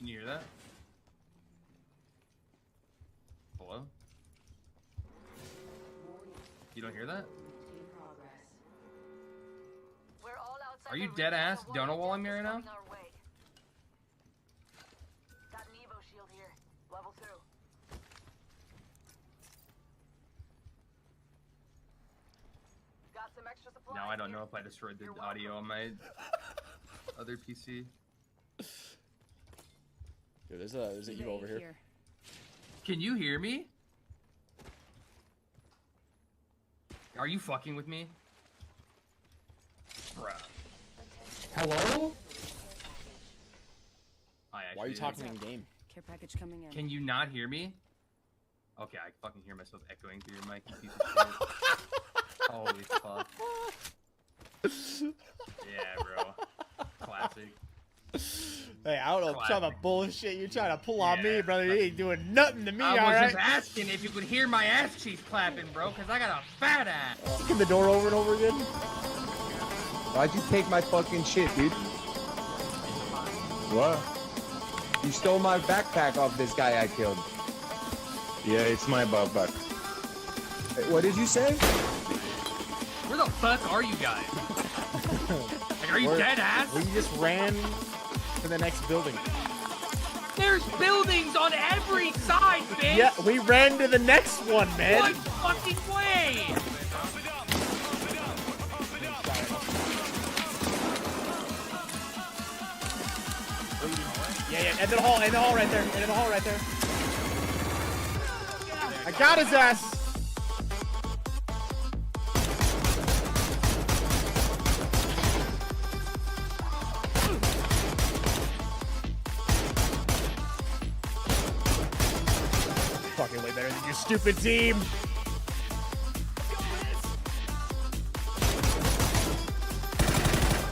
Can you hear that? Hello? You don't hear that? Are you dead ass? Don't know while I'm here right now? Got an Evo shield here. Level 2. Got some extra supplies. Now I don't know if I destroyed the audio on my other PC. Dude, there's a Evo over here. Can you hear me? Are you fucking with me? Bruh. Hello? Why are you talking in game? Care package coming in. Can you not hear me? Okay, I fucking hear myself echoing through your mic, you piece of shit. Holy fuck. Yeah, bro. Classic. Hey, I don't know if some of bullshit you're trying to pull on me, brother. You ain't doing nothing to me, I was alright? just asking if you could hear my ass cheeks clapping, bro, because I got a fat ass. Kicking the door over and over again? Why'd you take my fucking shit, dude? What? You stole my backpack off this guy I killed. Yeah, it's my backpack. What did you say? Where the fuck are you guys? Like, are you dead ass? We just ran to the next building. There's buildings on every side, bitch! Yeah, we ran to the next one, man. What fucking way? Yeah, end of the hall right there, end of the hall right there. I got his ass. Fucking way better than your stupid team.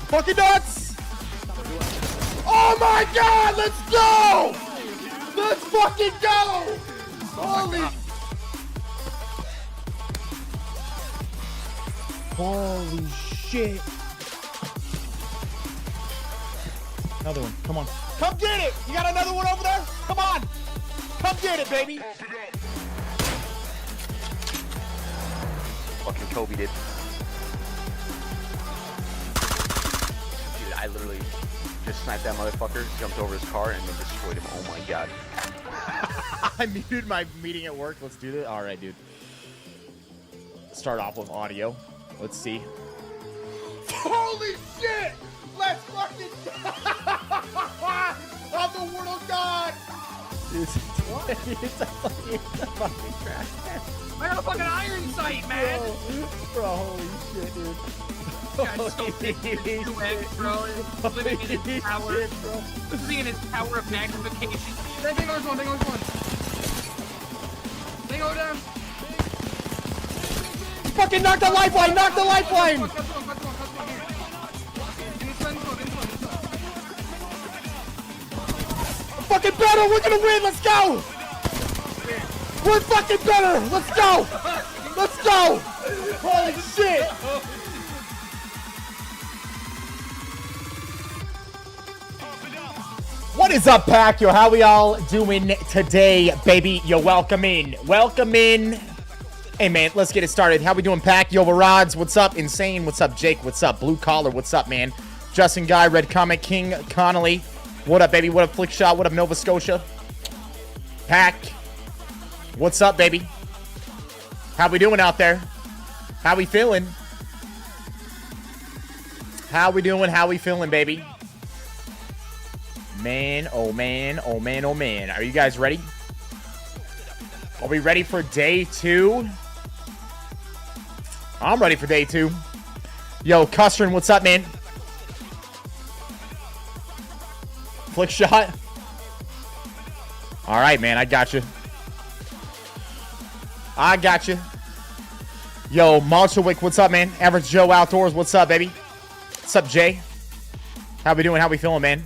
Fucking nuts! Oh my god, let's go! Let's fucking go! Holy... Holy shit. Another one, come on. Come get it! You got another one over there? Come on! Come get it, baby! Fucking Kobe did. Dude, I literally just sniped that motherfucker, jumped over his car, and then destroyed him. Oh my god. I muted my meeting at work. Let's do this. All right, dude. Start off with audio. Let's see. Holy shit! Let's fucking I'm the word of God! It's a fucking trash can. I got a fucking iron sight, man! Bro, holy shit, dude. Guy's so big, he's 2X, bro. Living in his tower. Living in his tower of magnification. There goes one, there goes one. They go down. Fucking knock the lifeline! Knock the lifeline! Fucking better! We're gonna win! Let's go! We're fucking better! Let's go! Let's go! Holy shit! What is up, Pack? Yo, how we all doing today, baby? Yo, welcome in. Welcome in. Hey, man, let's get it started. How we doing, Pack? Yo, Rods, what's up? Insane, what's up? Jake, what's up? Blue Collar, what's up, man? Justin Guy, Red Comic, King Connolly. What up, baby? What up, Flick Shot? What up, Nova Scotia? Pack, what's up, baby? How we doing out there? How we feeling? How we doing? How we feeling, baby? Man, oh man, oh man, oh man. Are you guys ready? Are we ready for day 2? I'm ready for day 2. Yo, Custern, what's up, man? Flick Shot. All right, man, I got you. I got you. Yo, Monsterwick, what's up, man? Average Joe Outdoors, what's up, baby? What's up, Jay? How we doing? How we feeling, man?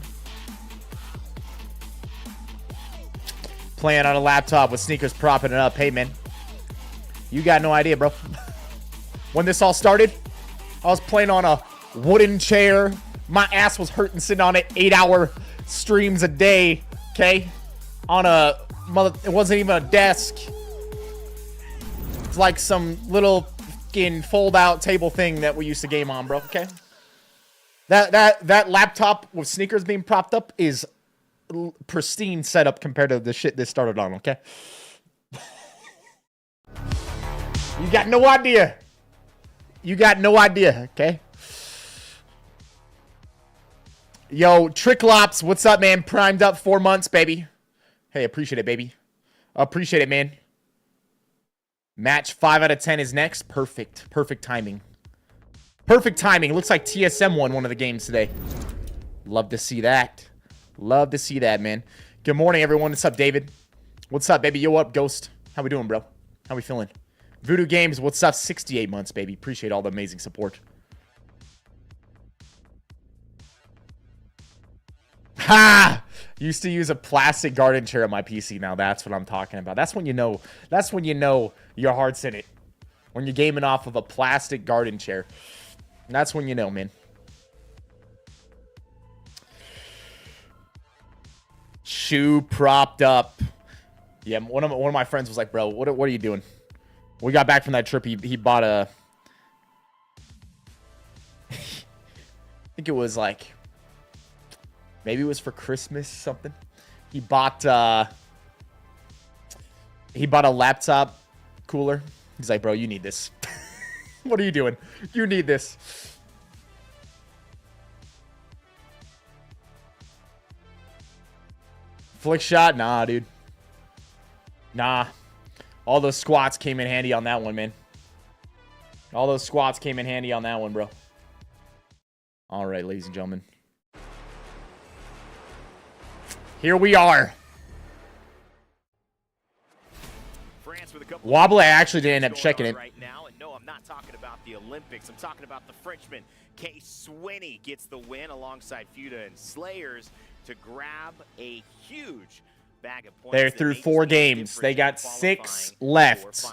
Playing on a laptop with sneakers propping it up. Hey, man. You got no idea, bro. When this all started, I was playing on a wooden chair. My ass was hurting sitting on it 8-hour streams a day Okay? On a mother, it wasn't even a desk. It's like some little fucking fold-out table thing that we used to game on, bro. Okay? That laptop with sneakers being propped up is pristine setup compared to the shit this started on. Okay? You got no idea. You got no idea. Okay? Yo, Tricklops, what's up, man? Primed up 4 months, baby. Hey, appreciate it, baby. Appreciate it, man. Match 5 out of 10 is next. Perfect. Perfect timing. Perfect timing. Looks like TSM won one of the games today. Love to see that. Love to see that, man. Good morning, everyone. What's up, David? What's up, baby? Yo, up, Ghost? How we doing, bro? How we feeling? Voodoo Games, what's up? 68 months, baby. Appreciate all the amazing support. Ha! Used to use a plastic garden chair on my PC. Now that's what I'm talking about. That's when you know. That's when you know your heart's in it. When you're gaming off of a plastic garden chair. That's when you know, man. Shoe propped up. Yeah, one of my friends was like, "Bro, what are you doing?" We got back from that trip. He bought a. I think it was like. Maybe it was for Christmas something. He bought a laptop cooler. He's like, bro, you need this. What are you doing? You need this. Flick shot? Nah, dude. Nah. All those squats came in handy on that one, man. All those squats came in handy on that one, bro. All right, ladies and gentlemen. Here we are. Wobble, I actually didn't end up checking it. Right now, and no, I'm not talking about the Olympics. I'm talking about the Frenchman. K. Swinney gets the win alongside Fuda and Slayers to grab a huge bag of points. They're through 4 games. They got 6 left.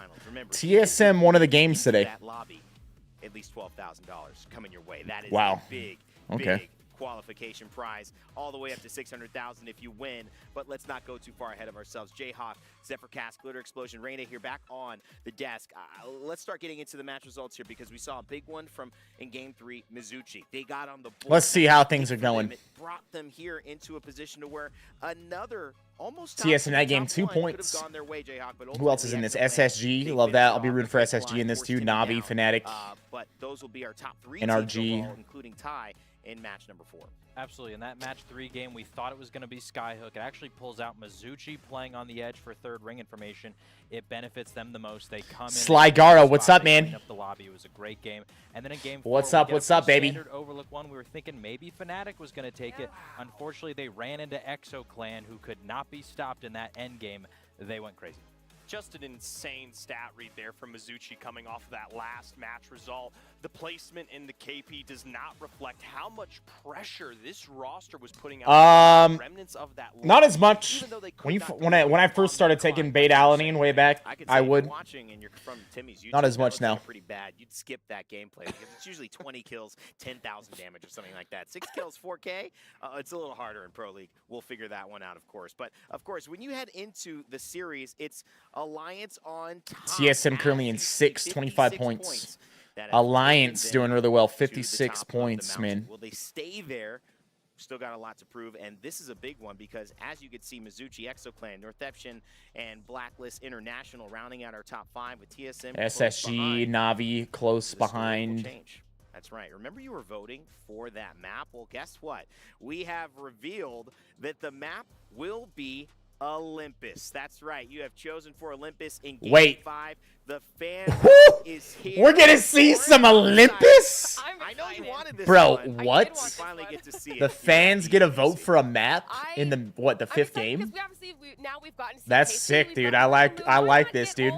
TSM one of the games today. That lobby, at least $12,000 coming your way. That is wow. a big, okay. Big qualification prize, all the way up to $600,000 if you win. But let's not go too far ahead of ourselves. Jayhawk, Zephyrcast, Glitter Explosion, Reina here back on the desk. Let's start getting into the match results here because we saw a big one from in Game 3, Mizuchi. They got on the board. Let's see how things are going. It brought them here into a position to where another almost TS in that game 2 points. Way, Jayhawk, who else is in this? SSG. Love that. I'll be rooting for SSG in this too. Navi, Fnatic, but those will be our top 3 NRG, overall, including Ty in match number 4. Absolutely. In that match 3 game, we thought it was going to be Skyhook. It actually pulls out Mizuchi playing on the edge for 3rd ring information. It benefits them the most. They come in. Slygaro, what's up, man? Up the lobby. It was a great game. And then in game 4, what's up, baby? Overlook 1, we were thinking maybe Fnatic was going to take it. Unfortunately, they ran into Exo Clan, who could not be stopped in that end game. They went crazy. Just an insane stat read there from Mizuchi coming off of that last match result. The placement in the KP does not reflect how much pressure this roster was putting out. Remnants of that not as much. When I first started taking bait alanine way back, I would. Watching and you're from Timmy's YouTube, not as much now. Pretty bad. You'd skip that gameplay because it's usually 20 kills, 10,000 damage or something like that. 6 kills, 4K. It's a little harder in Pro League. We'll figure that one out, of course. But of course, when you head into the series, it's Alliance on top. TSM currently in 6th, 25 points. Alliance doing really well, 56 points, man. Will they stay there? Still got a lot to prove, and this is a big one because as you can see, Mizuchi, Exoclan, Northeption, and Blacklist International rounding out our top 5 with TSM. SSG, Navi close behind. That's right. Remember you were voting for that map? Well, guess what? We have revealed that the map will be Olympus. That's right. You have chosen for Olympus in Game 5. The fan is here. We're gonna see some Olympus? I know you wanted this. Bro, one. what? Finally get to see it. The fans get a vote for a map in the the 5th game? That's sick, dude. I like this, dude.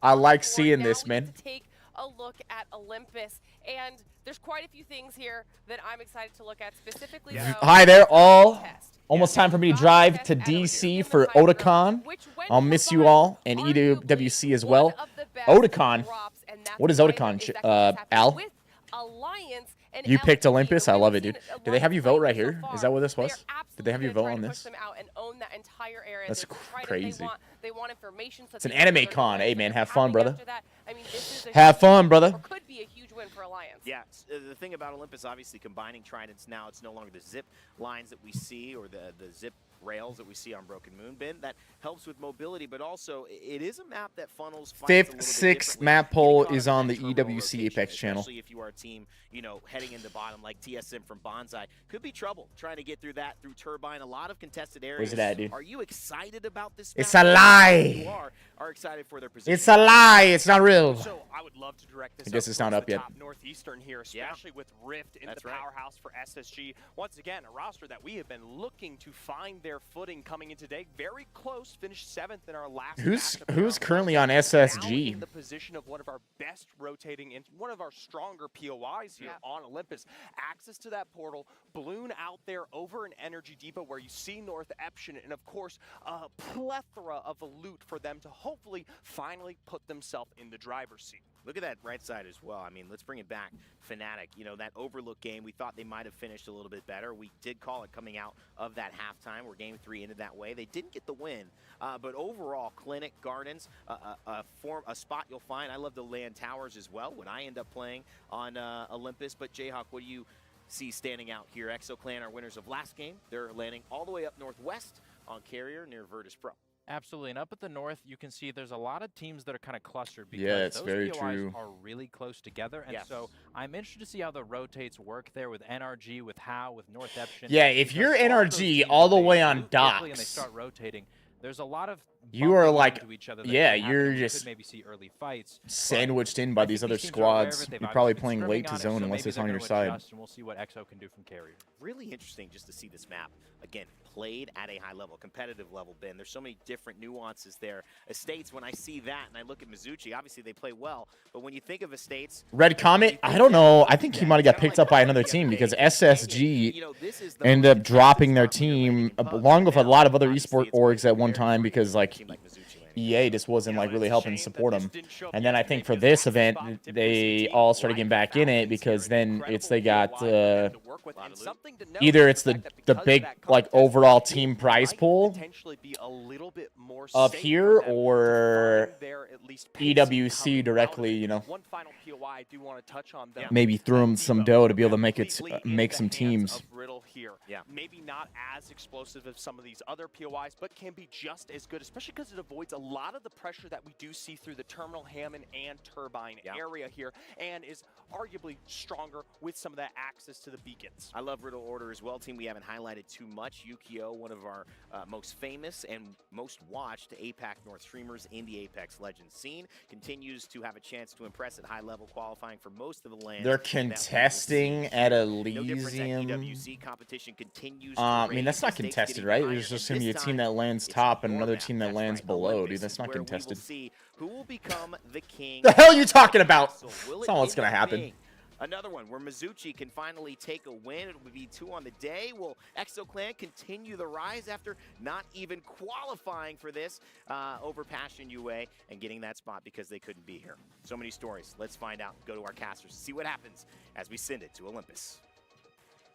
I like seeing this, man. Take a look at Olympus, and there's quite a few things here that I'm excited to look at specifically. Hi there, all. Almost time for me to drive to DC for Otakon. I'll miss you all, and EWC as well. Otakon. What is Otakon, Al? You picked Olympus? I love it, dude. Did they have you vote right here? Is that what this was? Did they have you vote on this? entire area. That's There's a Trident crazy. They want information. So It's an they know anime where con. they're Hey, going. man, So have fun, tapping brother. after that, I mean, this is a Have huge fun, win, brother. or could be a huge win for Alliance. Yeah, the thing about Olympus, obviously combining tridents now, it's no longer the zip lines that we see or the zip rails that we see on Broken Moonbin. That helps with mobility, but also it is a map that funnels fights a little bit 5th, 6th differently. map poll Getting is caught up on in the that terminal EWC rotation, Apex channel. especially if you are a team, you know, heading in the bottom like TSM from Bonsai, could be trouble trying to get through that through Turbine. A lot of contested areas. Where's it at, dude? Are you excited about this? It's map? a lie. You are excited for their position. It's a lie. It's not real. So I would love to direct this I guess up it's not towards up the yet. top Northeastern here, Yeah. especially with Rift in That's the right. powerhouse for SSG. Once again, a roster that we have been looking to find their footing coming in today. Very close, finished 7th in our last Who's matchup here. currently on Now SSG? in the position of one of our best rotating and one of our stronger POIs here on Olympus. Access to that portal, balloon out there over an energy depot where you see North Eption, and of course a plethora of loot for them to hopefully finally put themselves in the driver's seat. Look at that right side as well. I mean, let's bring it back. Fnatic, you know, that Overlook game, we thought they might have finished a little bit better. We did call it coming out of that halftime where Game 3 ended that way. They didn't get the win, but overall, Clinic, Gardens, a spot you'll find. I love the land towers as well when I end up playing on Olympus. But Jayhawk, what do you see standing out here? ExoClan are winners of last game. They're landing all the way up northwest on Carrier near Virtus Pro. Absolutely, and up at the north, you can see there's a lot of teams that are kind of clustered because Yeah, it's those very POIs true. are really close together, and Yes. so I'm interested to see how the rotates work there with NRG, with How, with North Eption. Yeah, if because you're all of those NRG teams, all the they way on move quickly and they docks, start rotating. There's a lot of you are bumping like, into each other that yeah, could happen, you're and we could just maybe see early fights. but sandwiched in by I these think other teams are aware of squads. it. They've You're obviously probably been playing scrimming late to on it, zone so unless maybe it's they're on your gonna side. adjust, and we'll see what EXO can do from Carrier. Really interesting just to see this map. Again, played at a high level, competitive level, Ben. There's so many different nuances there. Estates, when I see that and I look at Mizuchi, obviously they play well, but when you think of Estates... Red Comet, I don't know. I think he might have got picked up by another team because SSG ended up dropping their team along with a lot of other esport orgs at one time because, like, EA just wasn't like really helping support them. And then I think for this event, they all started getting back in it because then they got either it's the big like overall team prize pool up here or EWC directly, you know. One final POI I do want to touch on them. Maybe threw them some dough to be able to make it make some teams. Here. Yeah. Maybe not as explosive as some of these other POIs, but can be just as good, especially because it avoids a lot of the pressure that we do see through the Terminal, Hammond, and Turbine area here, and is arguably stronger with some of that access to the beacons. I love Riddle Order as well, team we haven't highlighted too much. Yukio, one of our most famous and most watched APAC North streamers in the Apex Legends scene, continues to have a chance to impress at high level, qualifying for most of the lands. They're contesting at Elysium. No difference at EWC. Competition continues to I mean, rage. that's not The stakes contested, getting right? higher, There's just and going to be a this team time, that lands it's top and your another map. team that That's lands right. below, Olympus dude. That's not is where we will contested. see who will become the king. The hell are you talking about? So will That's it not what's end going to up happen. being another one where Mizuchi can finally take a win. It would be 2 on the day. Will ExoClan continue the rise after not even qualifying for this over Passion UA and getting that spot because they couldn't be here? So many stories. Let's find out. Go to our casters, see what happens as we send it to Olympus.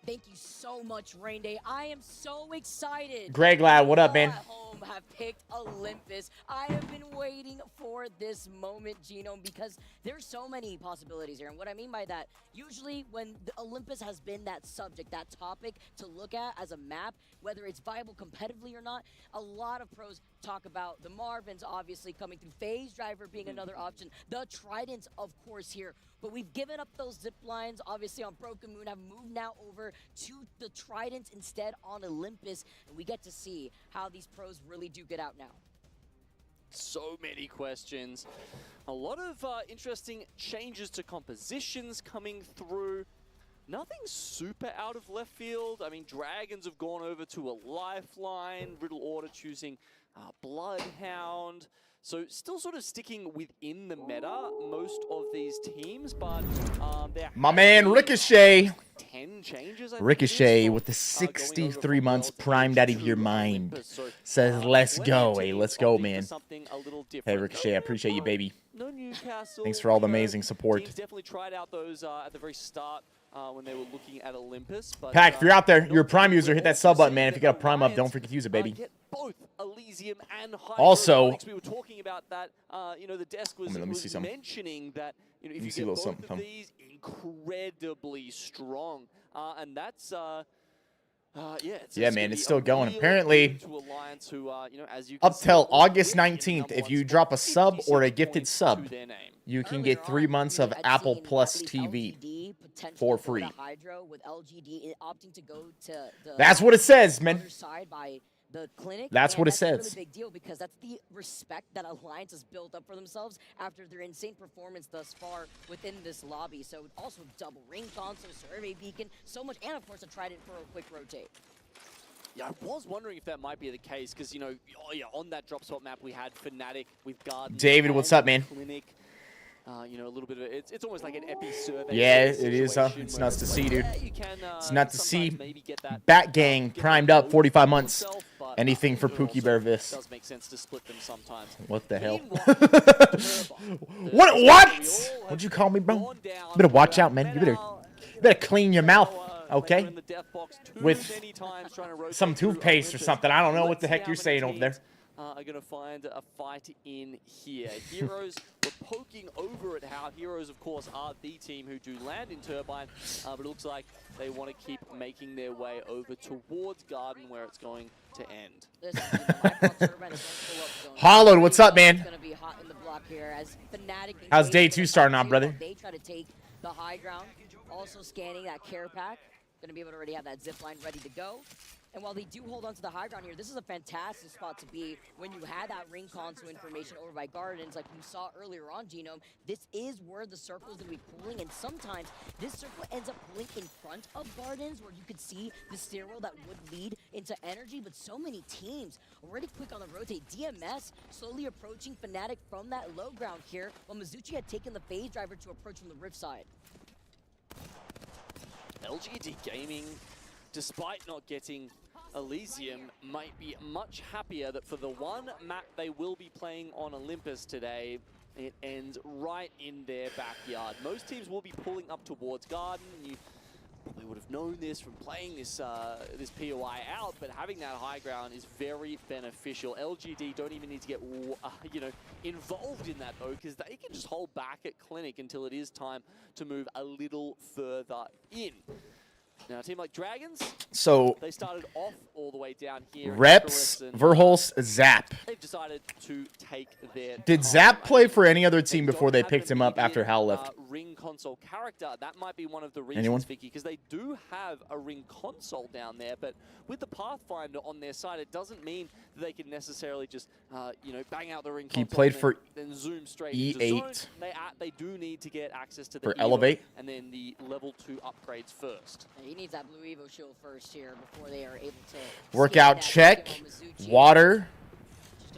Thank you so much, Rain Day. I am so excited. Greg Ladd, what up, All man? at home have picked Olympus. I have been waiting for this moment, Genome, because there's so many possibilities here. And what I mean by that, usually when the Olympus has been that subject, that topic to look at as a map, whether it's viable competitively or not, a lot of pros talk about the Marvins obviously coming through, Phase Driver being another option, the Tridents, of course, here. But we've given up those zip lines, obviously, on Broken Moon, have moved now over to the Tridents instead on Olympus, and we get to see how these pros really do get out now. So many questions. A lot of interesting changes to compositions coming through. Nothing super out of left field. I mean, Dragons have gone over to a Lifeline, Riddle Order choosing Bloodhound. So still sort of sticking within the meta, most of these teams, but My man Ricochet. 10 changes, I Ricochet with the 63 months primed out of your mind says, let's go. Hey, let's go, man. Hey, Ricochet, I appreciate you, baby. No Newcastle. Thanks for all the amazing support. Teams definitely tried out those at the very start when they were looking at Olympus. But, Pack, if you're out there, you're a Prime user, hit that sub button, man. If you got a Prime up, don't forget to use it, baby. Get both Elysium and Also, we were talking about that. You know, the desk was, let me see something. mentioning that, you know, if Let me you see get a both little something. of these, incredibly strong, and that's. Yeah, man, it's still going. Apparently, who, you know, as you up see, till are August already in the 19th, number if one you spot, drop a sub or a 57 gifted points sub, to their name. you can get 3 months of Apple Plus TV for free. With LGD opting to go to the That's what it says, man. other side by the clinic. That's what it that's a says. really big deal because that's the respect that Alliance has built up for themselves after their insane performance thus far within this lobby. So also double ring console, survey beacon, so much, and of course a trident for a quick rotate. Yeah, I was wondering if that might be the case because, you know, on that drop spot map we had Fnatic with Garden. David, what's up, man? Clinic. You know, a little bit of it's almost like an epi survey. Yeah, it is, huh? It's nuts to see, dude. It's nuts to see. Bat Gang primed up 45 months. Anything for Pookie Bear Viss. Does make sense to split them sometimes. What the hell? What? What'd you call me, bro? You better watch out, man. You better clean your mouth, okay? With some toothpaste or something. I don't know what the heck you're saying over there. Are going to find a fight in here. Heroes were poking over at how Heroes, of course, are the team who do land in Turbine, but it looks like they want to keep making their way over towards Garden where it's going to end. Hollowed, what's up, man? Gonna be hot in the block here as Fnatic How's day 2 starting out, brother? They try to take the high ground, also scanning that care pack. Going to be able to already have that zip line ready to go. And while they do hold on to the high ground here, this is a fantastic spot to be when you had that ring console information over by Gardens like you saw earlier on, Genome. This is where the circle is going to be pulling, and sometimes this circle ends up pulling in front of Gardens where you could see the stairwell that would lead into energy, but so many teams already quick on the rotate. DMS slowly approaching Fnatic from that low ground here, while Mizuchi had taken the phase driver to approach from the rift side. LGD Gaming, despite not getting Elysium, might be much happier that for the one map they will be playing on Olympus today, it ends right in their backyard. Most teams will be pulling up towards Garden. You probably would have known this from playing this this POI out, but having that high ground is very beneficial. LGD don't even need to get you know, involved in that though, because they can just hold back at Clinic until it is time to move a little further in. Now, a team like Dragons, so they started off all the way down here. Reps, Verholst, Zap. They've decided to take their Did Zap play for any other team before they picked him up after Hal left? Ring console character. That might be one of the reasons, Vicky, because they do have a ring console down there, but with the Pathfinder on their side, it doesn't mean that they can necessarily just, you know, bang out the ring console. He played for then zoom straight E8. into zone. They do need to get access to the for Elevate, and then the level 2 upgrades first. He needs that blue Evo shield first here before they are able to workout check, water,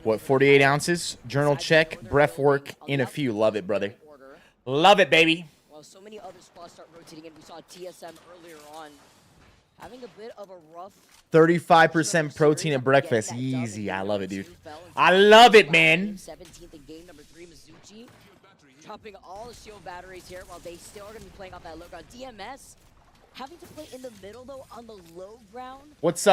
what, 48 ounces, journal check, breath work in a few. Love it, brother. Love it, baby. Well, so many other squads start rotating in. We saw TSM earlier on having a bit of a rough 35% protein at breakfast. Easy. I love it, dude. I love it, man. 17th in game number 3, Mizuchi dropping all the shield batteries here while they still are going to be playing off that low ground. DMS having to play in the middle though on the low ground. What's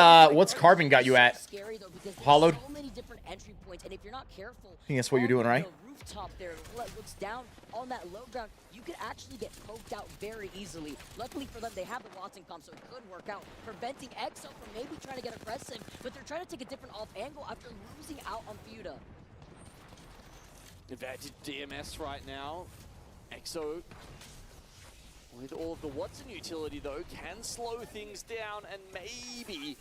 Carbon got you at? Scary though because Hollowed. so many different entry points, and if you're not careful, I think that's what you're doing, right? The rooftop there looks down on that low ground. You could actually get poked out very easily. Luckily for them, they have the Watson comp, so it could work out, preventing EXO from maybe trying to get aggressive, but they're trying to take a different off angle after losing out on Fuda. Advantage DMS right now. EXO, with all of the Watson utility though, can slow things down, and maybe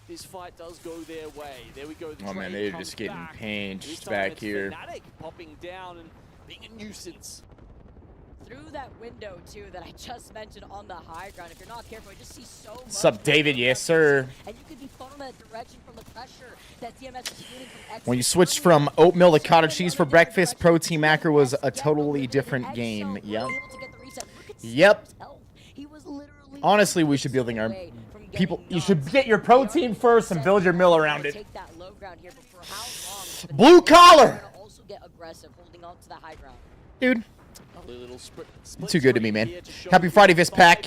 this fight does go their way. There we go. The oh man, train they're comes just getting back. pinched This time back it's here. Fnatic popping down and being a nuisance. Through that window too that I just mentioned on the high ground, if you're not careful, you just see so much. What's up, David? Yes, sir. And you could be funneled in that direction from the pressure that DMS is feeling from EXO. When you switched from oatmeal to cottage cheese for breakfast, protein macro was a totally different game. Yep. Yep. Honestly, we should be building our people. You should get your protein first and build your mill around it. Blue collar. Dude. Too good to me, man. Happy Friday, Viss Pack.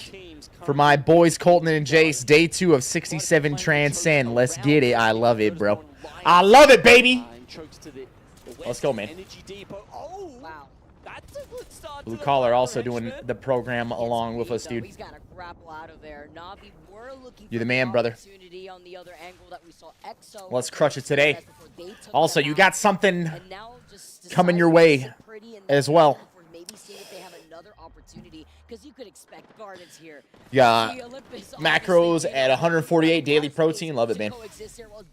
For my boys, Colton and Jace, day 2 of 67 Transcend. Let's get it. I love it, bro. I love it, baby. And chokes to the Let's go, man. Energy depot. Oh, wow. That's a good start. Blue Collar also doing the program along with us, dude. He's got to grapple out of there. Na'Vi were looking You're the for man, brother. opportunity on the other angle that we saw Exo. Let's crush it today. Also, you got something And now just coming your way as well. Maybe see if they have another opportunity, because you could expect gardens here. Yeah, The Olympus macros obviously at 148 daily protein. Love it, man. coexist here. Well,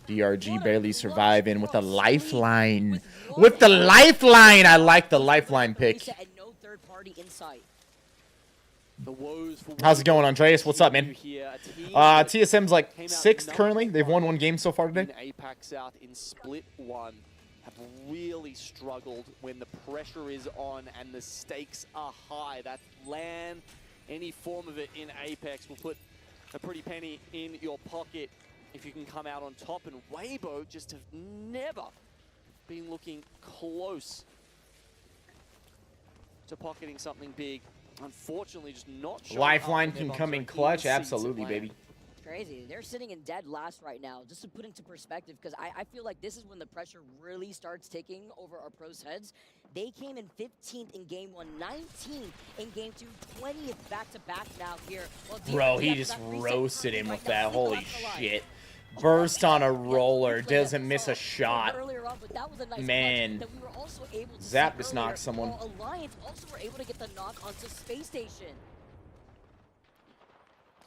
DRG barely surviving with a lifeline. With the lifeline, I like the lifeline pick. and no third party insight. The woes for How's it going, Andreas? What's up, man? here. A team TSM's like came out 6th number currently. They've won 1 one game so far today. in APAC South in split 1. Have really struggled when the pressure is on and the stakes are high. That LAN, any form of it in Apex will put a pretty penny in your pocket if you can come out on top. And Weibo just have never been looking close to pocketing something big. Unfortunately, just not sure. Lifeline can come in clutch. Absolutely, baby. Crazy. They're sitting in dead last right now. Just to put into perspective, because I feel like this is when the pressure really starts taking over our pros' heads. They came in 15th in game 1, 19th in game 2, 20th back-to-back now here. Well, Bro, he just roasted him with that. Holy shit. Burst on a roller. Doesn't miss a shot. Man. Zap just knocked someone. Alliance also were able to get the knock onto Space Station.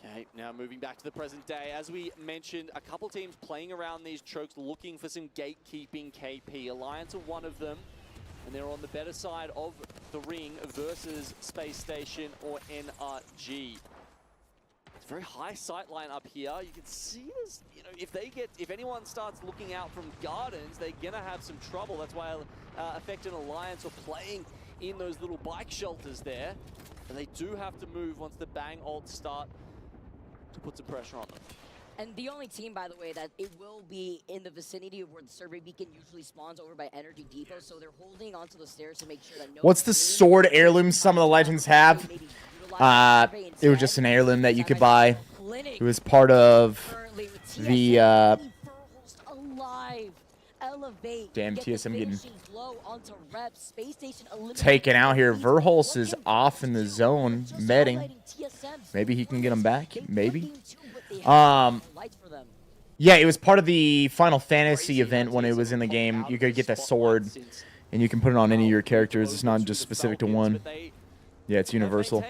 Okay, now moving back to the present day. As we mentioned, a couple teams playing around these chokes, looking for some gatekeeping KP. Alliance are one of them, and they're on the better side of the ring versus Space Station or NRG. It's a very high sight line up here. You can see this, you know, if anyone starts looking out from Gardens, they're gonna have some trouble. That's why Effect and Alliance are playing in those little bike shelters there. And they do have to move once the bang ults start to put some pressure on them. And the only team, by the way, that it will be in the vicinity of where the survey beacon usually spawns over by Energy Depot, so they're holding onto the stairs to make sure that no. What's the sword heirloom some of the legends have? It was just an heirloom that you could buy. It was part of the damn TSM getting taken out here. Verholz is off in the zone, medding. Maybe he can get him back. Maybe. Yeah, it was part of the Final Fantasy event when it was in the game. You could get that sword, and you can put it on any of your characters. It's not just specific to one. Yeah, it's universal.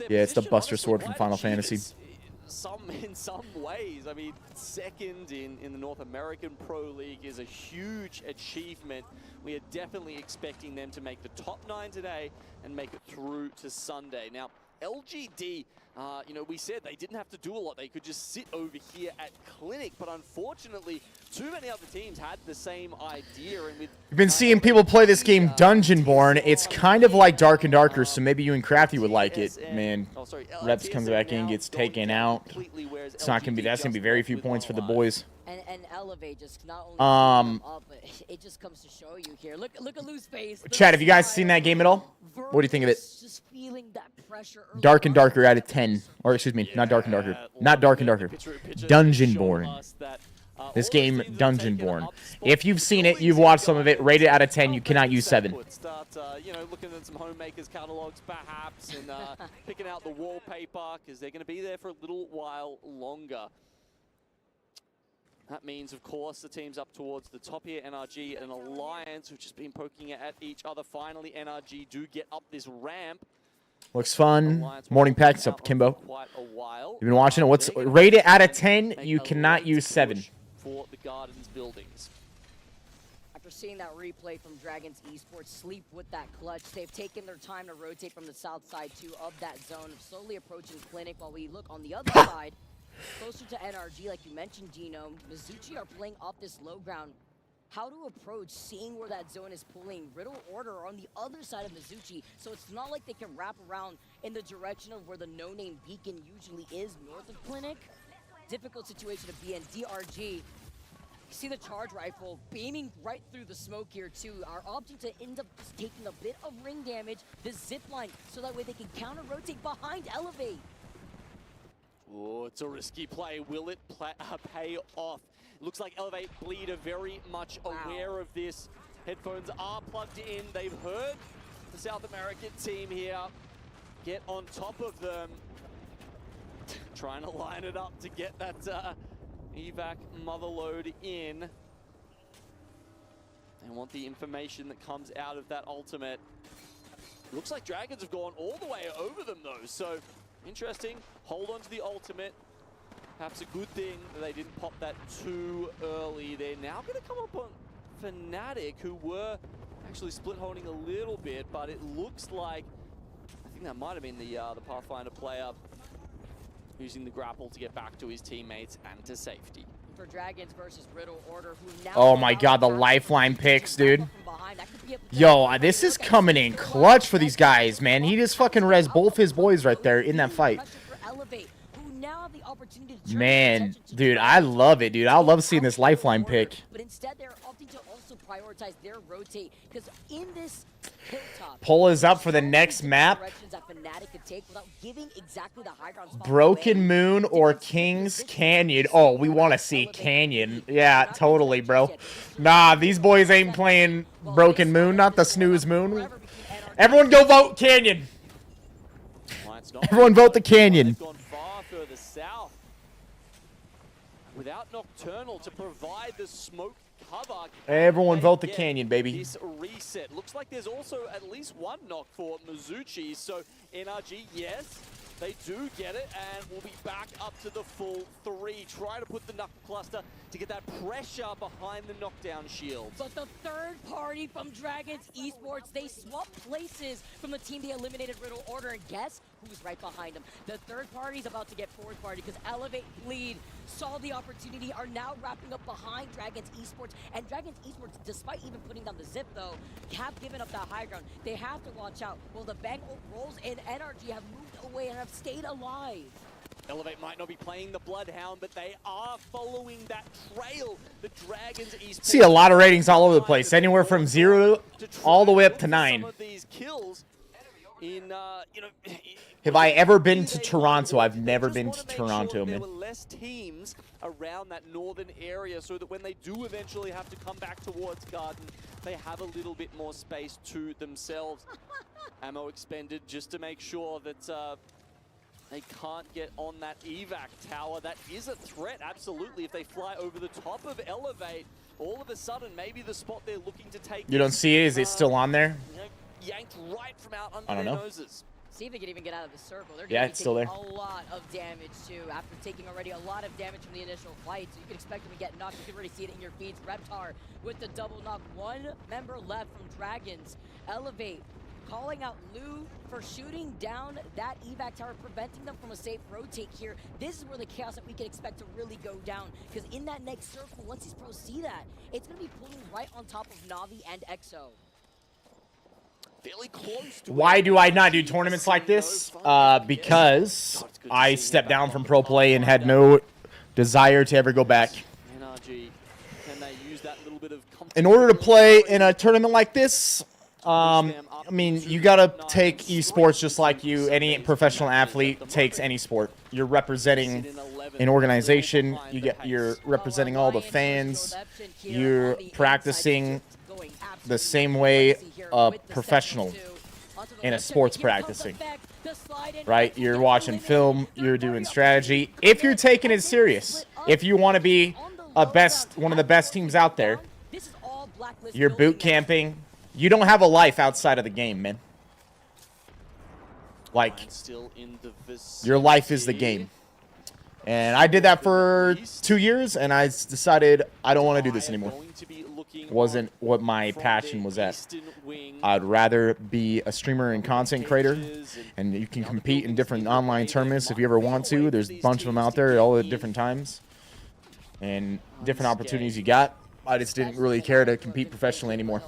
Yeah, it's the Buster Sword from Final Fantasy. In some ways, I mean, second in the North American Pro League is a huge achievement. We are definitely expecting them to make the top 9 today and make it through to Sunday. Now, LGD, you know, we said they didn't have to do a lot. They could just sit over here at Clinic, but unfortunately, too many other teams had the same idea. And with You've been seeing people play this game Dungeonborn. It's kind of like Dark and Darker, so maybe you and Crafty would like it. Man, Reps comes back in, gets taken out. It's not gonna be. That's gonna be very few points for the boys. And Elevate just not only up, but it just comes to show you here. Look at Lou's face. Chad, have you guys seen that game at all? What do you think of it? Just feeling that pressure. Dark and Darker out of 10. Or excuse me, not Dark and Darker. Not Dark and Darker. Dungeonborn. This game, Dungeonborn. If you've seen it, you've watched some of it, rate it out of 10. You cannot use 7. Start, you know, looking at some homemakers catalogs perhaps, and picking out the wallpaper, because they're going to be there for a little while longer. That means, of course, the teams up towards the top here, NRG and Alliance, who've just been poking at each other. Finally, NRG do get up this ramp. Looks fun. Morning packs up, Kimbo. You've been watching it. What's rate it out of 10? You cannot use 7. For the Gardens buildings. After seeing that replay from Dragons Esports sleep with that clutch, they've taken their time to rotate from the south side too of that zone, slowly approaching Clinic, while we look on the other side, closer to NRG, like you mentioned, Gino. Mizuchi are playing off this low ground. How to approach, seeing where that zone is pulling. Riddle Order on the other side of Mizuchi, so it's not like they can wrap around in the direction of where the no-name beacon usually is, north of Clinic. Difficult situation to be in. DRG, see the charge rifle beaming right through the smoke here too. Are opting to end up taking a bit of ring damage, the zip line, so that way they can counter-rotate behind Elevate. Oh, it's a risky play. Will it pay off? It looks like Elevate Bleed are very much aware of this. Headphones are plugged in. They've heard the South American team here get on top of them. Trying to line it up to get that evac motherload in. They want the information that comes out of that ultimate. Looks like Dragons have gone all the way over them though, so interesting. Hold on to the ultimate. Perhaps a good thing that they didn't pop that too early. They're now going to come up on Fnatic, who were actually split holding a little bit, but it looks like, I think that might have been the Pathfinder player using the grapple to get back to his teammates and to safety. For Dragons versus Riddle Order, who now Oh my god, the lifeline picks, dude. Yo, this is coming in clutch for these guys, man. He just fucking res both his boys right there in that fight. Man, dude, I love it, dude. I love seeing this lifeline pick. But instead, they're opting to also prioritize their rotate, because in this hilltop, Pull is up for the next map. Broken Moon or King's Canyon. Oh, we want to see Canyon. Yeah, totally, bro. Nah, these boys ain't playing Broken Moon, not the Snooze Moon. Everyone go vote Canyon. Everyone vote the Canyon. Without Nocturnal to provide the smoke cover. Everyone vote the Canyon, baby. This reset. Looks like there's also at least one knock for Mizuchi. So NRG, yes, they do get it, and we'll be back up to the full 3. Try to put the knuckle cluster to get that pressure behind the knockdown shield. But the third party from Dragons Esports, they swapped places from the team they eliminated Riddle Order, and guess who's right behind them? The third party's about to get fourth party, because Elevate Bleed saw the opportunity, are now wrapping up behind Dragons Esports, and Dragons Esports, despite even putting down the zip though, have given up that high ground. They have to watch out. Well, the bang rolls in NRG have moved away and have stayed alive. Elevate might not be playing the Bloodhound, but they are following that trail. The Dragons Esports See a lot of ratings all over the place, anywhere from 0 all the way up to 9. Some of these kills in, Have I ever been to Toronto? I've never been to Toronto, man. There were less teams around that northern area, so that when they do eventually have to come back towards Garden, they have a little bit more space to themselves. Ammo expended just to make sure that they can't get on that evac tower. That is a threat, absolutely. If they fly over the top of Elevate, all of a sudden, maybe the spot they're looking to take. You don't see it? Is it still on there? Yanked right from out under I don't their know. noses. See if they can even get out of the circle. They're Yeah, gonna be it's still there. taking a lot of damage too. After taking already a lot of damage from the initial fight, so you can expect them to get knocked. You can already see it in your feeds. Reptar with the double knock. One member left from Dragons. Elevate calling out Lou for shooting down that evac tower, preventing them from a safe rotate here. This is where the chaos that we can expect to really go down, because in that next circle, once these pros see that, it's going to be pulling right on top of Navi and EXO. Fairly close to Why do I not do tournaments like this? Because I stepped down from pro play and had no desire to ever go back. NRG, can they use that little bit of In order to play in a tournament like this, I mean, you gotta take esports just like any professional athlete takes any sport. You're representing an organization. You're representing all the fans. You're practicing the same way a professional in a sports practicing, right? You're watching film. You're doing strategy. If you're taking it serious, if you want to be one of the best teams out there, you're boot camping. You don't have a life outside of the game, man. Like, your life is the game. And I did that for 2 years, and I decided I don't want to do this anymore. Wasn't what my passion was at. I'd rather be a streamer and content creator, and you can compete in different online tournaments if you ever want to. There's a bunch of them out there all at different times and different opportunities you got. I just didn't really care to compete professionally anymore.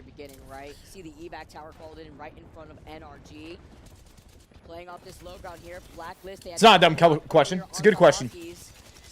Beginning, right? See the evac tower called in right in front of NRG. Playing off this low ground here, Blacklist. It's not a dumb question. It's a good question.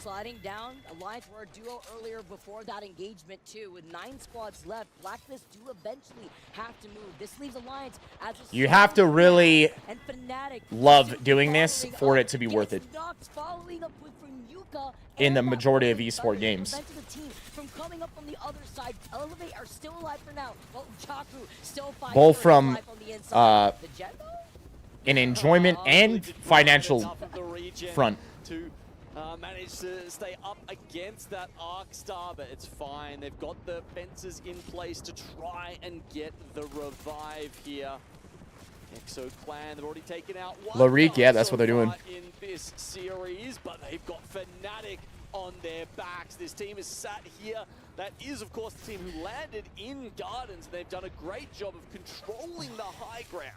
sliding down. Alliance were a duo earlier before that engagement too. With 9 squads left, Blacklist do eventually have to move. This leaves Alliance as a You have to really and Fnatic love doing this for it to be worth it following up with Yuka in the and majority of that esport games. prevented the team from coming up on the other side. Elevate are still alive for now. Well, Chaku still fighting Both for his from life on the inside. The Jet, though? an enjoyment and financial front. To manage to stay up against that Arc Star, but it's fine. They've got the fences in place to try and get the revive here. Exo Clan, they've already taken out one. Larique, yeah, that's what they're doing. In this series, but they've got Fnatic on their backs. This team is sat here. That is, of course, the team who landed in Gardens. They've done a great job of controlling the high ground.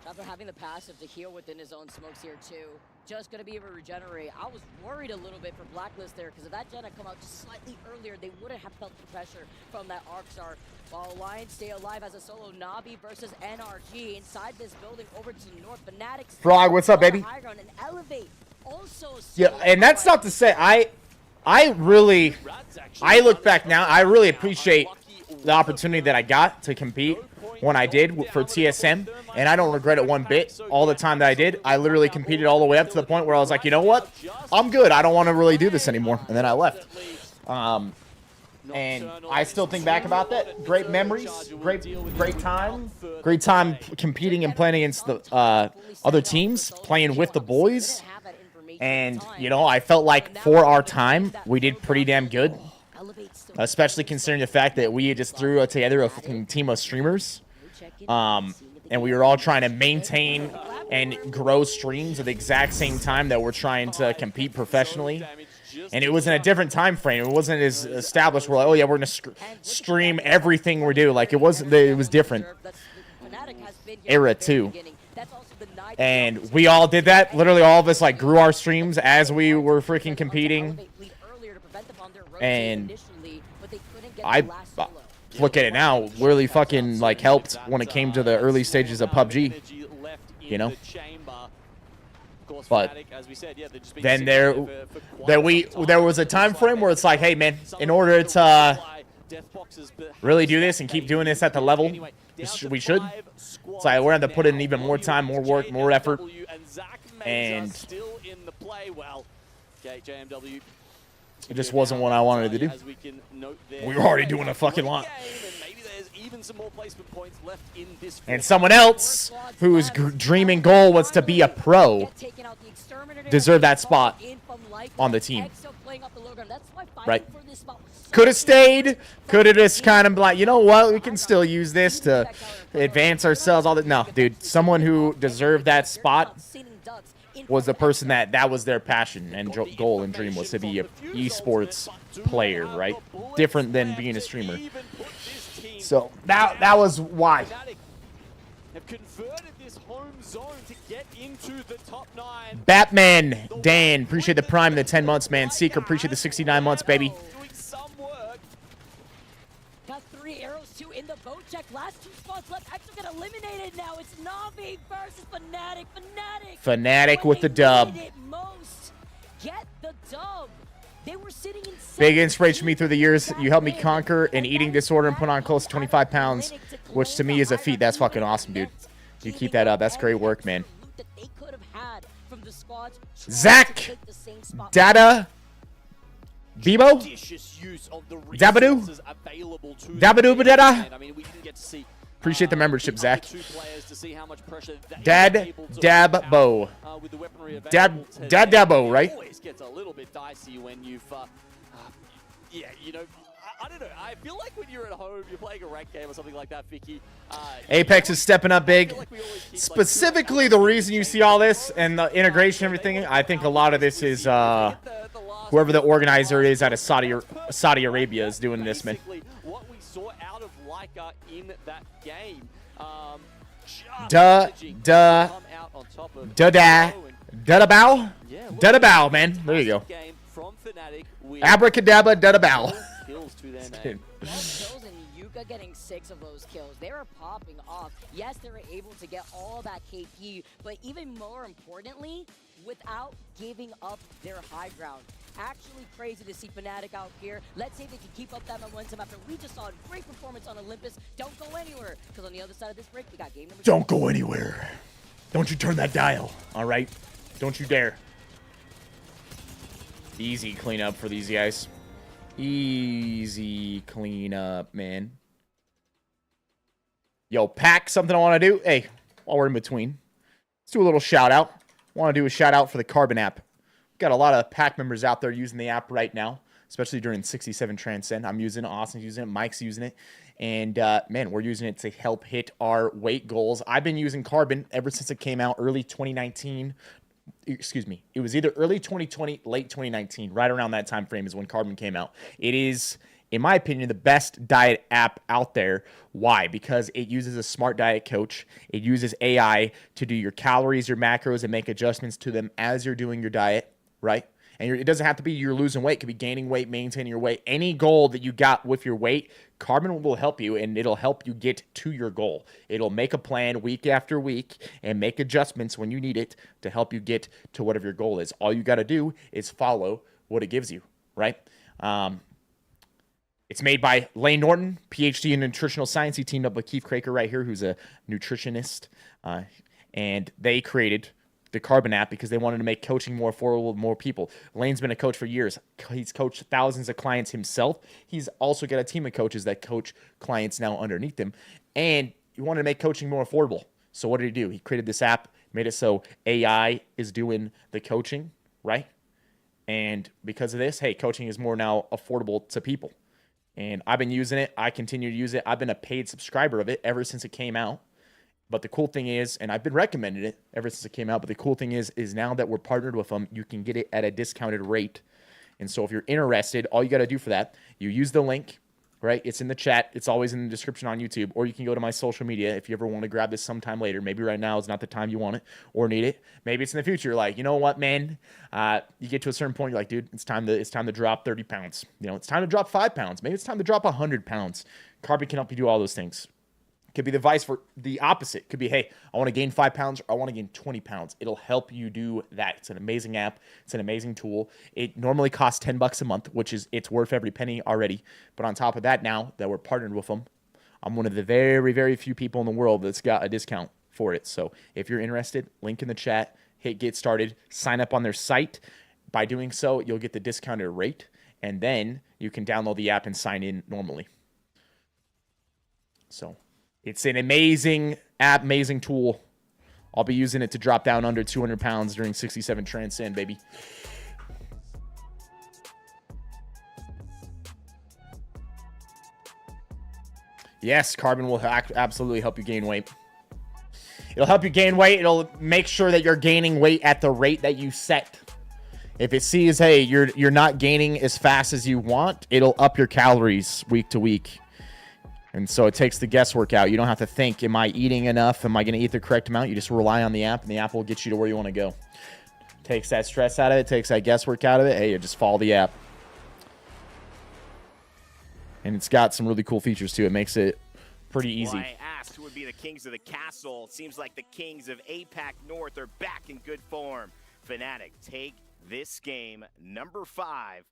After having the passive to heal within his own smokes here too. Just gonna be able to regenerate. I was worried a little bit for Blacklist there, because if that gen had come out just slightly earlier, they wouldn't have felt the pressure from that Arc Star. While Alliance stay alive as a solo Navi versus NRG inside this building over to the north. Fanatics. Frog, what's up, baby? High ground and Elevate also. Yeah, and that's not to say I look back now, I really appreciate the opportunity that I got to compete when I did for TSM, and I don't regret it one bit. All the time that I did, I literally competed all the way up to the point where I was like, you know what? I'm good. I don't want to really do this anymore. And then I left. And I still think back about that. Great memories, great time competing and playing against the other teams, playing with the boys. And, you know, I felt like for our time, we did pretty damn good. Especially considering the fact that we just threw together a fucking team of streamers. And we were all trying to maintain and grow streams at the exact same time that we're trying to compete professionally. And it was in a different time frame. It wasn't as established. We're like, oh yeah, we're gonna stream everything we do. Like it wasn't. It was different era too. And we all did that. Literally, all of us like grew our streams as we were freaking competing. And I look at it now, really fucking like helped when it came to the early stages of PUBG, you know. But then there was a time frame where it's like, hey man, in order to really do this and keep doing this at the level we should, it's like we're gonna have to put in even more time, more work, more effort, and it just wasn't what I wanted to do. We were already doing a fucking lot. And someone else whose dreaming goal was to be a pro deserved that spot on the team. Right. Could have stayed. Could have just kind of like, you know what? We can still use this to advance ourselves. All that. No, dude. Someone who deserved that spot was the person that was their passion and goal and dream was to be a esports player, right? Different than being a streamer. So that was why. Batman Dan, appreciate the prime in the 10 months, man. Seeker, appreciate the 69 months, baby. Got 3 arrows too in the boat check. Last 2 spots left. Exo get eliminated now. It's Navi versus Fnatic. Fnatic with the dub. Get the dub. They were sitting in big inspiration for me through the years. You helped me conquer an eating disorder and put on close to 25 pounds, which to me is a feat. That's fucking awesome, dude. You keep that up. That's great work, man. Zach, Dada, Bebo, Dabadoo, Dabadoo, Badada. Appreciate the membership, Zach. Dad, Dabo. Dad, Dabo, right? Always gets a little bit dicey when you've, yeah, you know, I don't know. I feel like when you're at home, you're playing a ranked game or something like that, Vicky. Apex is stepping up big. Specifically, the reason you see all this and the integration and everything, I think a lot of this is whoever the organizer is out of Saudi Arabia is doing this, man. What we saw out of Leica in that game. Bow, man. There you go. Abracadabra, bow. kills to their name. 12 kills and Yuka getting 6 of those kills. They were popping off. Yes, they were able to get all that KP, but even more importantly, without giving up their high ground. Actually crazy to see Fnatic out here. Let's see if they can keep up that momentum after we just saw a great performance on Olympus. Don't go anywhere, because on the other side of this break, we got game number 2. Don't go anywhere. Don't you turn that dial, all right? Don't you dare. Easy cleanup for these guys. Easy cleanup, man. Yo, Pack, something I want to do. Hey, while we're in between, let's do a little shout out. Want to do a shout out for the Carbon app. Got a lot of Pack members out there using the app right now, especially during 67 Transcend. I'm using it, Austin's using it, Mike's using it. And, man, we're using it to help hit our weight goals. I've been using Carbon ever since it came out early 2019. Excuse me. It was either early 2020, late 2019. Right around that time frame is when Carbon came out. It is, in my opinion, the best diet app out there. Why? Because it uses a smart diet coach. It uses AI to do your calories, your macros, and make adjustments to them as you're doing your diet, right? And it doesn't have to be you're losing weight. It could be gaining weight, maintaining your weight. Any goal that you got with your weight, Carbon will help you, and it'll help you get to your goal. It'll make a plan week after week and make adjustments when you need it to help you get to whatever your goal is. All you got to do is follow what it gives you, right? It's made by Lane Norton, PhD in nutritional science. He teamed up with Keith Craker right here, who's a nutritionist, and they created the Carbon app because they wanted to make coaching more affordable to more people. Lane's been a coach for years. He's coached thousands of clients himself. He's also got a team of coaches that coach clients now underneath him. And he wanted to make coaching more affordable. So what did he do? He created this app, made it so AI is doing the coaching, right? And because of this, hey, coaching is more now affordable to people. And I've been using it. I continue to use it. I've been a paid subscriber of it ever since it came out. But the cool thing is, and I've been recommending it ever since it came out, but the cool thing is now that we're partnered with them, you can get it at a discounted rate. And so if you're interested, all you got to do for that, you use the link, right? It's in the chat. It's always in the description on YouTube. Or you can go to my social media if you ever want to grab this sometime later. Maybe right now is not the time you want it or need it. Maybe it's in the future. You're like, you know what, man? You get to a certain point, you're like, dude, it's time to drop 30 pounds. You know, it's time to drop 5 pounds. Maybe it's time to drop 100 pounds. Carbon can help you do all those things. Could be the opposite. Could be, hey, I want to gain 5 pounds or I want to gain 20 pounds. It'll help you do that. It's an amazing app. It's an amazing tool. It normally costs $10 a month, which is, it's worth every penny already. But on top of that, now that we're partnered with them, I'm one of the very, very few people in the world that's got a discount for it. So if you're interested, link in the chat, hit get started, sign up on their site. By doing so, you'll get the discounted rate, and then you can download the app and sign in normally. So it's an amazing app, amazing tool. I'll be using it to drop down under 200 pounds during 67 Transcend, baby. Yes, Carbon will absolutely help you gain weight. It'll help you gain weight. It'll make sure that you're gaining weight at the rate that you set. If it sees, hey, you're not gaining as fast as you want, it'll up your calories week to week. And so it takes the guesswork out. You don't have to think, am I eating enough? Am I going to eat the correct amount? You just rely on the app, and the app will get you to where you want to go. Takes that stress out of it, takes that guesswork out of it. Hey, you just follow the app. And it's got some really cool features, too. It makes it pretty easy. Well, I asked who would be the kings of the castle. It seems like the kings of APAC North are back in good form. Fnatic take this game, number 5.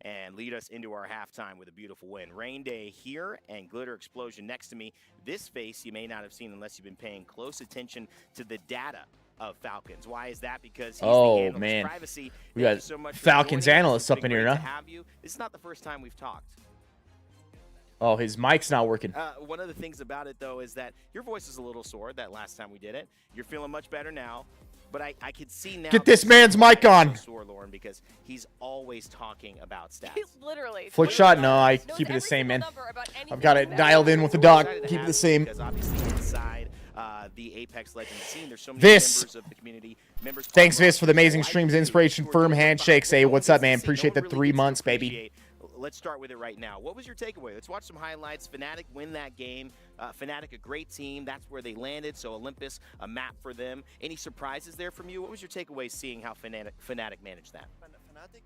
And lead us into our halftime with a beautiful win. Rain Day here and Glitter Explosion next to me. This face you may not have seen unless you've been paying close attention to the data of Falcons. Why is that? Because he's the analyst of privacy. We got so much Falcons analysts up in here, huh? Have you. This is not the first time we've talked. Oh, his mic's not working. One of the things about it, though, is that your voice is a little sore that last time we did it. You're feeling much better now. But I could see now. Get this man's mic on. Sore, Lauren, because he's always talking about stats. Literally. Flick shot? No, I keep it the same, man. I've got it dialed in with the doc. Keep it the same. Because obviously inside the Apex Legends scene, there's so many Viss. members of the community. Thanks, Viss, for the amazing streams, inspiration, firm handshake. Say, what's up, man? Appreciate the 3 months, baby. Let's start with it right now. What was your takeaway? Let's watch some highlights. Fnatic win that game. Fnatic, a great team. That's where they landed. So Olympus, a map for them. Any surprises there from you? What was your takeaway seeing how Fnatic managed that? Fnatic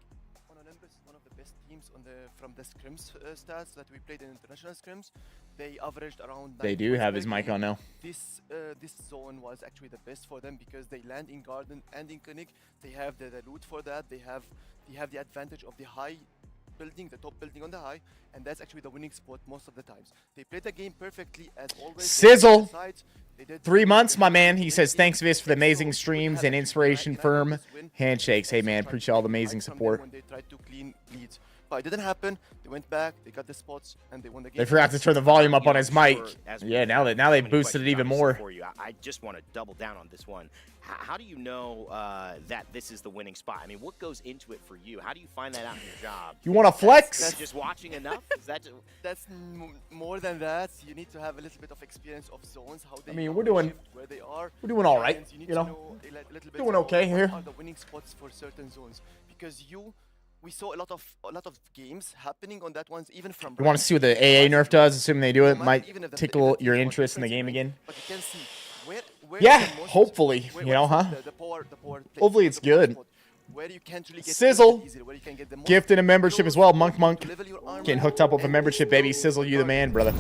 on Olympus, one of the best teams on from the scrims stats that we played in international scrims. They averaged around. They do have his mic on now. This zone was actually the best for them because they land in garden and in clinic. They have the loot for that. They have the advantage of the high building, the top building on the high, and that's actually the winning spot most of the times. They played the game perfectly as always. Sizzle. 3 months, my man. He says, thanks, Viss, for the amazing streams and inspiration firm handshakes. Hey, man, appreciate all the amazing support. When they tried to clean leads. But it didn't happen. They went back, they got the spots, and they won the game. They forgot to turn the volume up on his mic. Yeah, now they boosted it even more. For you. I just want to double down on this one. How do you know that this is the winning spot? I mean, what goes into it for you? How do you find that out in your job? You want to flex? That's just watching enough? Is that just... That's more than that. You need to have a little bit of experience of zones, how they we're doing where they are. We're doing all right. You know, know a little bit doing okay here. What are the winning spots for certain zones? Because we saw a lot of games happening on that ones, even from. You want to see what the AA nerf does? Assuming they do it, might tickle your interest in the game again. But you can see where yeah, hopefully, you know, huh? Hopefully it's good. Where you can't really get Sizzle, easily, where you can get the gifted a membership as well. Monk, getting hooked up with a membership, baby. Sizzle, you the man, brother.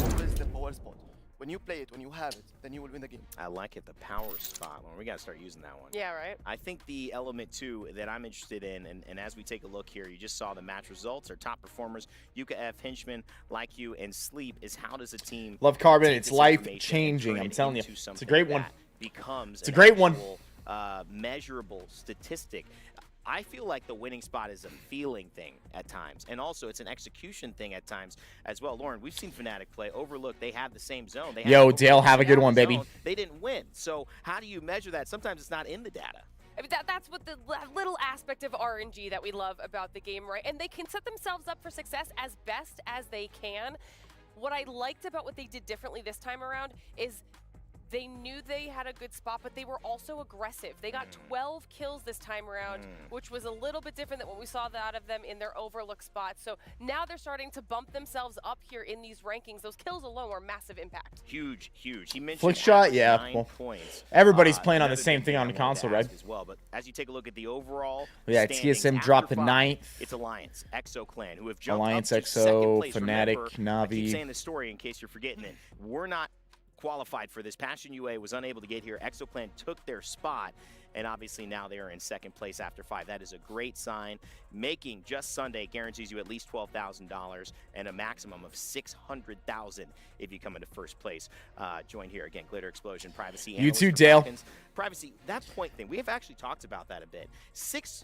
When you play it, when you have it, then you will win the game. I like it, the power spot. Well, we got to start using that one. Yeah, right. I think the element, too, that I'm interested in, and as we take a look here, you just saw the match results. Our top performers, Yuka F, Hinchman, Like You, and Sleep, is how does a team... Love Carbon. It's life-changing, I'm telling you. It's a great one. It's a great one. Measurable statistic. I feel like the winning spot is a feeling thing at times, and also it's an execution thing at times as well. Lauren, we've seen Fnatic play Overlook. They have the same zone. Yo, Dale, have a good one, baby. They didn't win. So how do you measure that? Sometimes it's not in the data. I mean, that's what the little aspect of RNG that we love about the game, right? And they can set themselves up for success as best as they can. What I liked about what they did differently this time around is they knew they had a good spot, but they were also aggressive. They got 12 kills this time around, which was a little bit different than what we saw out of them in their Overlook spot. So now they're starting to bump themselves up here in these rankings. Those kills alone are massive impact. Huge, huge. He mentioned flick shot, yeah. 9 well, points. Everybody's playing on the same thing on the console, right? As well, but as you take a look at the overall, yeah, TSM dropped to 9th. It's Alliance, Exo Clan, who have jumped Alliance, up to Exo, 2nd place. Fnatic, Remember, Navi. I keep saying the story in case you're forgetting it. We're not qualified for this. Passion UA was unable to get here. Exoplan took their spot, and obviously now they are in 2nd place after 5. That is a great sign. Making just Sunday guarantees you at least $12,000 and a maximum of $600,000 if you come into 1st place. Join here again, Glitter Explosion, Privacy. You too, Dale. Privacy, that point thing, we have actually talked about that a bit. 6-5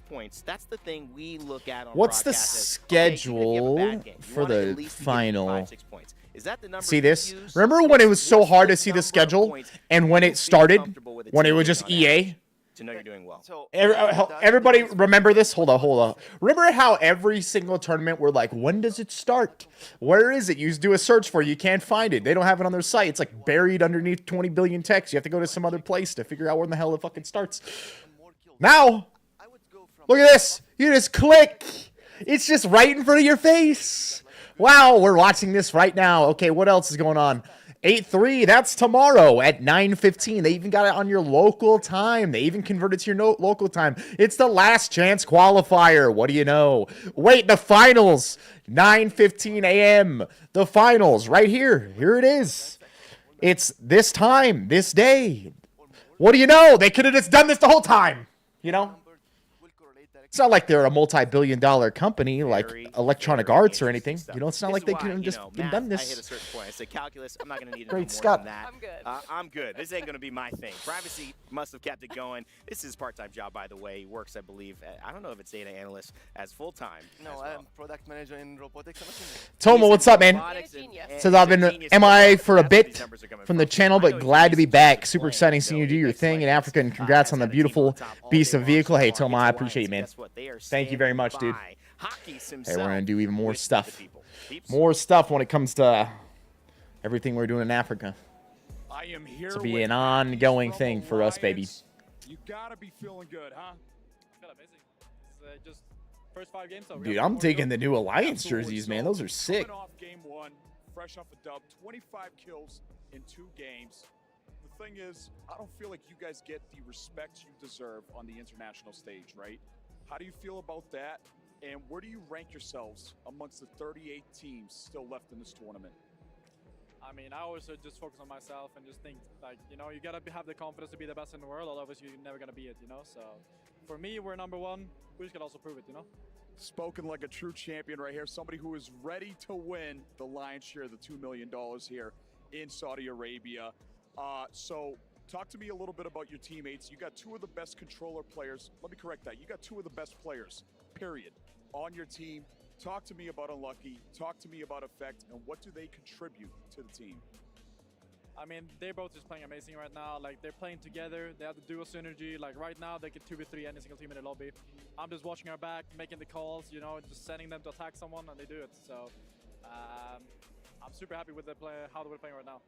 points, that's the thing we look at on what's the schedule for the final? 5-6 points. Is that the number? See this? Remember when it was so hard to see the schedule, and when it started, when it was just EA? To know you're doing well. So everybody remember this? Hold on. Remember how every single tournament we're like, when does it start? Where is it? You do a search for it, you can't find it. They don't have it on their site. It's like buried underneath 20 billion text. You have to go to some other place to figure out where the hell it fucking starts. Now, look at this. You just click. It's just right in front of your face. Wow, we're watching this right now. Okay, what else is going on? 8-3, that's tomorrow at 9:15. They even got it on your local time. They even converted to your local time. It's the last chance qualifier. What do you know? Wait, the finals, 9:15 a.m. The finals, right here. Here it is. It's this time, this day. What do you know? They could have just done this the whole time, you know? It's not like they're a multi-billion-dollar company like Electronic Arts or anything. You know, it's not like they could have just done this. I hit a certain point. I said, calculus, I'm not going to need Great, more Scott. than that. I'm good. I'm good. This ain't going to be my thing. Privacy must have kept it going. This is his part-time job, by the way. He works, I believe, I don't know if it's data analyst, as full-time. No, I'm product manager in robotics. Toma, what's up, man? Says I've been MIA for a bit from the channel, but glad to be back. Super exciting seeing you do your thing in Africa, and congrats on the beautiful beast of vehicle. Hey, Toma, I appreciate you, man. Thank you very much, dude. Hey, we're gonna do even more stuff. More stuff when it comes to everything we're doing in Africa. This will be an ongoing thing for us, baby. You gotta be feeling good, huh? Just first 5 games. Dude, I'm digging the new Alliance jerseys, man. Those are sick. Coming off game 1, fresh off a dub, 25 kills in 2 games. The thing is, I don't feel like you guys get the respect you deserve on the international stage, right? How do you feel about that? And where do you rank yourselves amongst the 38 teams still left in this tournament? I mean, I always just focus on myself and just think, like, you know, you gotta have the confidence to be the best in the world, otherwise you're never gonna be it, you know? So, for me, we're #1. We just gotta also prove it, you know? Spoken like a true champion right here, somebody who is ready to win the lion's share of the $2 million here in Saudi Arabia. So talk to me a little bit about your teammates. You got 2 of the best controller players. Let me correct that. You got 2 of the best players, period, on your team. Talk to me about Unlucky. Talk to me about Effect, and what do they contribute to the team? I mean, they're both just playing amazing right now. Like, they're playing together. They have the duo synergy. Like, right now, they can 2v3 any single team in the lobby. I'm just watching our back, making the calls, you know, just sending them to attack someone, and they do it. So, I'm super happy with how they're playing right now.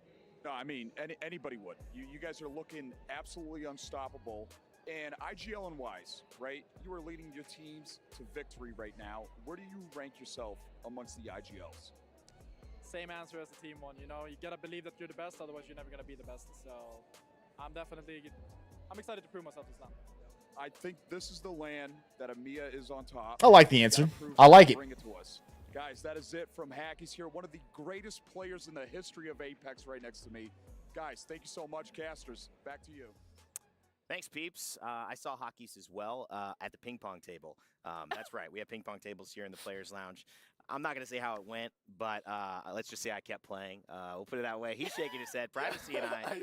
No, I mean, anybody would. You guys are looking absolutely unstoppable. And IGL and Wise, right? You are leading your teams to victory right now. Where do you rank yourself amongst the IGLs? Same answer as the team one, you know? You gotta believe that you're the best, otherwise you're never gonna be the best. So, I'm excited to prove myself this time. I think this is the land that Amia is on top. I like the answer. I like it. Bring it to us. Guys, that is it from Hackies here. One of the greatest players in the history of Apex right next to me. Guys, thank you so much. Casters, back to you. Thanks, peeps. I saw Hockeys as well at the ping pong table. That's right. We have ping pong tables here in the Players Lounge. I'm not going to say how it went, but let's just say I kept playing. We'll put it that way. He's shaking his head. Privacy and I.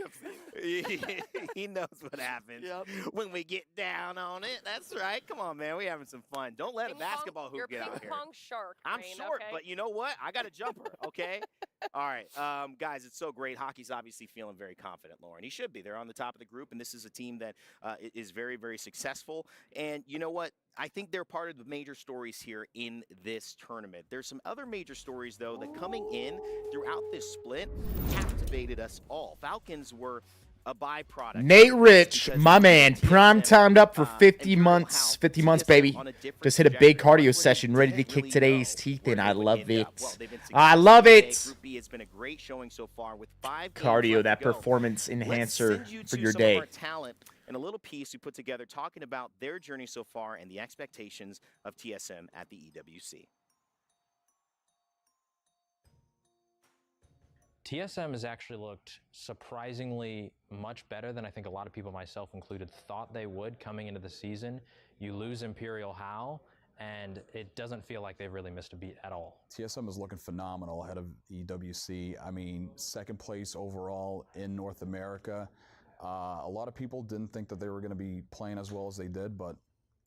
He knows what happens when we get down on it. That's right. Come on, man. We're having some fun. Don't let a basketball hoop get out here. You're ping pong shark. I'm Rain, short, okay? but you know what? I got a jumper, okay? All right, guys, it's so great. Hockey's obviously feeling very confident, Lauren. He should be. They're on the top of the group, and this is a team that is very, very successful. And you know what? I think they're part of the major stories here in this tournament. There's some other major stories, though, that coming in throughout this split captivated us all. Falcons were a byproduct. Nate Rich, my man, prime timed up for 50 months. 50 months, baby. Just hit a big cardio session, ready to kick today's teeth in. I love it. I love it. Group B has been a great showing so far with 5 games Cardio, left that to go. performance enhancer Let's send you for to your some day. Of our talent and a little piece we put together talking about their journey so far and the expectations of TSM at the EWC. TSM has actually looked surprisingly much better than I think a lot of people, myself included, thought they would coming into the season. You lose Imperial Hal, and it doesn't feel like they've really missed a beat at all. TSM is looking phenomenal ahead of EWC. I mean, 2nd place overall in North America. A lot of people didn't think that they were going to be playing as well as they did, but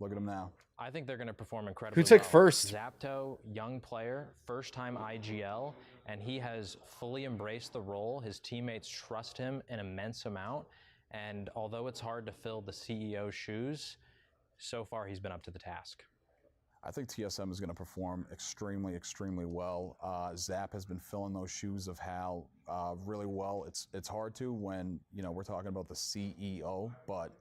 look at them now. I think they're going to perform incredibly Who took well. first? Zapto, young player, first-time IGL, and he has fully embraced the role. His teammates trust him an immense amount, and although it's hard to fill the CEO's shoes, so far he's been up to the task. I think TSM is going to perform extremely, extremely well. Zap has been filling those shoes of Hal really well. It's hard to when, you know, we're talking about the CEO, but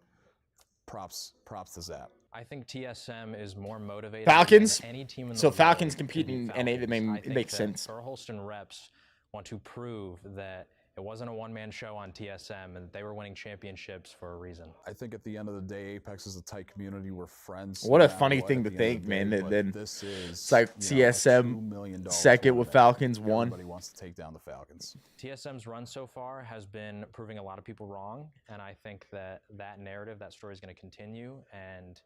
props to Zap. I think TSM is more motivated Falcons? than any team in the So world Falcons to compete beat in Falcons. NA, that I think makes that sense. Burholston reps want to prove that it wasn't a one-man show on TSM and they were winning championships for a reason. I think at the end of the day, Apex is a tight community. We're friends. What a no matter funny what thing at to the end think, of the man. day, That but then this is, it's like you know, a TSM $2 million second with tournament. Falcons one. Everybody wants to take down the Falcons. TSM's run so far has been proving a lot of people wrong, and I think that narrative, that story is going to continue. And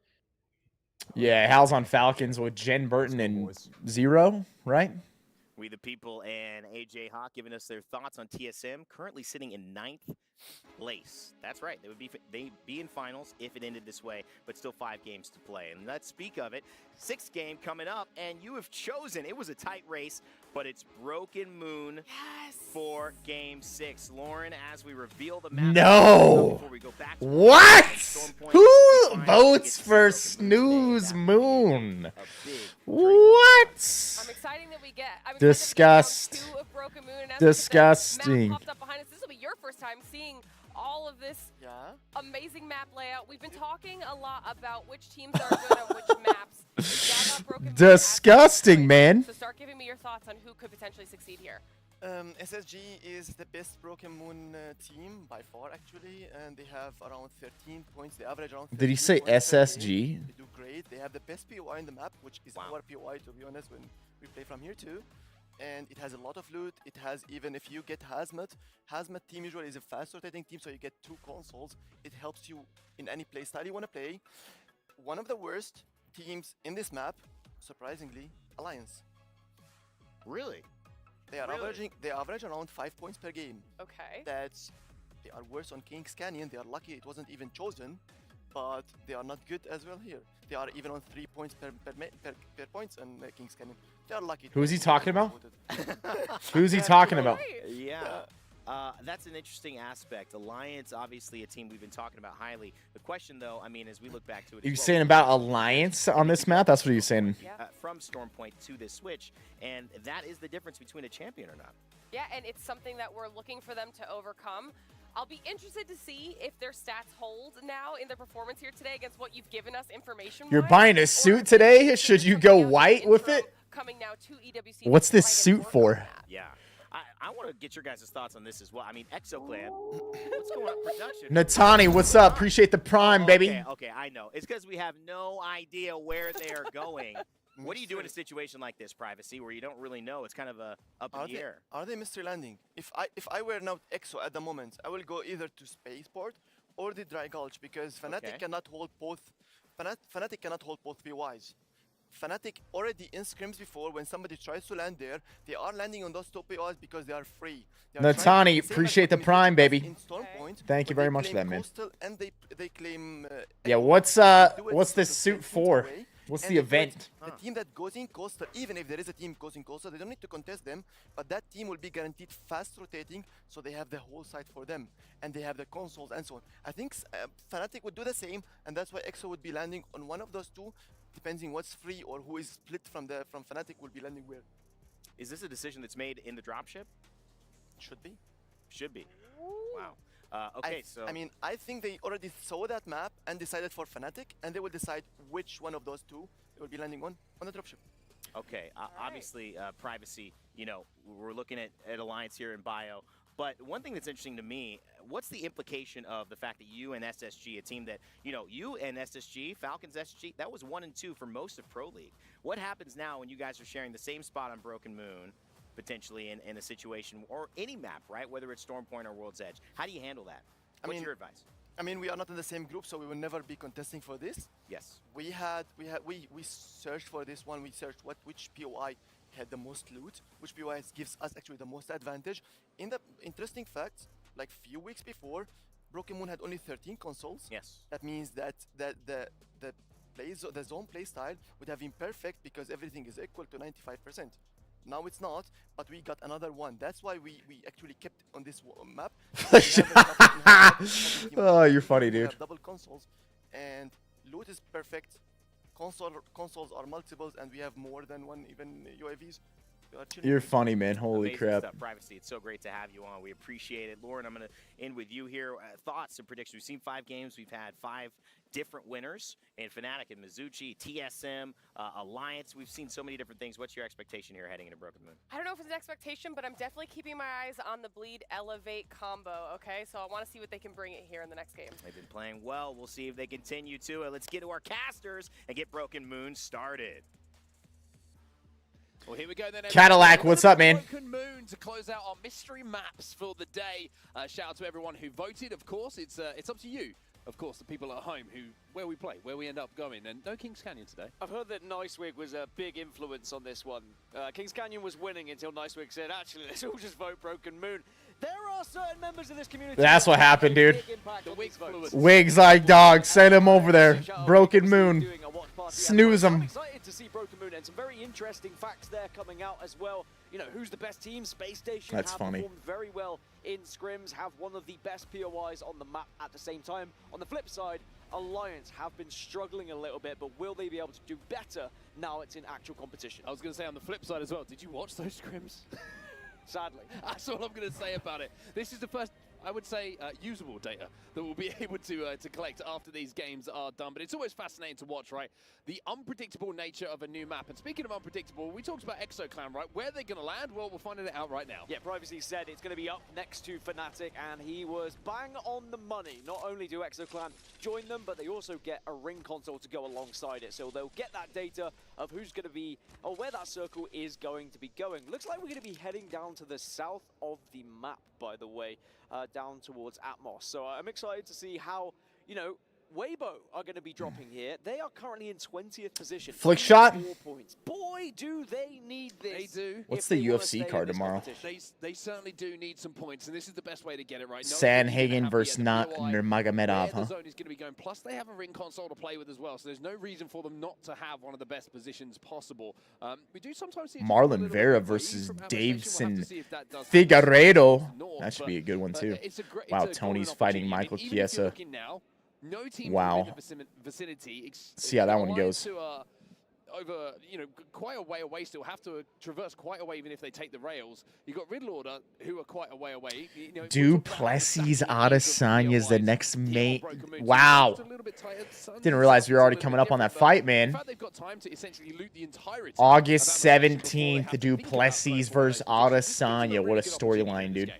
Yeah, Hal's on Falcons with Jen Burton and Zero, right? We the People and AJ Hawk giving us their thoughts on TSM, currently sitting in 9th place. That's right. They'd be in finals if it ended this way, but still 5 games to play. And let's speak of it. 6th game coming up, and you have chosen. It was a tight race, but it's Broken Moon for Game 6. Lauren, as we reveal the map. No. Before we go back to What? Who votes for Snooze Moon? What? I'm excited that we get. Disgust. Round 2 of Broken Moon, and as Disgusting. map popped up behind us. This will be your first time seeing all of this amazing map layout. We've been talking a lot about which teams are good at which maps. Yeah, Broken Moon Disgusting, man. So start giving me your thoughts on who could potentially succeed here. SSG is the best Broken Moon team by far, actually, and they have around 13 points. They average around. Did he say points per SSG? game. They do great. They have the best POI in the map, which is our POI, to be honest, when we play from here too. And it has a lot of loot. It has, even if you get Hazmat team usually is a fast rotating team, so you get 2 consoles. It helps you in any play style you want to play. One of the worst teams in this map, surprisingly, Alliance. Really? They are average around 5 points per game. Okay. They are worse on King's Canyon. They are lucky it wasn't even chosen, but they are not good as well here. They are even on 3 points per points on King's Canyon. They are lucky. Who is he talking about? Who's he talking about? Yeah. That's an interesting aspect. Alliance, obviously a team we've been talking about highly. The question, though, I mean, as we look back to it, You saying about Alliance on this map? That's what you're saying. From Stormpoint to this switch, and that is the difference between a champion or not. Yeah, and it's something that we're looking for them to overcome. I'll be interested to see if their stats hold now in their performance here today against what you've given us information. You're buying a suit today? Should you go white with it? Coming now to EWC. What's this suit for? Yeah. I want to get your guys' thoughts on this as well. I mean, ExoClan, what's going on production? Natani, what's up? Appreciate the prime, baby. Okay, I know. It's because we have no idea where they are going. What do you do in a situation like this, Privacy, where you don't really know? It's kind of up in the air. Are they mystery landing? If I were now Exo at the moment, I will go either to Spaceport or the Dry Gulch, because Fnatic cannot hold both. Fnatic cannot hold both POIs. Fnatic already in scrims before, when somebody tries to land there, they are landing on those top POIs because they are free. Natani, appreciate the prime, baby. In Stormpoint, Thank you very much for that, man. Coastal, and they claim. Yeah, what's this suit for? What's the event? The team that goes in Coastal, even if there is a team goes in Coastal, they don't need to contest them, but that team will be guaranteed fast rotating, so they have the whole site for them, and they have the consoles and so on. I think Fnatic would do the same, and that's why EXO would be landing on one of those two, depending what's free or who is split from Fnatic will be landing where. Is this a decision that's made in the dropship? Should be. Should be. Wow. Okay, I mean, I think they already saw that map and decided for Fnatic, and they will decide which one of those two they will be landing on the dropship. Okay, obviously, Privacy, you know, we're looking at Alliance here in bio, but one thing that's interesting to me, what's the implication of the fact that you and SSG, a team that, you know, you and SSG, Falcons SSG, that was 1 and 2 for most of Pro League. What happens now when you guys are sharing the same spot on Broken Moon, potentially in a situation, or any map, right? Whether it's Stormpoint or World's Edge. How do you handle that? What's your advice? I mean, we are not in the same group, so we will never be contesting for this. Yes. We searched for this one. We searched which POI had the most loot, which POI gives us actually the most advantage. In the interesting fact, like few weeks before, Broken Moon had only 13 consoles. Yes. That means that the zone play style would have been perfect because everything is equal to 95%. Now it's not, but we got another one. That's why we actually kept on this map. Oh, you're funny, dude. Double consoles, and loot is perfect. Consoles are multiples, and we have more than one even UAVs. You're funny, man. Holy Amazing crap. Stuff. Privacy, it's so great to have you on. We appreciate it. Lauren, I'm going to end with you here. Thoughts and predictions. We've seen 5 games. We've had 5 different winners in Fnatic and Mizuchi, TSM, Alliance. We've seen so many different things. What's your expectation here heading into Broken Moon? I don't know if it's an expectation, but I'm definitely keeping my eyes on the Bleed Elevate combo, okay? So I want to see what they can bring it here in the next game. They've been playing well. We'll see if they continue to. Let's get to our casters and get Broken Moon started. Well, here we go then. Cadillac, what's up, man? Broken Moon to close out our mystery maps for the day. Shout out to everyone who voted. Of course, it's up to you. Of course, the people at home where we play, where we end up going, and no Kings Canyon today. I've heard that Nicewig was a big influence on this one. Kings Canyon was winning until Nicewig said, actually, let's all just vote Broken Moon. There are certain members of this community. That's what happened, dude. The Wig's like, dog, send him over there. Broken Moon. Snooze him. I'm excited to see Broken Moon and some very interesting facts there coming out as well. You know, who's the best team? Space Station That's have funny. performed very well in scrims, have one of the best POIs on the map at the same time. On the flip side, Alliance have been struggling a little bit, but will they be able to do better now it's in actual competition? I was going to say on the flip side as well, did you watch those scrims? Sadly. That's all I'm going to say about it. This is the first... I would say, usable data that we'll be able to collect after these games are done. But it's always fascinating to watch, right? The unpredictable nature of a new map. And speaking of unpredictable, we talked about ExoClan, right? Where they're going to land? Well, we're finding it out right now. Yeah, Privacy said it's going to be up next to Fnatic, and he was bang on the money. Not only do ExoClan join them, but they also get a ring console to go alongside it. So they'll get that data of who's going to be, or where that circle is going to be going. Looks like we're going to be heading down to the south of the map, by the way, down towards Atmos. So I'm excited to see how, you know, Weibo are going to be dropping here. They are currently in 20th position. Flick shot. 4 points. Boy, do they need this. They do. What's the UFC card tomorrow? They certainly do need some points, and this is the best way to get it right. Sanhagen versus Nurmagomedov, huh? The zone is going to be going. Plus, they have a ring console to play with as well, so there's no reason for them not to have one of the best positions possible. We do sometimes see Marlon Vera versus Davison Figueiredo. That should be a good one too. Wow, Tony's fighting Michael Chiesa. No team wow. in the vicinity. See how that one goes. To, over, you know, quite a way away still, have to traverse quite a way even if they take the rails. You've got Riddle Order, who are quite a way away. You know, Duplessis Adesanya is the next mate. Wow. Didn't realize we were already coming up on that fight, man. August 17th, Duplessis versus Adesanya. What a storyline, dude.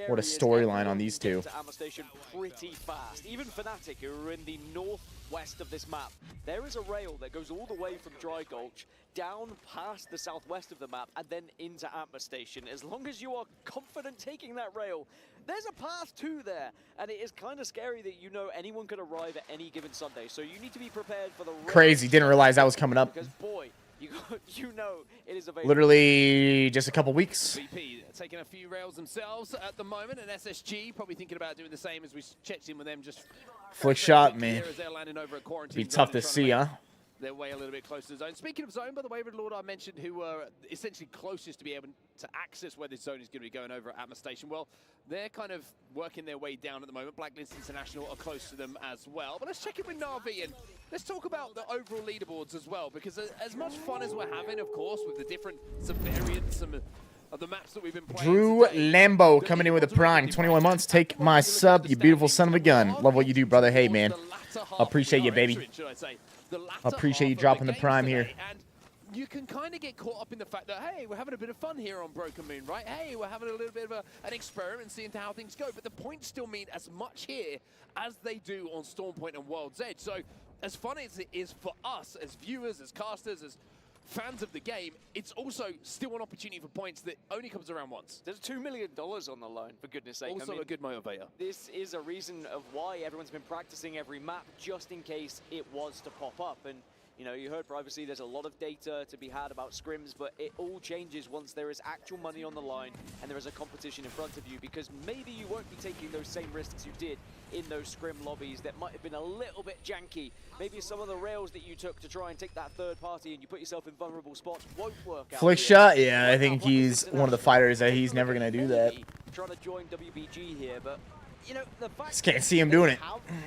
What a storyline on these two. Arma Station pretty fast. Even Fnatic, who are in the northwest of this map, there is a rail that goes all the way from Dry Gulch down past the southwest of the map and then into Arma Station. As long as you are confident taking that rail, there's a path to there, and it is kind of scary that you know anyone could arrive at any given Sunday. So you need to be prepared for the rail. Crazy. Didn't realize that was coming up. Because boy, you know it is available. Literally just a couple weeks. VP taking a few rails themselves at the moment, and SSG probably thinking about doing the same as we checked in with them. Just Flick shot, man. Be tough to see, huh? Their way a little bit closer to the zone. Speaking of zone, by the way, Red Lord I mentioned, who were essentially closest to be able to access where this zone is going to be going over at Atmos Station. Well, they're kind of working their way down at the moment. Blacklist International are close to them as well. But let's check in with Na'Vi and let's talk about the overall leaderboards as well, because as much fun as we're having, of course, with the different variants of the maps that we've been playing. Drew Lambo coming in with a prime. 21 months. Take my sub, you beautiful son of a gun. Love what you do, brother. Hey, man. Appreciate you, baby. Appreciate you dropping the prime here. And you can kind of get caught up in the fact that, hey, we're having a bit of fun here on Broken Moon, right? Hey, we're having a little bit of an experiment, seeing how things go. But the points still mean as much here as they do on Stormpoint and World's Edge. So as fun as it is for us, as viewers, as casters, as fans of the game, it's also still an opportunity for points that only comes around once. There's $2 million on the line, for goodness sake. Also a good motivator. This is a reason of why everyone's been practicing every map, just in case it was to pop up. And you know, you heard privacy, there's a lot of data to be had about scrims, but it all changes once there is actual money on the line and there is a competition in front of you, because maybe you won't be taking those same risks you did in those scrim lobbies that might have been a little bit janky. Maybe some of the rails that you took to try and take that third party and you put yourself in vulnerable spots won't work out. Flick shot? Yeah, I think he's one of the fighters that he's never going to do that. Trying to join WBG here, but you know, the fact Just can't see him doing it.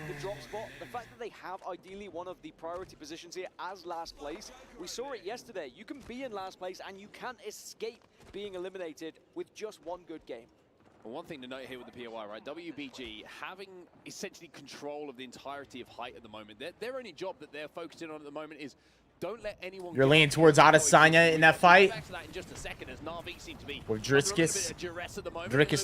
The drop spot, the fact that they have ideally one of the priority positions here as last place, we saw it yesterday. You can be in last place and you can't escape being eliminated with just one good game. Well, one thing to note here with the POI, right? WBG having essentially control of the entirety of height at the moment. Their only job that they're focusing on at the moment is don't let anyone. You're leaning towards Adesanya in that fight. Back to that in just a second, as Na'Vi seem to be with Driscus.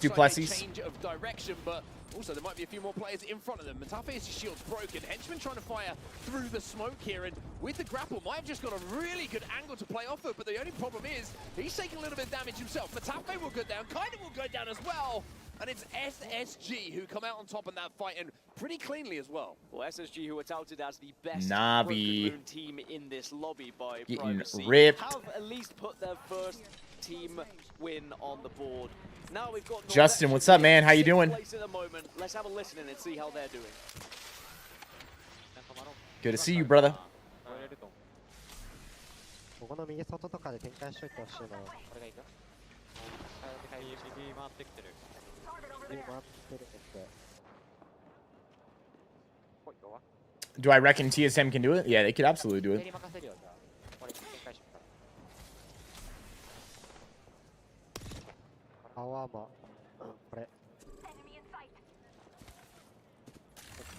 Duplessis. Change of direction, but also there might be a few more players in front of them. Matafi's shield's broken. Henchman trying to fire through the smoke here, and with the grapple, might have just got a really good angle to play off of. But the only problem is he's taking a little bit of damage himself. Matafi will go down, Kaiden will go down as well. And it's SSG who come out on top in that fight, and pretty cleanly as well. Well, SSG, who are touted as the best Na'Vi team in this lobby by getting privacy, ripped. have at least put their first team win on the board. Now we've got Justin, what's up, man? How you doing? At the moment. Let's have a listen and see how they're doing. Good to see you, brother. Do I reckon TSM can do it? Yeah, they could absolutely do it.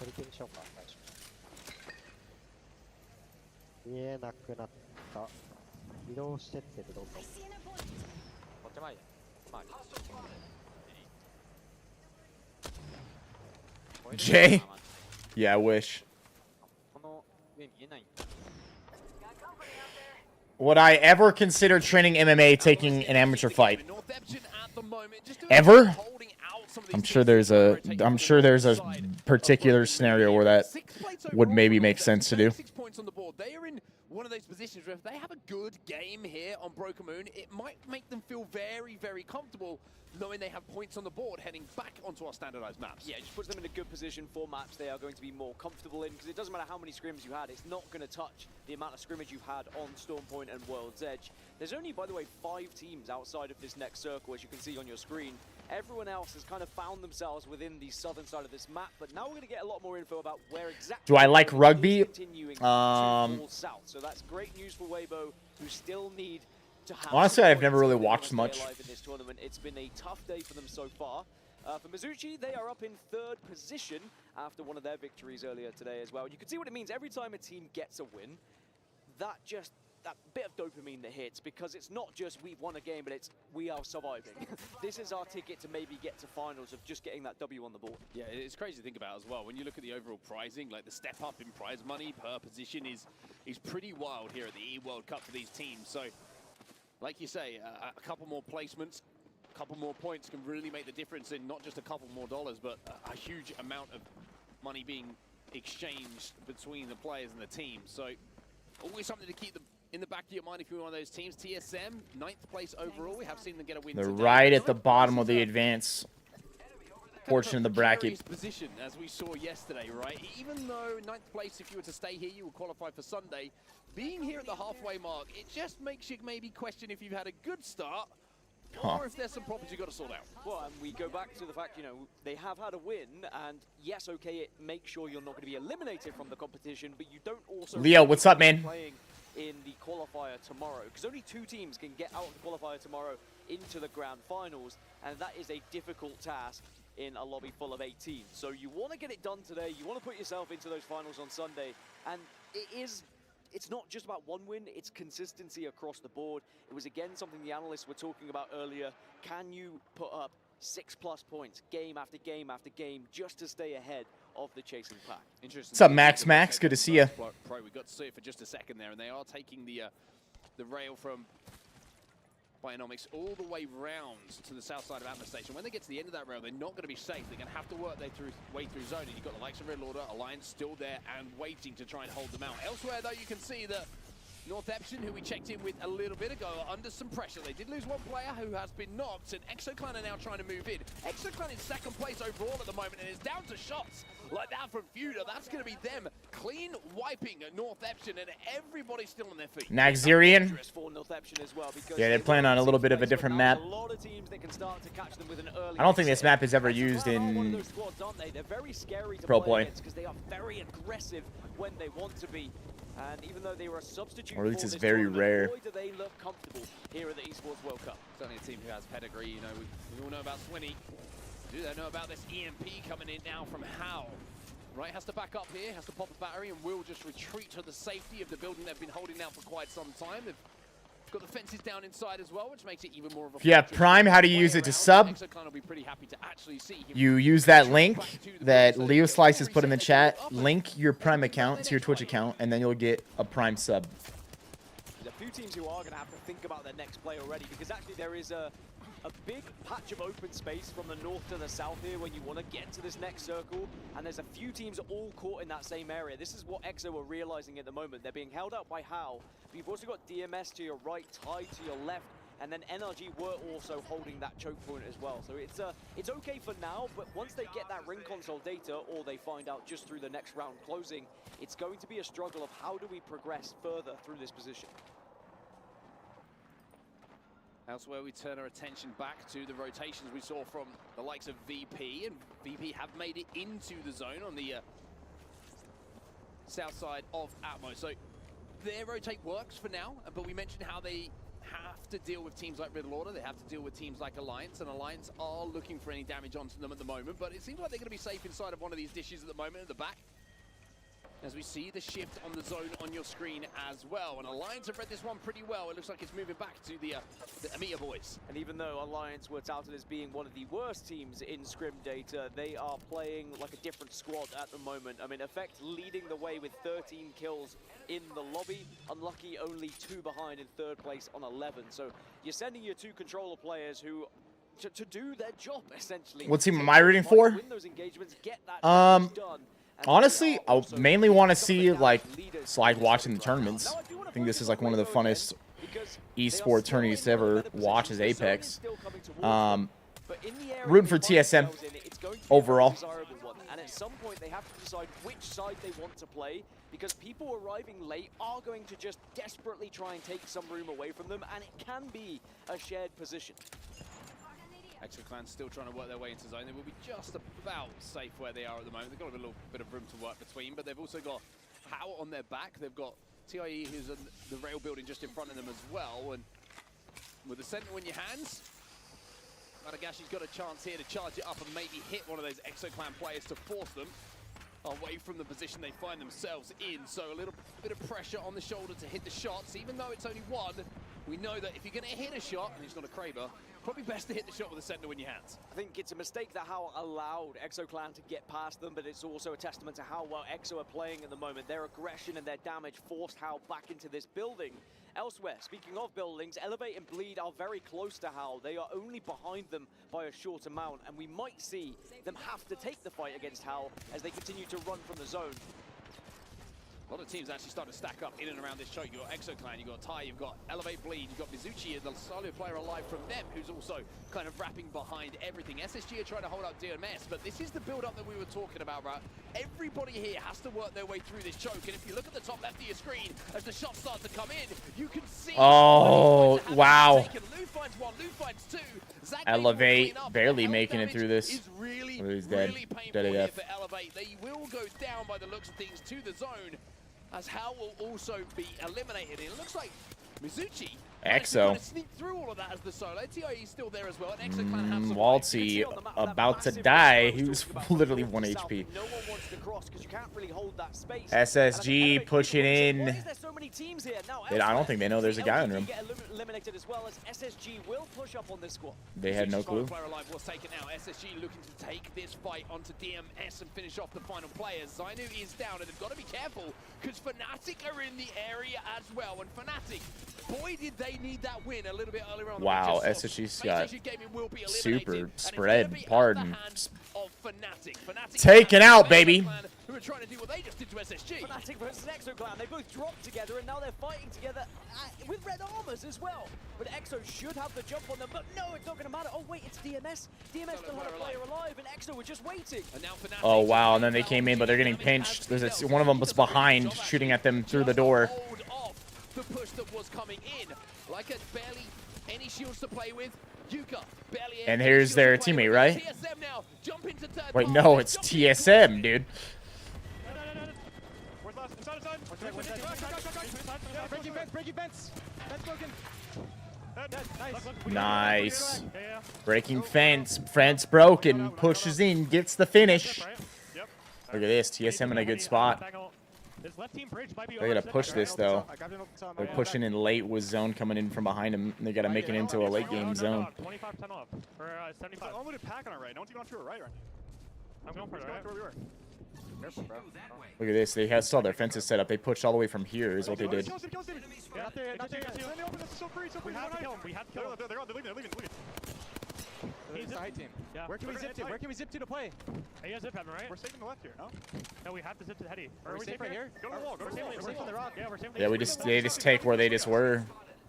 リティにしようか、最初。見えなくなった。移動してってる、どんどん。こっち前や。前。Jay? Yeah, I wish. この上見えない。 Would I ever consider training MMA taking an amateur fight? Ever? I'm sure there's a particular scenario where that would maybe make sense to do. 6 points on the board. They are in one of those positions where if they have a good game here on Broken Moon, it might make them feel very, very comfortable knowing they have points on the board heading back onto our standardized maps. Yeah, it just puts them in a good position for maps they are going to be more comfortable in, because it doesn't matter how many scrims you had, it's not going to touch the amount of scrimmage you've had on Stormpoint and World's Edge. There's only, by the way, 5 teams outside of this next circle, as you can see on your screen. Everyone else has kind of found themselves within the southern side of this map, but now we're going to get a lot more info about where exactly... Do I like rugby? South. So that's great news for Weibo, who still need to have... Honestly, I've never really watched much. In this tournament. It's been a tough day for them so far. For Mizuchi, they are up in 3rd position after one of their victories earlier today as well. You can see what it means every time a team gets a win. That bit of dopamine that hits, because it's not just we've won a game, but it's we are surviving. This is our ticket to maybe get to finals of just getting that W on the board. Yeah, it's crazy to think about as well. When you look at the overall pricing, like the step up in prize money per position is pretty wild here at the E World Cup for these teams. So, like you say, a couple more placements, a couple more points can really make the difference in not just a couple more dollars, but a huge amount of money being exchanged between the players and the team. So, always something to keep them in the back of your mind if you're one of those teams. TSM, 9th place overall. We have seen them get a win They're today. right at the bottom of the advance portion of the bracket. Position as we saw yesterday, right? Even though 9th place, if you were to stay here, you will qualify for Sunday. Being here at the halfway mark, it just makes you maybe question if you've had a good start, or if there's some problems you've got to sort out. Well, and we go back to the fact, you know, they have had a win, and yes, okay, it makes sure you're not going to be eliminated from the competition, but you don't also... Leo, what's up, man? ...playing in the qualifier tomorrow, because only 2 teams can get out of the qualifier tomorrow into the grand finals, and that is a difficult task in a lobby full of 18. So you want to get it done today, you want to put yourself into those finals on Sunday, and it's not just about one win, it's consistency across the board. It was again something the analysts were talking about earlier. Can you put up 6+ points game after game after game just to stay ahead of the chasing pack? Interesting. What's up, Max? Good to see you. Pro, we got to see it for just a second there, and they are taking the rail from Bionomics all the way round to the south side of Atma Station. When they get to the end of that rail, they're not going to be safe. They're going to have to work their way through zone, and you've got the likes of Red Order, Alliance still there and waiting to try and hold them out. Elsewhere, though, you can see that North Epson, who we checked in with a little bit ago, are under some pressure. They did lose one player who has been knocked, and Exoclan are now trying to move in. Exoclan in 2nd place overall at the moment, and is down to shots like that from Fuda. That's going to be them clean wiping North Epson, and everybody still on their feet. Naxirian? Well, Yeah, they're playing on a little bit of a different map. I don't think this map is ever used in Pro Play. Because they are very aggressive when they want to be. And even though they were a substitute, or at least it's very rare. Boy, do they look comfortable here at the Esports World Cup. Certainly a team who has pedigree. You know, we all know about Swinny. Do they know about this EMP coming in now from Hao? Right, has to back up here, has to pop a battery, and will just retreat to the safety of the building they've been holding now for quite some time. They've got the fences down inside as well, which makes it even more of a... Yeah, Prime, how do you use it to sub? You use that link that Leo Slice has put in the chat. Link your Prime account to your Twitch account, and then you'll get a Prime sub. There's a few teams who are going to have to think about their next play already, because actually there is a big patch of open space from the north to the south here when you want to get to this next circle, and there's a few teams all caught in that same area. This is what EXO are realizing at the moment. They're being held out by Hao, but you've also got DMS to your right, Tide to your left, and then NRG were also holding that choke point as well. So it's okay for now, but once they get that ring console data, or they find out just through the next round closing, it's going to be a struggle of how do we progress further through this position. Elsewhere, we turn our attention back to the rotations we saw from the likes of VP, and VP have made it into the zone on the south side of Atmo. So their rotate works for now, but we mentioned how they have have to deal with teams like Riddle Order, they have to deal with teams like Alliance, and Alliance are looking for any damage onto them at the moment, but it seems like they're going to be safe inside of one of these dishes at the moment at the back. As we see the shift on the zone on your screen as well. And Alliance have read this one pretty well. It looks like it's moving back to the Amita boys. And even though Alliance were touted as being one of the worst teams in scrim data, they are playing like a different squad at the moment. I mean, Effect leading the way with 13 kills in the lobby. Unlucky only 2 behind in 3rd place on 11. So you're sending your 2 controller players who to do their job, essentially. What team am I rooting for? Win those engagements, get that done. Honestly, I mainly want to see like watching the tournaments. I think this is like one of the funnest esport tourneys to ever watch is Apex. Rooting for TSM overall. And at some point they have to decide which side they want to play, because people arriving late are going to just desperately try and take some room away from them, and it can be a shared position. EXO-Clan still trying to work their way into zone. They will be just about safe where they are at the moment. They've got a little bit of room to work between, but they've also got How on their back. They've got TIE, who's in the rail building just in front of them as well. And with the sentinel in your hands, Madagashi's got a chance here to charge it up and maybe hit one of those EXO-Clan players to force them away from the position they find themselves in. So a little bit of pressure on the shoulder to hit the shots. Even though it's only one, we know that if you're going to hit a shot, and it's not a Kraber, probably best to hit the shot with a sentinel in your hands. I think it's a mistake that How allowed EXO-Clan to get past them, but it's also a testament to how well EXO are playing at the moment. Their aggression and their damage forced How back into this building. Elsewhere, speaking of buildings, Elevate and Bleed are very close to How. They are only behind them by a short amount, and we might see them have to take the fight against How as they continue to run from the zone. A lot of teams actually starting to stack up in and around this choke. You've got EXO-Clan, you've got Tai, you've got Elevate Bleed, you've got Mizuchi, and the solo player alive from them, who's also kind of wrapping behind everything. SSG are trying to hold up DMS, but this is the build-up that we were talking about, right? Everybody here has to work their way through this choke, and if you look at the top left of your screen, as the shots start to come in, you can see... Oh, wow. Lou finds one, Lou finds two. Elevate barely making it through this. He's dead. Dead AF. For Elevate. They will go down by the looks of things to the zone, as How will also be eliminated. And it looks like Mizuchi EXO. sneak through all of that as the solo. TIE is still there as well. And EXO-Clan have some Waltzy about to die. He was literally 1 HP. No one wants to cross because you can't really hold that space. SSG pushing in. Why is there so many teams here? Now, I don't think they know there's a guy in room. Get eliminated as well, as SSG will push up on this squad. They had no clue. Player alive was taken out. SSG looking to take this fight onto DMS and finish off the final players. Zainu is down, and they've got to be careful because Fnatic are in the area as well. And Fnatic, boy, did they need that win a little bit earlier on. Wow, SSG's got super spread. Pardon. Taken out, baby. Who are trying to do what they just did to SSG. Fnatic versus EXO-Clan, they both dropped together and now they're fighting together with red armors as well. But EXO should have the jump on them, but no, it's not going to matter. Oh wait, it's DMS. DMS still had a player alive and EXO were just waiting. And now Fnatic, Oh, wow, and then they came in, but they're getting pinched. There's one of them was behind, shooting at them through the door. Hold off the push that was coming in. Like a barely any shields to play with. Yuka, barely And here's their teammate, right? TSM now, jump into third. Wait, no, it's TSM, dude. Breaking fence. Fence broken. Nice. Breaking fence. Fence broken. Pushes in. Gets the finish. Look at this. TSM in a good spot. They gotta push this though. They're pushing in late with zone coming in from behind them. They gotta make it into a late game zone. 25% off. Or 75. I'm going to pack on it right. No one's going to the right. I'm going for it right where we were. Look at this. They have still their fences set up. They pushed all the way from here is what they did. Not there. We have to kill him. We have to kill him. They're leaving. He's the high team. Yeah. Where can we zip to? Where can we zip to play? Hey, you guys zip heaven, right? We're safe in the left here, no? No, we have to zip to the heady. Are we safe right here? Go to the wall. Go to the wall. We're safe on the rock. Yeah, we're safe. Yeah, they just take where they just were.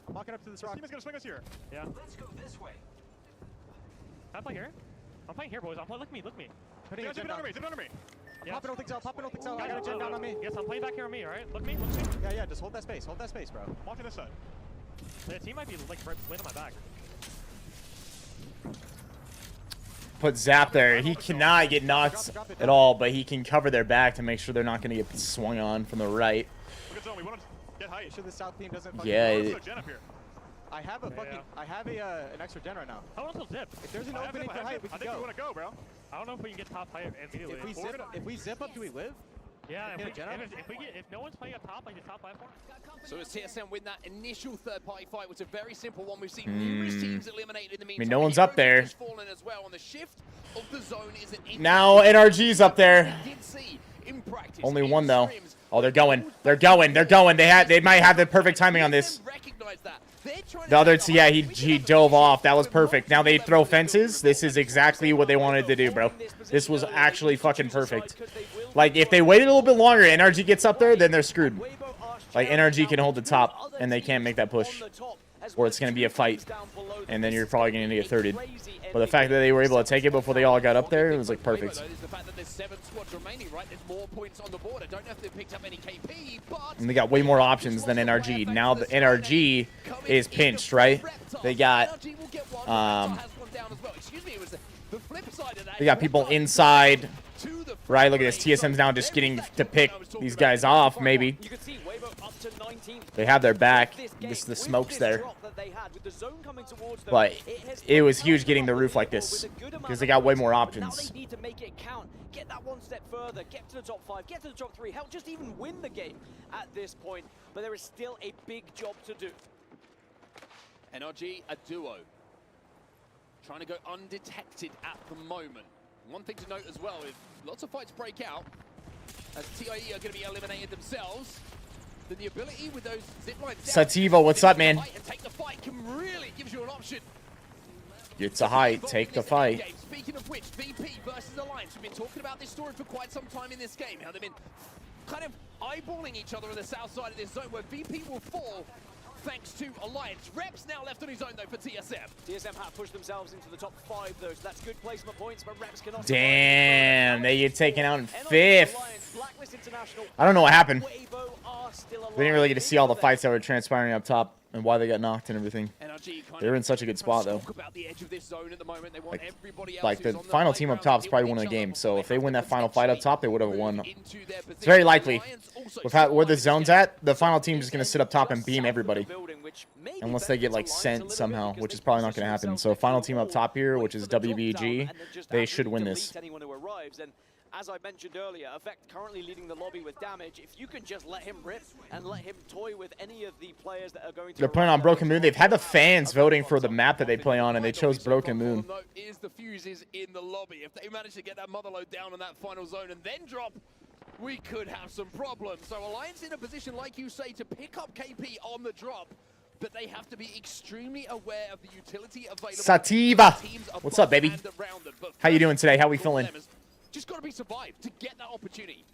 I'm walking up to this rock. This team is gonna swing us here. Yeah. Let's go this way. Can I play here? I'm playing here, boys. I'm playing. Look at me. Zip it under me. Yeah. Pop it, don't think so. I got a gen down on me. Yes, I'm playing back here on me, alright? Look at me. Yeah, just hold that space, bro. I'm walking this side. The team might be like right on my back. Put Zap there. He cannot get knocked at all, but he can cover their back to make sure they're not going to get swung on from the right. We want to get high. Sure the south team doesn't Yeah. I have a fucking, I have a an extra gen right now. How else will zip? If there's an opening for height, we can go. I think we want to go, bro. I don't know if we can get top height immediately. If we zip up, do we live? Yeah, if no one's playing up top, like the top platform. So as TSM win that initial third-party fight, which is a very simple one, we've seen numerous teams eliminated in the meantime. I mean, no one's up there. Fallen as well on the shift of the zone is an Now NRG's up there. Only one though. Oh, they're going. They're going. They're going. They might have the perfect timing on this. The other, yeah, he dove off. That was perfect. Now they throw fences. This is exactly what they wanted to do, bro. This was actually fucking perfect. Like, if they waited a little bit longer, NRG gets up there, then they're screwed. Like, NRG can hold the top, and they can't make that push. Or it's going to be a fight, and then you're probably going to get thirded. But the fact that they were able to take it before they all got up there, it was, like, perfect. And they got way more options than NRG. Now the NRG is pinched, right? They got people inside, right? Look at this. TSM's now just getting to pick these guys off, maybe. They have their back. The smoke's there. But it was huge getting the roof like this because they got way more options. Get that one step further, get to the top 5, get to the top 3, help just even win the game at this point. But there is still a big job to do. NRG, a duo. Trying to go undetected at the moment. One thing to note as well, if lots of fights break out, as TIE are going to be eliminated themselves, then the ability with those zip lines Sativa, what's up, man? and take the fight can really give you an option. It's a height. Take the fight. Speaking of which, VP versus Alliance. We've been talking about this story for quite some time in this game. How they've been kind of eyeballing each other on the south side of this zone where VP will fall thanks to Alliance. Reps now left on his own though for TSM. TSM have pushed themselves into the top 5 though, so that's good placement points, but Reps cannot. Damn, they get taken out in 5th. I don't know what happened. We didn't really get to see all the fights that were transpiring up top and why they got knocked and everything. They were in such a good spot though. Like the final team up top is probably winning the game. So if they win that final fight up top, they would have won. It's very likely. With where the zone's at, the final team is just going to sit up top and beam everybody. Unless they get like sent somehow, which is probably not going to happen. So final team up top here, which is WBG, they should win this. As I mentioned earlier, Effect currently leading the lobby with damage. If you can just let him rip and let him toy with any of the players that are going to... They're playing on Broken Moon. They've had the fans voting for the map that they play on, and they chose Broken Moon. Is the fuses in the lobby. If they manage to get that motherload down on that final zone and then drop, we could have some problems. So Alliance in a position, like you say, to pick up KP on the drop. But they have to be extremely aware of the utility available. Sativa! What's up, baby? How you doing today? How we feeling? Just got to be survived to get that opportunity.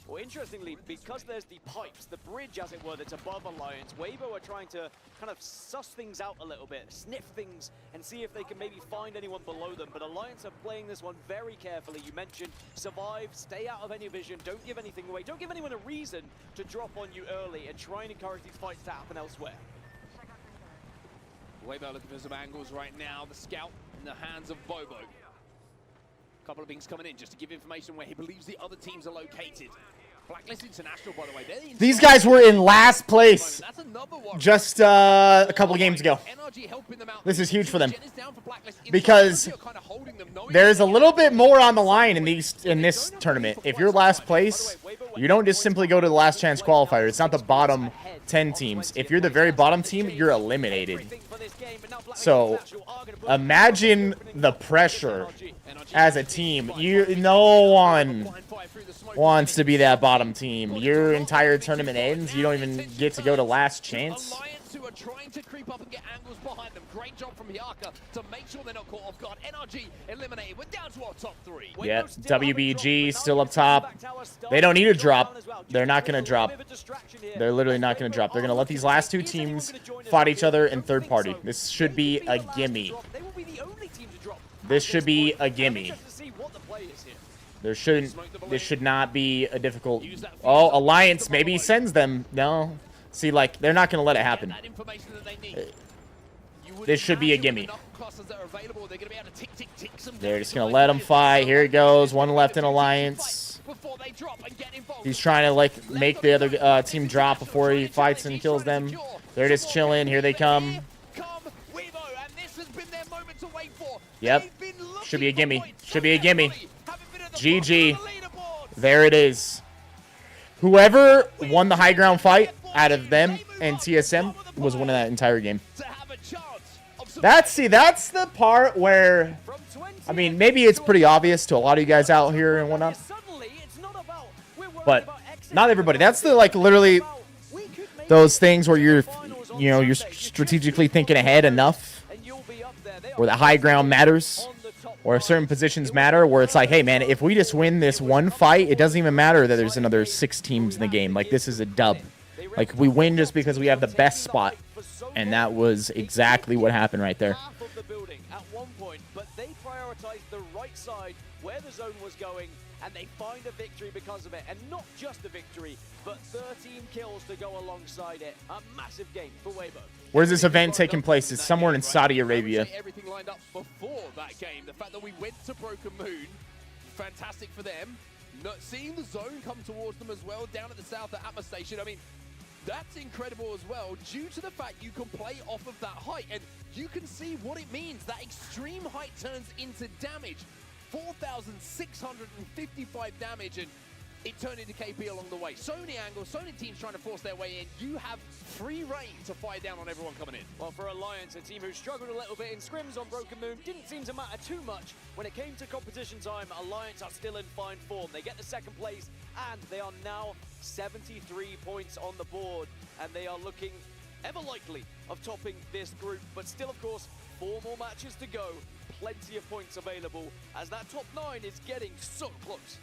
Well, interestingly, because there's the pipes, the bridge, as it were, that's above Alliance, Weibo are trying to kind of suss things out a little bit, sniff things, and see if they can maybe find anyone below them. But Alliance are playing this one very carefully. You mentioned survive, stay out of any vision, don't give anything away, don't give anyone a reason to drop on you early, and try and encourage these fights to happen elsewhere. Weibo looking for some angles right now. The scout in the hands of Bobo. Couple of things coming in just to give information where he believes the other teams are located. Blacklist International, by the way. These guys were in last place just a couple of games ago. This is huge for them because there's a little bit more on the line in this tournament. If you're last place, you don't just simply go to the last chance qualifier. It's not the bottom 10 teams. If you're the very bottom team, you're eliminated. So imagine the pressure as a team. No one wants to be that bottom team. Your entire tournament ends. You don't even get to go to last chance. Who are trying to creep up and get angles behind them. Great job from Hyaka to make sure they're not caught off guard. NRG eliminated. We're down to our top 3. Yep, WBG still up top. They don't need a drop. They're not going to drop. They're literally not going to drop. They're going to let these last 2 teams fight each other in third party. This should be a gimme. This should be a gimme. This should not be a difficult... Oh, Alliance maybe sends them. No. See, like, they're not going to let it happen. This should be a gimme. They're just going to let them fight. Here it goes. One left in Alliance. He's trying to, like, make the other team drop before he fights and kills them. They're just chilling. Here they come. has been their moment to wait for. Yep. Should be a gimme. Should be a gimme. GG. There it is. Whoever won the high ground fight out of them and TSM was winning that entire game. That's the part where, I mean, maybe it's pretty obvious to a lot of you guys out here and whatnot, but not everybody. That's the, like, literally those things where you're strategically thinking ahead enough, where the high ground matters, or certain positions matter, where it's like, hey man, if we just win this one fight, it doesn't even matter that there's another 6 teams in the game. Like, this is a dub. Like, we win just because we have the best spot. And that was exactly what happened right there. At one point, but they prioritized the right side where the zone was going, and they find a victory because of it. And not just a victory, but 13 kills to go alongside it. A massive game for Weibo. Where's this event taking place? It's somewhere in Saudi Arabia. Everything lined up before that game. The fact that we went to Broken Moon, fantastic for them. Seeing the zone come towards them as well, down at the south at Arma Station. I mean, that's incredible as well, due to the fact you can play off of that height, and you can see what it means. That extreme height turns into damage. 4,655 damage, and it turned into KP along the way. So many angles, so many teams trying to force their way in. You have free reign to fire down on everyone coming in. Well, for Alliance, a team who struggled a little bit in scrims on Broken Moon, didn't seem to matter too much. When it came to competition time, Alliance are still in fine form. They get the second place, and they are now 73 points on the board, and they are looking ever likely of topping this group. But still, of course, 4 more matches to go. Plenty of points available, as that top 9 is getting so close.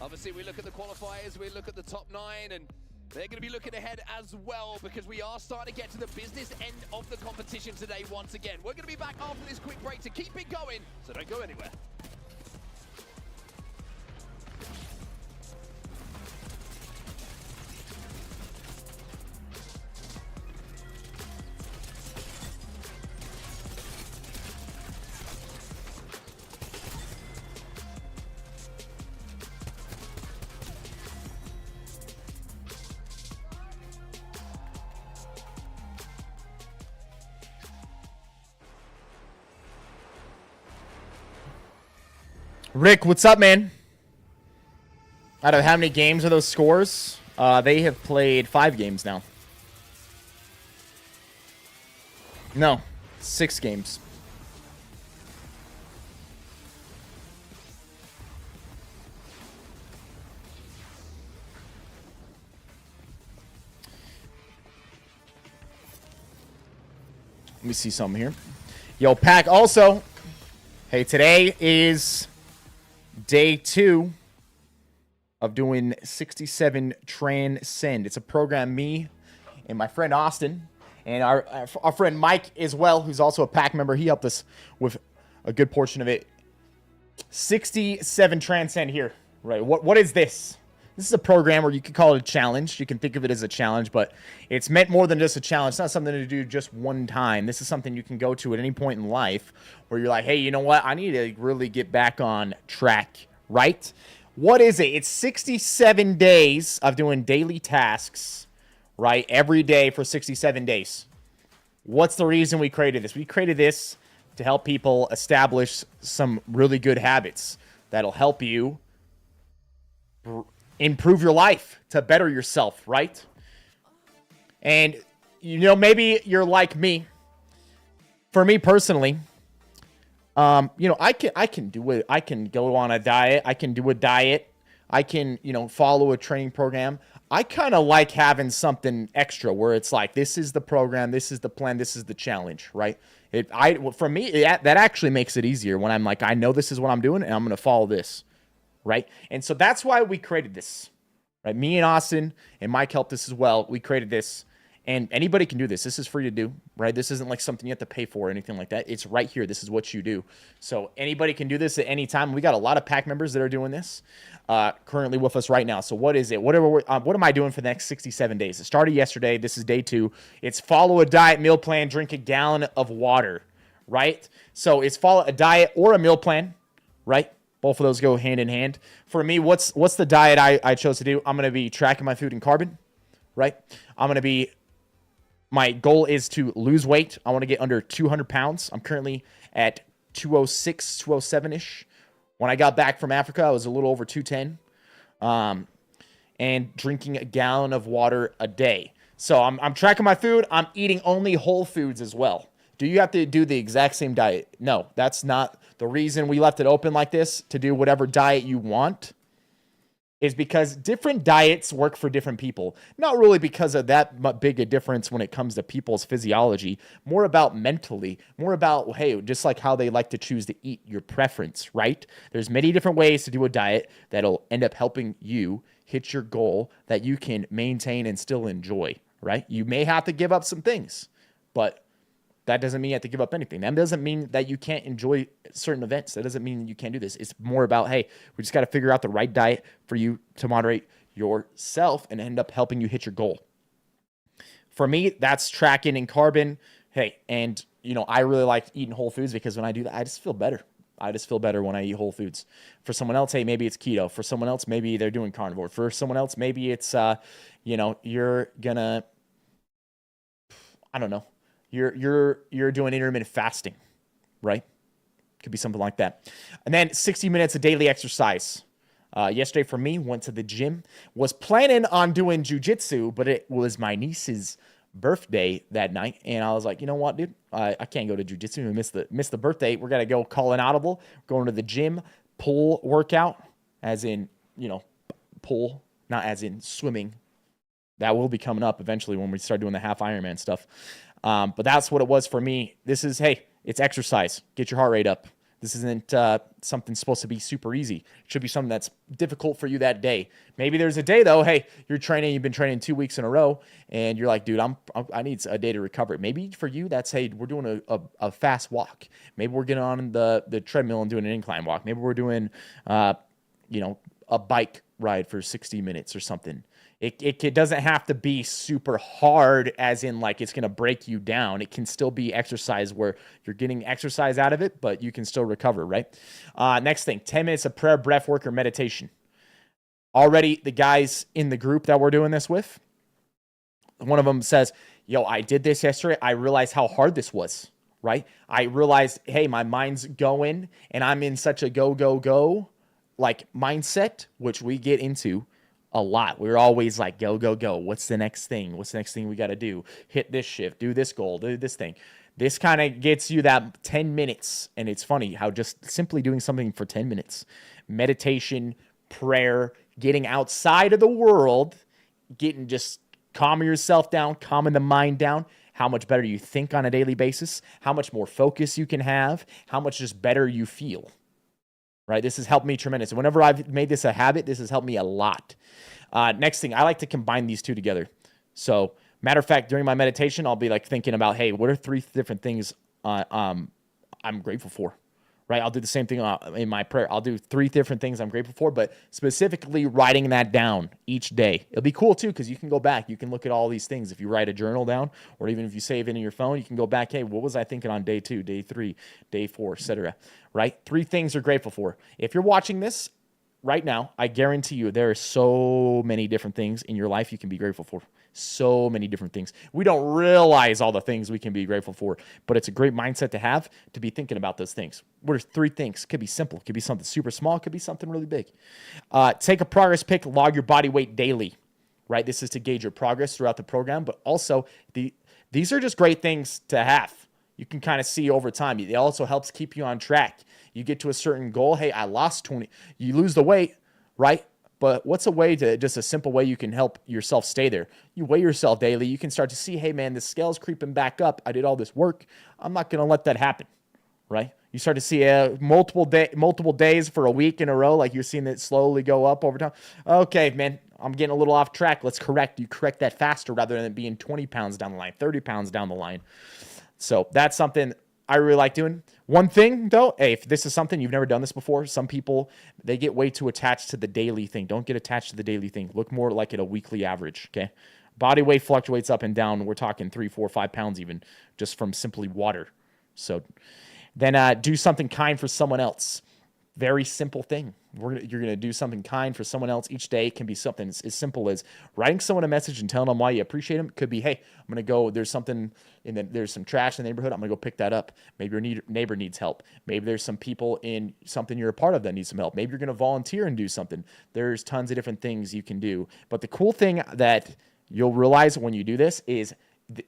Obviously, we look at the qualifiers, we look at the top 9, and they're going to be looking ahead as well, because we are starting to get to the business end of the competition today once again. We're going to be back after this quick break to keep it going, so don't go anywhere. Rick, what's up, man? Out of how many games are those scores? They have played 5 games now. No, 6 games. Let me see something here. Yo, Pack, also, hey, today is day 2 of doing 67 Transcend. It's a program me and my friend Austin and our friend Mike as well, who's also a Pack member. He helped us with a good portion of it. 67 Transcend here. Right. What is this? This is a program where you could call it a challenge. You can think of it as a challenge, but it's meant more than just a challenge. It's not something to do just one time. This is something you can go to at any point in life where you're like, hey, you know what? I need to really get back on track, right? What is it? It's 67 days of doing daily tasks, right? Every day for 67 days. What's the reason we created this? We created this to help people establish some really good habits that'll help you improve your life, to better yourself, right? And, you know, maybe you're like me. For me personally, you know, I can do it. I can go on a diet. I can do a diet. I can, you know, follow a training program. I kind of like having something extra where it's like, this is the program, this is the plan, this is the challenge, right? For me, that actually makes it easier when I'm like, I know this is what I'm doing and I'm going to follow this. Right? And so that's why we created this, right? Me and Austin and Mike helped us as well. We created this, and anybody can do this. This is free to do, right? This isn't like something you have to pay for or anything like that. It's right here. This is what you do. So anybody can do this at any time. We got a lot of Pack members that are doing this currently with us right now. So what is it? What am I doing for the next 67 days? It started yesterday. This is day 2. It's follow a diet meal plan, drink a gallon of water, right? So it's follow a diet or a meal plan, right? Both of those go hand in hand. For me, what's the diet I chose to do? I'm going to be tracking my food in carbon, right? I'm going to be my goal is to lose weight. I want to get under 200 pounds. I'm currently at 206, 207-ish. When I got back from Africa, I was a little over 210. And drinking a gallon of water a day. So I'm tracking my food. I'm eating only whole foods as well. Do you have to do the exact same diet? No, that's not the reason we left it open like this, to do whatever diet you want, is because different diets work for different people. Not really because of that big a difference when it comes to people's physiology, more about mentally, more about, hey, just like how they like to choose to eat, your preference, right? There's many different ways to do a diet that'll end up helping you hit your goal that you can maintain and still enjoy, right? You may have to give up some things, but that doesn't mean you have to give up anything. That doesn't mean that you can't enjoy certain events. That doesn't mean you can't do this. It's more about, hey, we just got to figure out the right diet for you to moderate yourself and end up helping you hit your goal. For me, that's tracking in carbon. Hey, and you know, I really like eating whole foods because when I do that, I just feel better. I just feel better when I eat whole foods. For someone else, hey, maybe it's keto. For someone else, maybe they're doing carnivore. For someone else, maybe it's, you know, you're gonna, I don't know. You're doing intermittent fasting, right? Could be something like that. And then 60 minutes of daily exercise. Yesterday for me, went to the gym. Was planning on doing jujitsu, but it was my niece's birthday that night, and I was like, you know what, dude? I can't go to jujitsu. We missed the birthday. We're gonna go call an audible. Going to the gym, pull workout, as in, you know, pull, not as in swimming. That will be coming up eventually when we start doing the half Ironman stuff. But that's what it was for me. This is, hey, it's exercise. Get your heart rate up. This isn't something supposed to be super easy. It should be something that's difficult for you that day. Maybe there's a day, though, hey, you've been training 2 weeks in a row, and you're like, dude, I need a day to recover. Maybe for you, that's, hey, we're doing a fast walk. Maybe we're getting on the treadmill and doing an incline walk. Maybe we're doing, you know, a bike ride for 60 minutes or something. It doesn't have to be super hard, as in like it's going to break you down. It can still be exercise where you're getting exercise out of it, but you can still recover, right? Next thing, 10 minutes of prayer, breath work, or meditation. Already the guys in the group that we're doing this with, one of them says, yo, I did this yesterday. I realized how hard this was, right? I realized, hey, my mind's going and I'm in such a go, go, go like mindset, which we get into a lot. We're always like, go, go, go. What's the next thing? What's the next thing we got to do? Hit this shift, do this goal, do this thing. This kind of gets you that 10 minutes. And it's funny how just simply doing something for 10 minutes, meditation, prayer, getting outside of the world, getting just calming yourself down, calming the mind down, how much better you think on a daily basis, how much more focus you can have, how much just better you feel. Right? This has helped me tremendously. Whenever I've made this a habit, this has helped me a lot. Next thing, I like to combine these two together. So, matter of fact, during my meditation, I'll be like thinking about, hey, what are 3 different things I'm grateful for? Right? I'll do the same thing in my prayer. I'll do 3 different things I'm grateful for, but specifically writing that down each day. It'll be cool too, because you can go back. You can look at all these things. If you write a journal down, or even if you save it in your phone, you can go back. Hey, what was I thinking on day 2, day 3, day 4, etc. Right? 3 things you're grateful for. If you're watching this right now, I guarantee you there are so many different things in your life you can be grateful for. So many different things. We don't realize all the things we can be grateful for, but it's a great mindset to have, to be thinking about those things. What are 3 things? Could be simple. Could be something super small. Could be something really big. Take a progress pic. Log your body weight daily. Right? This is to gauge your progress throughout the program, but also these are just great things to have. You can kind of see over time. It also helps keep you on track. You get to a certain goal. Hey, I lost 20. You lose the weight, right? But what's a way to, just a simple way you can help yourself stay there? You weigh yourself daily. You can start to see, hey, man, the scale's creeping back up. I did all this work. I'm not going to let that happen, right? You start to see multiple days for a week in a row, like you're seeing it slowly go up over time. Okay, man, I'm getting a little off track. Let's correct. You correct that faster rather than being 20 pounds down the line, 30 pounds down the line. So that's something I really like doing. One thing, though, hey, if this is something you've never done this before, some people, they get way too attached to the daily thing. Don't get attached to the daily thing. Look more like at a weekly average, okay? Body weight fluctuates up and down. We're talking 3, 4, 5 pounds even, just from simply water. So then do something kind for someone else. Very simple thing. You're going to do something kind for someone else each day. It can be something as simple as writing someone a message and telling them why you appreciate them. It could be, hey, I'm going to go, there's something, there's some trash in the neighborhood. I'm going to go pick that up. Maybe your neighbor needs help. Maybe there's some people in something you're a part of that need some help. Maybe you're going to volunteer and do something. There's tons of different things you can do. But the cool thing that you'll realize when you do this is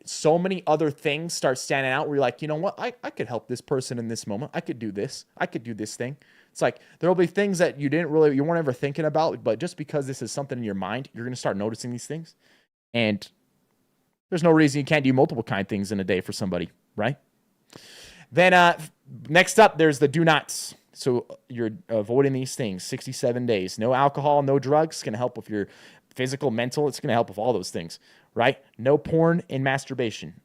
so many other things start standing out where you're like, you know what? I could help this person in this moment. I could do this. I could do this thing. It's like there'll be things that you weren't ever thinking about, but just because this is something in your mind, you're going to start noticing these things. And there's no reason you can't do multiple kind things in a day for somebody, right? Then next up, there's the do nots. So you're avoiding these things, 67 days. No alcohol, no drugs. It's going to help with your physical, mental. It's going to help with all those things, right? No porn and masturbation.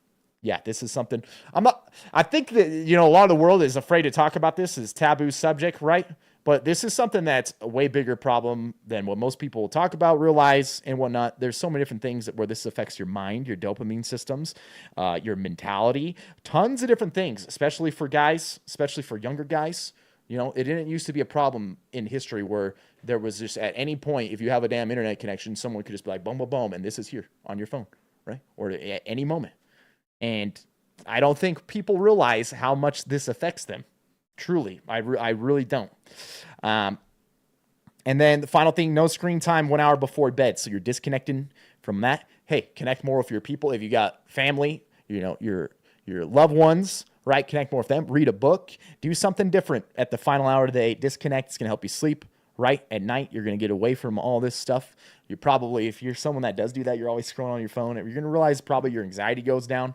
Yeah, this is something I think that, a lot of the world is afraid to talk about this as taboo subject, right? But this is something that's a way bigger problem than what most people talk about, realize, and whatnot. There's so many different things where this affects your mind, your dopamine systems, your mentality, tons of different things, especially for guys, especially for younger guys. It didn't used to be a problem in history where there was just at any point, if you have a damn internet connection, someone could just be like, boom, boom, boom, and this is here on your phone, right? Or at any moment. And I don't think people realize how much this affects them. Truly, I really don't. And then the final thing, no screen time 1 hour before bed. So you're disconnecting from that. Hey, connect more with your people. If you got family, your loved ones, right? Connect more with them. Read a book. Do something different at the final hour of the day. Disconnect. It's going to help you sleep, right? At night, you're going to get away from all this stuff. You're probably, if you're someone that does do that, you're always scrolling on your phone. You're going to realize probably your anxiety goes down.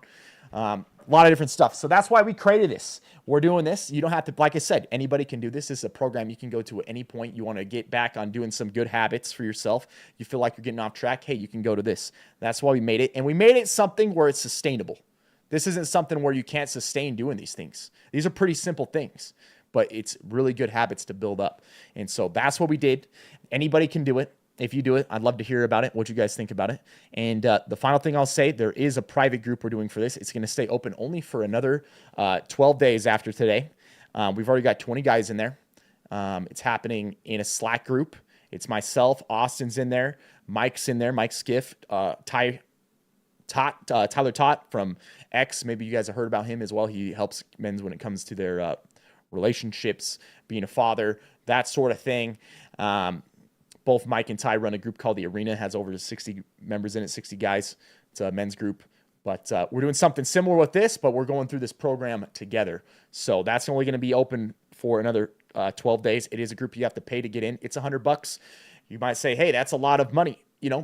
A lot of different stuff. So that's why we created this. We're doing this. You don't have to, like I said, anybody can do this. This is a program you can go to at any point. You want to get back on doing some good habits for yourself. You feel like you're getting off track. Hey, you can go to this. That's why we made it. And we made it something where it's sustainable. This isn't something where you can't sustain doing these things. These are pretty simple things, but it's really good habits to build up. And so that's what we did. Anybody can do it. If you do it, I'd love to hear about it, what you guys think about it. And the final thing I'll say, there is a private group we're doing for this. It's going to stay open only for another 12 days after today. We've already got 20 guys in there. It's happening in a Slack group. It's myself, Austin's in there, Mike's in there, Mike Skiff, Tyler Tot from X. Maybe you guys have heard about him as well. He helps men's when it comes to their relationships, being a father, that sort of thing. Both Mike and Ty run a group called The Arena. It has over 60 members in it, 60 guys. It's a men's group. But we're doing something similar with this, but we're going through this program together. So that's only going to be open for another 12 days. It is a group you have to pay to get in. It's $100. You might say, hey, that's a lot of money.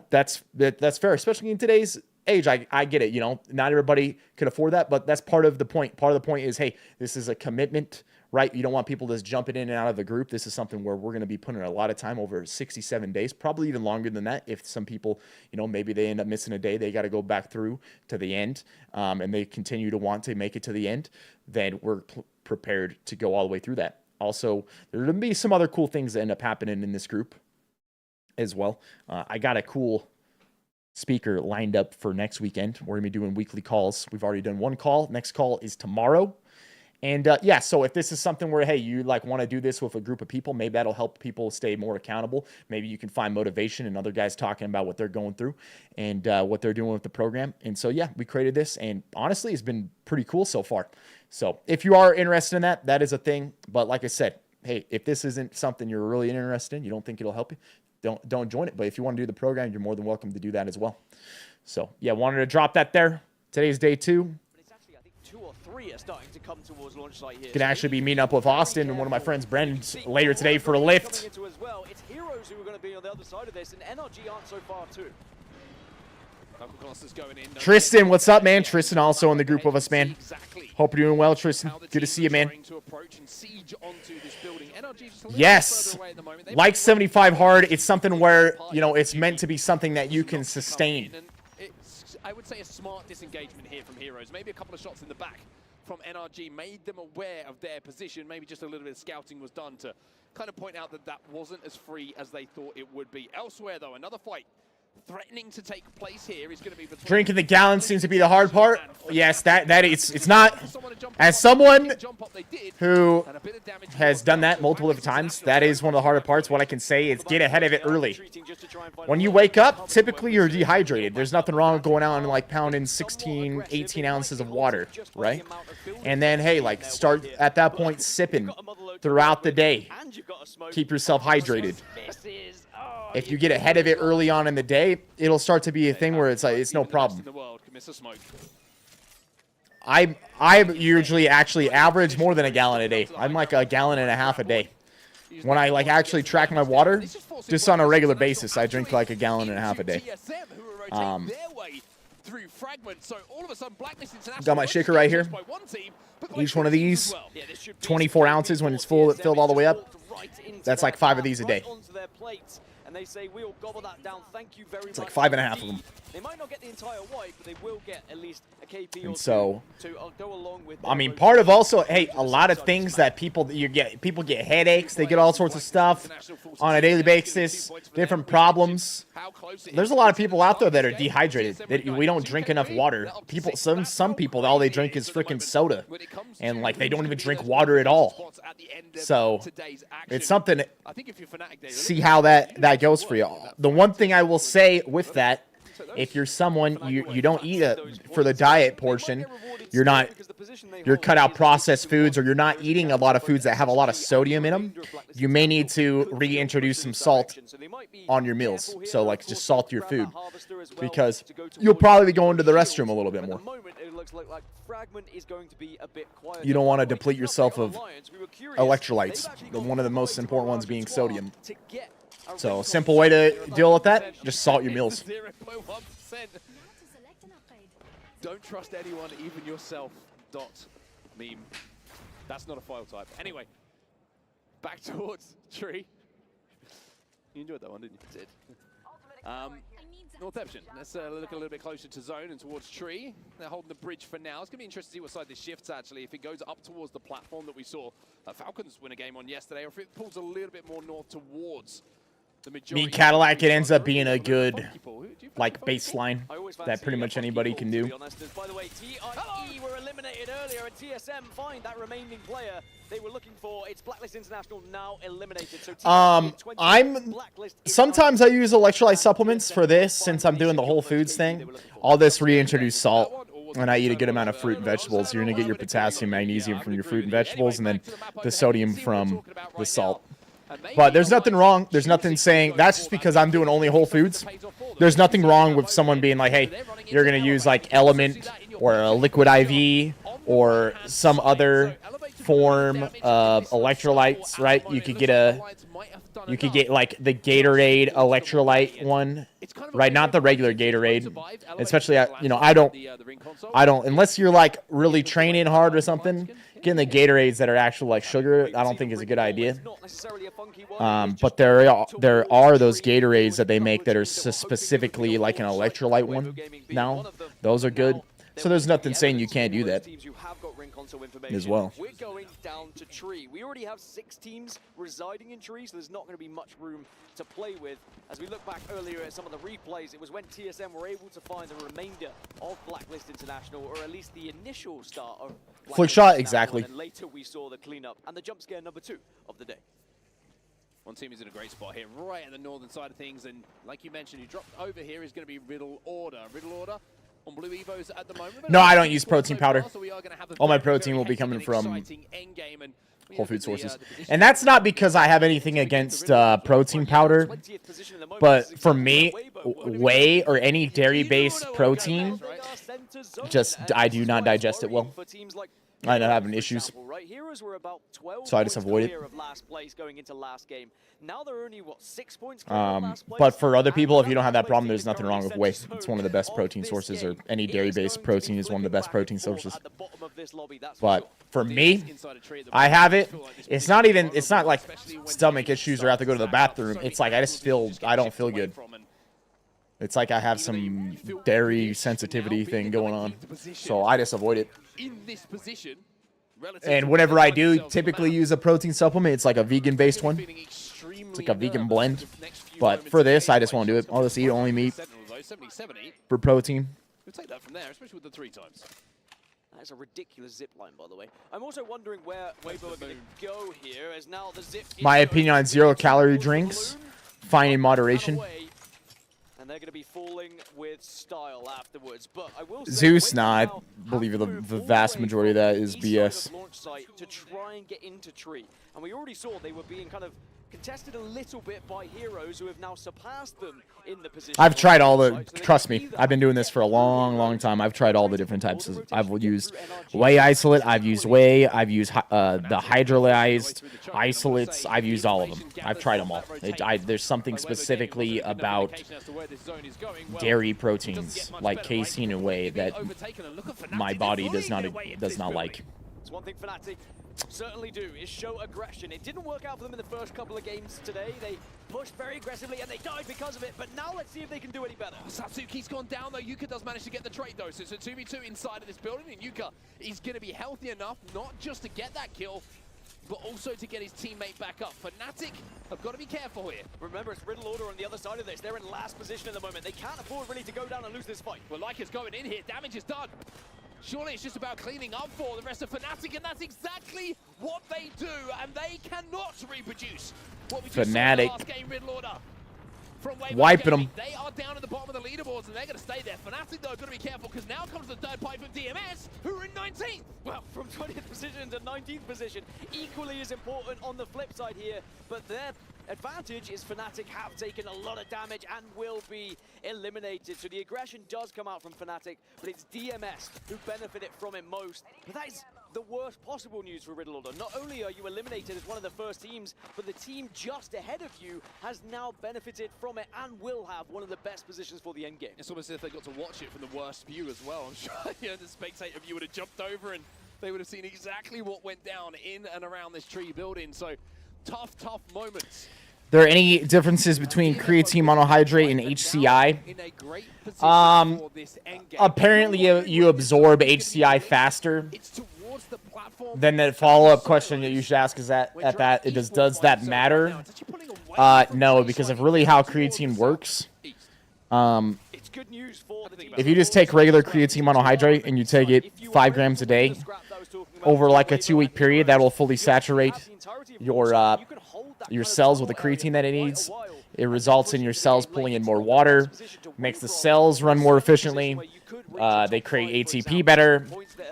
That's fair, especially in today's age. I get it. Not everybody could afford that, but that's part of the point. Part of the point is, hey, this is a commitment, right? You don't want people just jumping in and out of the group. This is something where we're going to be putting a lot of time over 67 days, probably even longer than that. If some people, maybe they end up missing a day, they got to go back through to the end, and they continue to want to make it to the end, then we're prepared to go all the way through that. Also, there are going to be some other cool things that end up happening in this group as well. I got a cool speaker lined up for next weekend. We're going to be doing weekly calls. We've already done one call. Next call is tomorrow. And yeah, so if this is something where, hey, you want to do this with a group of people, maybe that'll help people stay more accountable. Maybe you can find motivation in other guys talking about what they're going through and what they're doing with the program. And so, yeah, we created this, and honestly, it's been pretty cool so far. So if you are interested in that, that is a thing. But like I said, hey, if this isn't something you're really interested in, you don't think it'll help you, don't join it. But if you want to do the program, you're more than welcome to do that as well. So yeah, wanted to drop that there. Today's day 2. Two or three are starting to come towards launch site here. Gonna actually be meeting up with Austin and one of my friends, Brendan, later today for a lift. It's Heroes who are going to be on the other side of this, and NRG aren't so far too. Tristan, what's up, man? Tristan also in the group with us, man. Hope you're doing well, Tristan. Good to see you, man. Yes, like 75 hard. It's something where, it's meant to be something that you can sustain. I would say a smart disengagement here from Heroes. Maybe a couple of shots in the back from NRG made them aware of their position. Maybe just a little bit of scouting was done to kind of point out that that wasn't as free as they thought it would be. Elsewhere, though, another fight. threatening to take place here is going to be between Drinking the gallon seems to be the hard part. Yes, it's not. As someone who has done that multiple different times, that is one of the harder parts. What I can say is get ahead of it early. When you wake up, typically you're dehydrated. There's nothing wrong with going out and like pounding 16, 18 ounces of water, right? And then, hey, like start at that point sipping throughout the day. Keep yourself hydrated. If you get ahead of it early on in the day, it'll start to be a thing where it's like it's no problem. I usually actually average more than a gallon a day. I'm like a gallon and a half a day. When I like actually track my water, just on a regular basis, I drink like a gallon and a half a day. Got my shaker right here. Each one of these, 24 ounces when it's full, filled all the way up. That's like 5 of these a day. And they say we'll gobble that down. Thank you very much. It's like 5.5 of them. They might not get the entire wipe, but they will get at least a KP and or so, to go along with. I mean, part of also, hey, a lot of things that people get headaches, they get all sorts of stuff on a daily basis, different problems. There's a lot of people out there that are dehydrated. That we don't drink enough water. People, some people, all they drink is freaking soda, and like they don't even drink water at all. So it's something. See how that goes for you. The one thing I will say with that, if you're someone you don't eat for the diet portion, you're cut out processed foods, or you're not eating a lot of foods that have a lot of sodium in them, you may need to reintroduce some salt on your meals. So like just salt your food, because you'll probably be going to the restroom a little bit more. You don't want to deplete yourself of electrolytes, one of the most important ones being sodium. So, simple way to deal with that, just salt your meals. 0.1%. Don't trust anyone, even yourself. Meme. That's not a file type. Anyway, back towards Tree. You enjoyed that one, didn't you? Did. Northception. Let's look a little bit closer to zone and towards Tree. They're holding the bridge for now. It's going to be interesting to see what side this shifts, actually. If it goes up towards the platform that we saw Falcons win a game on yesterday, or if it pulls a little bit more north towards the majority. Me, Cadillac, it ends up being a good, like, baseline that pretty much anybody can do. By the way, TIE were eliminated earlier, and TSM find that remaining player they were looking for. It's Blacklist International now eliminated. So sometimes I use electrolyte supplements for this, since I'm doing the Whole Foods thing. All this reintroduced salt, and I eat a good amount of fruit and vegetables. You're going to get your potassium, magnesium from your fruit and vegetables, and then the sodium from the salt. But there's nothing wrong. There's nothing saying that's just because I'm doing only Whole Foods. There's nothing wrong with someone being like, hey, you're going to use like Element or a Liquid IV or some other form of electrolytes, right? You could get like the Gatorade electrolyte one, right? Not the regular Gatorade, especially, you know, I don't, unless you're like really training hard or something, getting the Gatorades that are actually like sugar, I don't think is a good idea. But there are those Gatorades that they make that are specifically like an electrolyte one now. Those are good. So there's nothing saying you can't do that as well. We're going down to Tree. We already have 6 teams residing in Tree, so there's not going to be much room to play with. As we look back earlier at some of the replays, it was when TSM were able to find the remainder of Blacklist International, or at least the initial start of Flick shot, exactly. And later we saw the cleanup and the jump scare number 2 of the day. One team is in a great spot here, right at the northern side of things, and like you mentioned, who dropped over here is going to be Riddle Order. Riddle Order on Blue Evos at the moment. No, I don't use protein powder. All my protein will be coming from Whole Food sources. And that's not because I have anything against protein powder, but for me, whey or any dairy-based protein, I do not digest it well. I end up having issues, so I just avoid it. Now they're only, what, 6 points? But for other people, if you don't have that problem, there's nothing wrong with whey. It's one of the best protein sources, or any dairy-based protein is one of the best protein sources. But for me, I have it. It's not like stomach issues or I have to go to the bathroom. It's like I don't feel good. It's like I have some dairy sensitivity thing going on, so I just avoid it. And whenever I do typically use a protein supplement, it's like a vegan-based one. It's like a vegan blend. But for this, I just won't do it. I'll just eat only meat. though. 70-70. for protein. We'll take that from there, especially with the 3 times. That is a ridiculous zip line, by the way. I'm also wondering where Weibo are going to go here, as now the zip is My going opinion on 0-calorie drinks, fine in moderation. away, and they're going to be falling with style afterwards. But I will say, Zeus, Weibo nah, I now believe have the moved vast all the way majority of that is from the east BS. side of launch site to try and get into tree. And we already saw they were being kind of contested a little bit by heroes who have now surpassed them in the position. I've tried all the, trust me, I've been doing this for a long time. I've tried all the different types of, I've used Whey isolate, I've used Whey, I've used the hydrolyzed isolates, I've used all of them. I've tried them all. There's something specifically about dairy proteins, like casein and whey, that my body does not like. It's one thing Fnatic certainly do, is show aggression. It didn't work out for them in the first couple of games today. They pushed very aggressively and they died because of it, but now let's see if they can do any better. Satsuki's gone down though. Yuka does manage to get the trade though, so it's a 2v2 inside of this building, and Yuka is going to be healthy enough not just to get that kill, but also to get his teammate back up. Fnatic have got to be careful here. Remember, it's Riddle Order on the other side of this. They're in last position at the moment. They can't afford really to go down and lose this fight. Well, Leica's going in here. Damage is done. Surely it's just about cleaning up for the rest of Fnatic, and that's exactly what they do, and they cannot reproduce what we just saw in the last game, Riddle Order. From Wiping them. They are down at the bottom of the leaderboards, and they're going to stay there. Fnatic, though, got to be careful, because now comes the third pipe of DMS, who are in 19th. Well, from 20th position to 19th position, equally as important on the flip side here, but their advantage is Fnatic have taken a lot of damage and will be eliminated. So the aggression does come out from Fnatic, but it's DMS who benefited from it most. But that is the worst possible news for Riddle Order. Not only are you eliminated as one of the first teams, but the team just ahead of you has now benefited from it and will have one of the best positions for the end game. It's almost as if they got to watch it from the worst view as well. I'm sure the spectator view would have jumped over and they would have seen exactly what went down in and around this tree building. So tough moments. There are any differences between creatine monohydrate and HCI? Apparently you absorb HCI faster. Then the follow-up question that you should ask is does that matter? No, because of really how creatine works. If you just take regular creatine monohydrate and you take it 5 grams a day over like a 2-week period, that will fully saturate your cells with the creatine that it needs. It results in your cells pulling in more water, makes the cells run more efficiently. They create ATP better.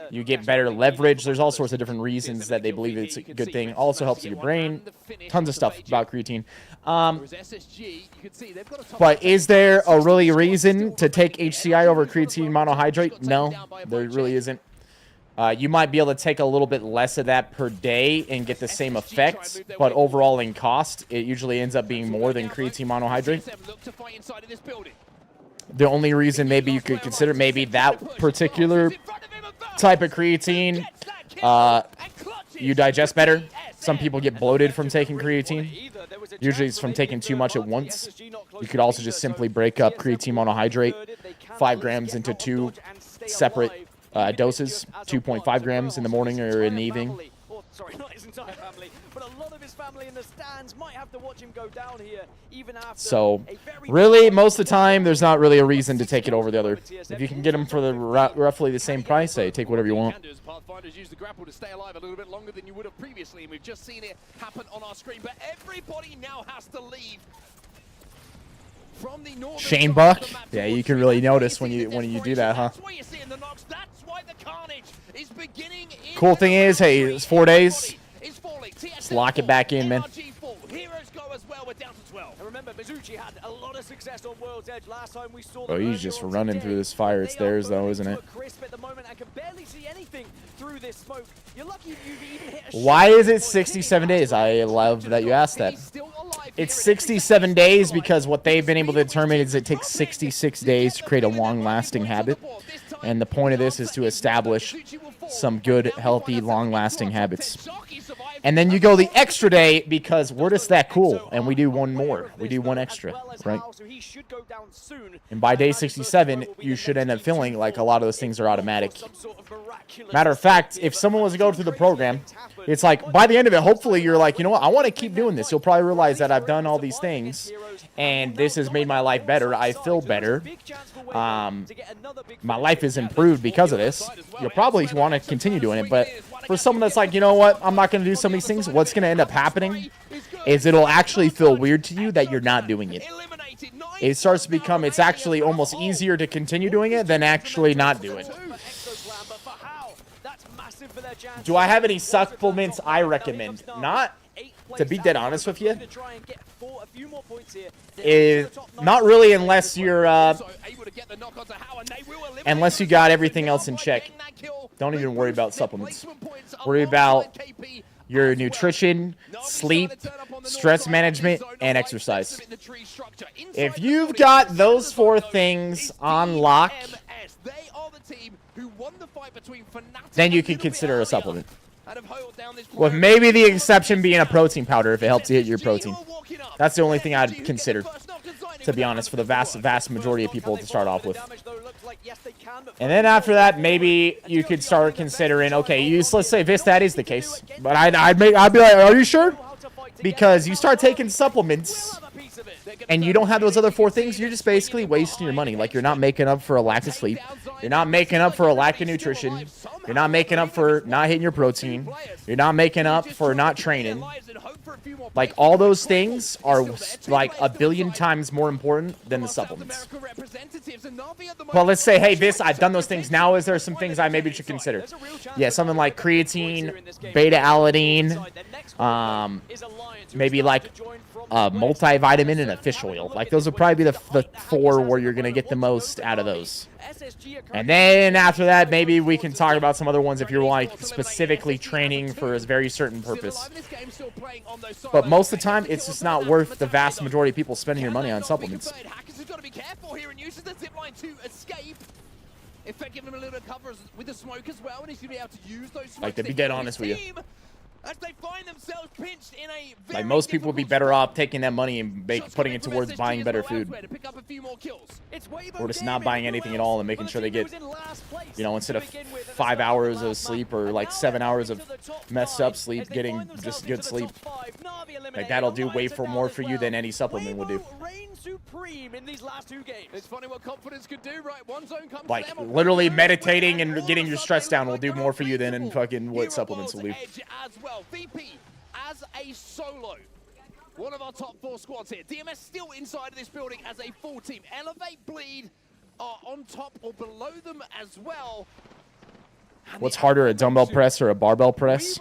You get better leverage. There's all sorts of different reasons that they believe it's a good thing. Also helps with your brain. Tons of stuff about creatine. But is there a really reason to take HCI over creatine monohydrate? No, there really isn't. You might be able to take a little bit less of that per day and get the same effects, but overall in cost, it usually ends up being more than creatine monohydrate. The only reason maybe you could consider maybe that particular type of creatine, you digest better. Some people get bloated from taking creatine. Usually it's from taking too much at once. You could also just simply break up creatine monohydrate, 5 grams into 2 separate doses, 2.5 grams in the morning or in the evening. Sorry, not his entire family, but a lot of his family in the stands might have to watch him go down here, even after. So, really, most of the time, there's not really a reason to take it over the other. If you can get them for the roughly the same price, hey, take whatever you want. Pathfinders use the grapple to stay alive a little bit longer than you would have previously, and we've just seen it happen on our screen. But everybody now has to leave. From the northern Shane Buck, yeah, you can really notice when you do that, huh? That's why you're seeing the knocks. That's why the carnage is beginning. Cool thing is, hey, it's 4 days. Just lock it back in, man. Heroes go as well. We're down to 12. And remember, Mizuchi had a lot of success on World's Edge last time we saw. Oh, he's just running through this fire. It's theirs, though, isn't it? Crisp at the moment. I can barely see anything through this smoke. You're lucky you've even hit a Why is it 67 days? I love that you asked that. It's 67 days because what they've been able to determine is it takes 66 days to create a long-lasting habit. And the point of this is to establish some good, healthy, long-lasting habits. And then you go the extra day because we're just that cool, and we do one more. We do one extra, right? And by day 67, you should end up feeling like a lot of those things are automatic. Matter of fact, if someone was to go through the program, it's like, by the end of it, hopefully you're like, you know what, I want to keep doing this. You'll probably realize that I've done all these things, and this has made my life better. I feel better. My life is improved because of this. You'll probably want to continue doing it, but for someone that's like, you know what, I'm not going to do some of these things, what's going to end up happening is it'll actually feel weird to you that you're not doing it. It starts to become, it's actually almost easier to continue doing it than actually not do it. Do I have any supplements I recommend? Not, to be dead honest with you. Not really, unless you're unless you got everything else in check. Don't even worry about supplements. Worry about your nutrition, sleep, stress management, and exercise. If you've got those 4 things on lock, then you can consider a supplement. With maybe the exception being a protein powder if it helps you hit your protein. That's the only thing I'd consider, to be honest, for the vast majority of people to start off with. And then after that, maybe you could start considering, okay, let's say Viss, that is the case. But I'd be like, are you sure? Because you start taking supplements and you don't have those other 4 things, you're just basically wasting your money. Like, you're not making up for a lack of sleep. You're not making up for a lack of nutrition. You're not making up for not hitting your protein. You're not making up for not training. Like, all those things are like a billion times more important than the supplements. Well, let's say, hey, Viss, I've done those things. Now is there some things I maybe should consider? Yeah, something like creatine, beta-alanine, maybe like a multivitamin and a fish oil. Like, those would probably be the 4 where you're going to get the most out of those. And then after that, maybe we can talk about some other ones if you're like specifically training for a very certain purpose. But most of the time, it's just not worth the vast majority of people spending your money on supplements. Like, to be dead honest with you. Like, most people would be better off taking that money and putting it towards buying better food. Or just not buying anything at all and making sure they get, you know, instead of 5 hours of sleep or like 7 hours of messed up sleep, getting just good sleep. Like, that'll do way more for you than any supplement would do. Like, literally meditating and getting your stress down will do more for you than fucking what supplements will do. VP as a solo. One of our top 4 squads here. DMS still inside of this building as a full team. Elevate, Bleed are on top or below them as well. What's harder, a dumbbell press or a barbell press?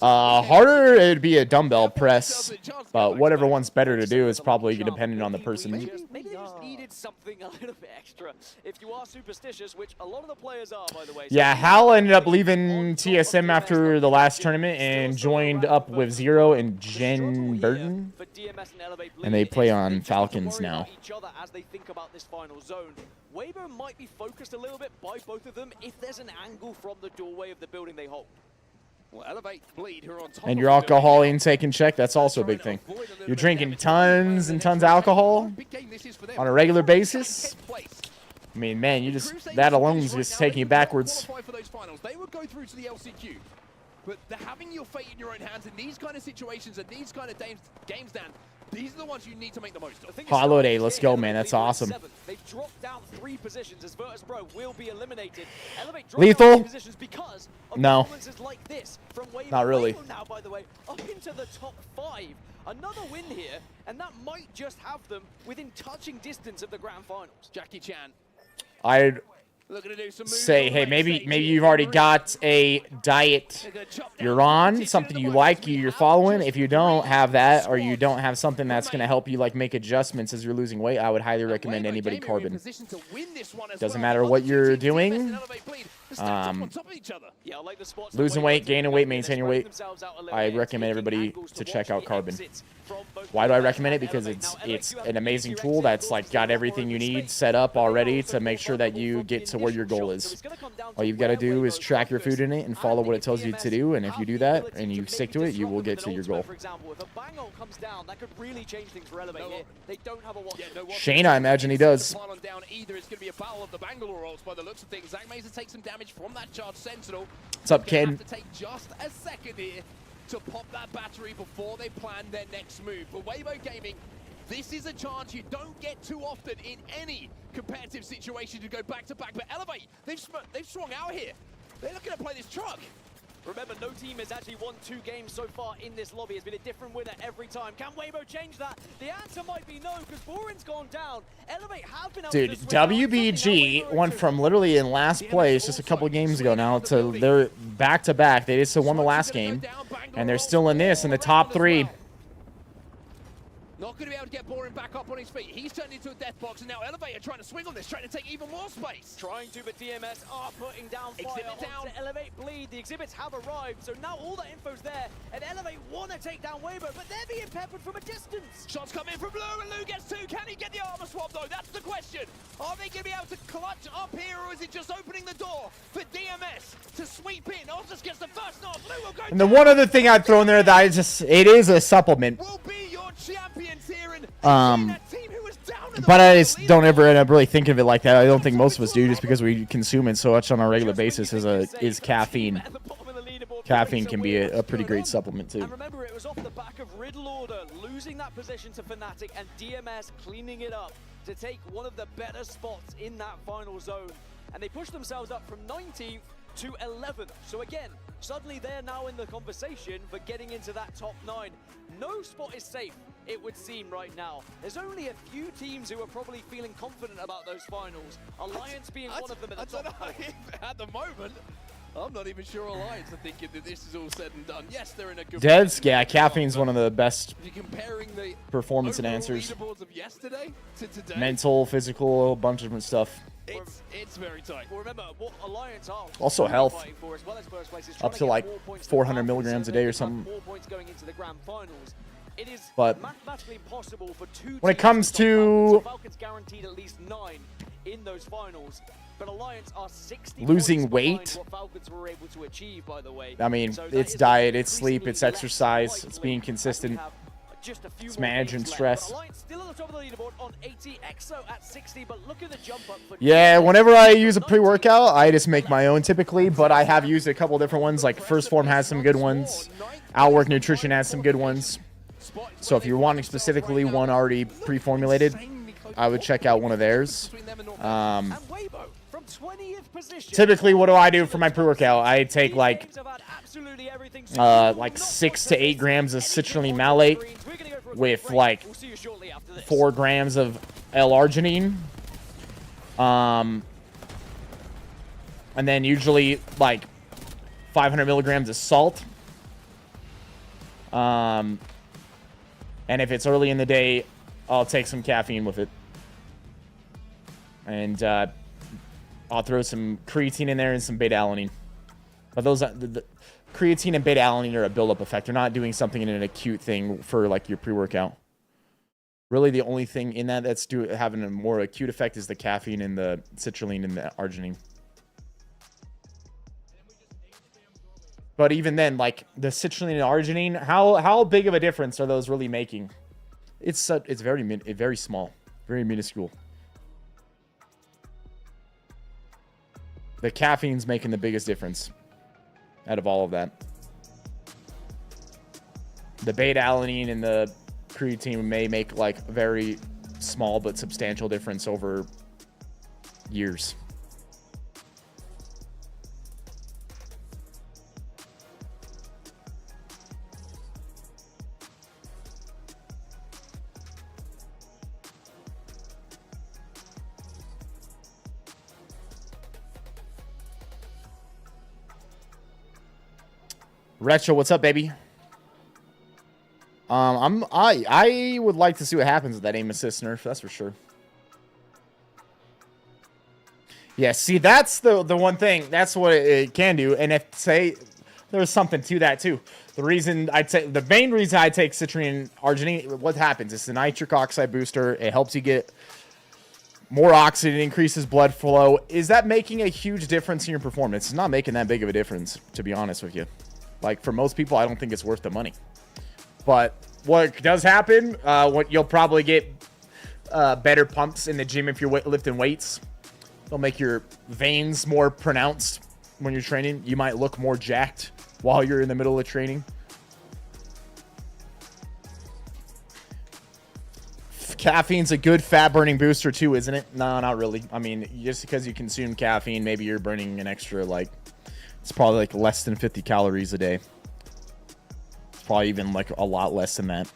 Harder, it'd be a dumbbell press, but whatever one's better to do is probably dependent on the person. Maybe they just needed something a little bit extra. If you are superstitious, which a lot of the players are, by the way. Yeah, Hal ended up leaving TSM after the last tournament and joined up with Zero and Jen Burton. And they play on Falcons now. As they think about this final zone. Weibo might be focused a little bit by both of them if there's an angle from the doorway of the building they hold. Well, Elevate, Bleed, who are on top and your alcohol intake in check, that's also a big thing. You're drinking tons and tons of alcohol on a regular basis. I mean, man, you just, that alone is just taking you backwards. They would go through to the LCQ. But having your fate in your own hands in these kind of situations and these kind of games, Dan, these are the ones you need to make the most of. Holiday, let's go, man. That's awesome. They've dropped down 3 positions as Virtus Pro will be eliminated. Lethal? Because no. Like this from not really. Now, by the way, up into the top 5. Another win here, and that might just have them within touching distance of the grand finals. Jackie Chan. I'd say, hey, maybe you've already got a diet you're on, something you like, you're following. If you don't have that, or you don't have something that's going to help you like make adjustments as you're losing weight, I would highly recommend anybody Carbon. Doesn't matter what you're doing. Yeah, I like the spots Losing weight, gaining weight, maintaining weight. I recommend everybody to check out Carbon. Why do I recommend it? Because it's an amazing tool that's like got everything you need set up already to make sure that you get to where your goal is. All you've got to do is track your food in it and follow what it tells you to do, and if you do that and you stick to it, you will get to your goal. Shane, I imagine he does. What's up, Ken? Just a second here to pop that battery before they plan their next move. But Weibo Gaming, this is a chance you don't get too often in any competitive situation to go back to back. But Elevate, they've swung out here. They're looking to play this truck. Remember, no team has actually won 2 games so far in this lobby. It's been a different winner every time. Can Weibo change that? The answer might be no, because Borin's gone down. Elevate have been able Dude, to swing WBG went from literally in last place just a couple of games ago now to they're back-to-back. They just won the last game, and they're still in this in the top 3. Not going to be able to get Borin back up on his feet. He's turned into a death box, and now Elevate are trying to swing on this, trying to take even more space. Trying to, but DMS are putting down fire onto Elevate Bleed. The exhibits have arrived, so now all that info's there, and Elevate want to take down Weibo, but they're being peppered from a distance. Shots come in from Lou, and Lou gets 2. Can he get the armor swap, though? That's the question. Are they going to be able to clutch up here, or is it just opening the door for DMS to sweep in? Altus gets the first knock. Lou will go And the one other thing I'd throw in there that it is a supplement. But I just don't ever end up really thinking of it like that. I don't think most of us do, just because we consume it so much on a regular basis. Is caffeine. Caffeine can be a pretty great supplement too. And remember, it was off the back of Riddle Order losing that position to Fnatic and DMS cleaning it up to take one of the better spots in that final zone. And they pushed themselves up from 19th to 11th. So again, suddenly they're now in the conversation for getting into that top 9. No spot is safe, it would seem right now. There's only a few teams who are probably feeling confident about those finals. Alliance being one of them at the top. At the moment, I'm not even sure Alliance are thinking that this is all said and done. Yes, they're in a good Devs, yeah, caffeine's one of the best If you're comparing the performance enhancers. leaderboards of yesterday to today, Mental, physical, a bunch of different stuff. it's very tight. Well, remember, what Alliance are Also health. fighting for, as well as first place, is Up trying to like get more points 400 than milligrams a day or something. 4 points going into the grand finals. It is But mathematically impossible for 2 when it teams comes top 5. So to Falcons guaranteed at least 9 in those finals. But Alliance are 60 losing points behind weight, what Falcons were able to achieve, by the way. I mean, So that it's is diet, it's sleep, increasingly it's less exercise, likely it's being consistent, just a few it's more managing games left. stress. But Alliance still at the top of the leaderboard on 80, EXO at 60, but look at the jump up for Yeah, whenever I use a pre-workout, I just make my own typically, but I have used a couple different ones. Like First Form has some good ones. Outwork Nutrition has some good ones. So if you're wanting specifically one already pre-formulated, I would check out one of theirs. Typically, what do I do for my pre-workout? I take like 6 to 8 grams of citrulline malate with like 4 grams of L-arginine. And then usually like 500 milligrams of salt. And if it's early in the day, I'll take some caffeine with it. And I'll throw some creatine in there and some beta-alanine. But those the creatine and beta-alanine are a build-up effect. They're not doing something in an acute thing for like your pre-workout. Really, the only thing in that that's having a more acute effect is the caffeine and the citrulline and the arginine. But even then, like the citrulline and arginine, how big of a difference are those really making? It's very small, very minuscule. The caffeine's making the biggest difference out of all of that. The beta-alanine and the creatine may make like a very small but substantial difference over years. Retro, what's up, baby? I would like to see what happens with that aim assist nerf, that's for sure. Yeah, see, that's the one thing. That's what it can do. And if, say, there's something to that, too. The main reason I take citrine and arginine, what happens? It's the nitric oxide booster. It helps you get more oxygen, increases blood flow. Is that making a huge difference in your performance? It's not making that big of a difference, to be honest with you. Like, for most people, I don't think it's worth the money. But what does happen, you'll probably get better pumps in the gym if you're lifting weights. It'll make your veins more pronounced when you're training. You might look more jacked while you're in the middle of training. Caffeine's a good fat-burning booster too, isn't it? No, not really. I mean, just because you consume caffeine, maybe you're burning an extra, like, it's probably like less than 50 calories a day. It's probably even like a lot less than that.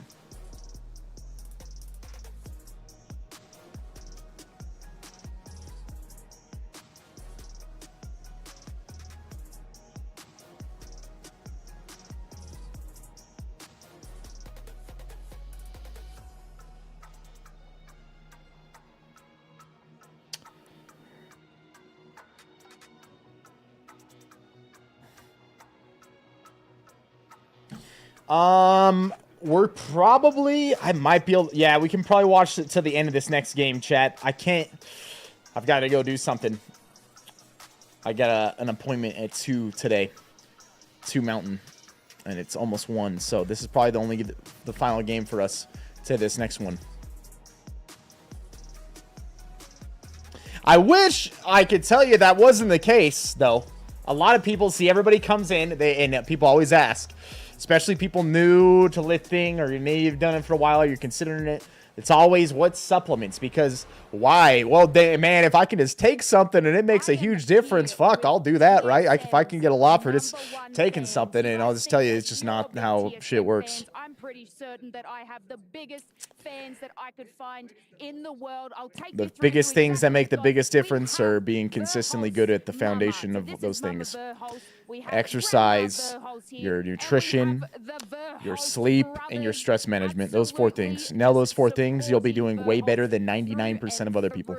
We're probably, I might be able, yeah, we can probably watch it to the end of this next game, chat. I've got to go do something. I got an appointment at 2 today. 2 Mountain. And it's almost 1, so this is probably the final game for us to this next one. I wish I could tell you that wasn't the case, though. A lot of people, see, everybody comes in, and people always ask, especially people new to lifting, or you've done it for a while, or you're considering it. It's always, what supplements? Because why? Well, man, if I can just take something and it makes a huge difference, fuck, I'll do that, right? If I can get a lot for just taking something, and I'll just tell you, it's just not how shit works. I'm pretty certain that I have the biggest fans that I could find in the world. I'll take The biggest things that make the biggest difference are being consistently good at the foundation of those things. Exercise, your nutrition, your sleep, and your stress management. Those 4 things. Now those 4 things, you'll be doing way better than 99% of other people.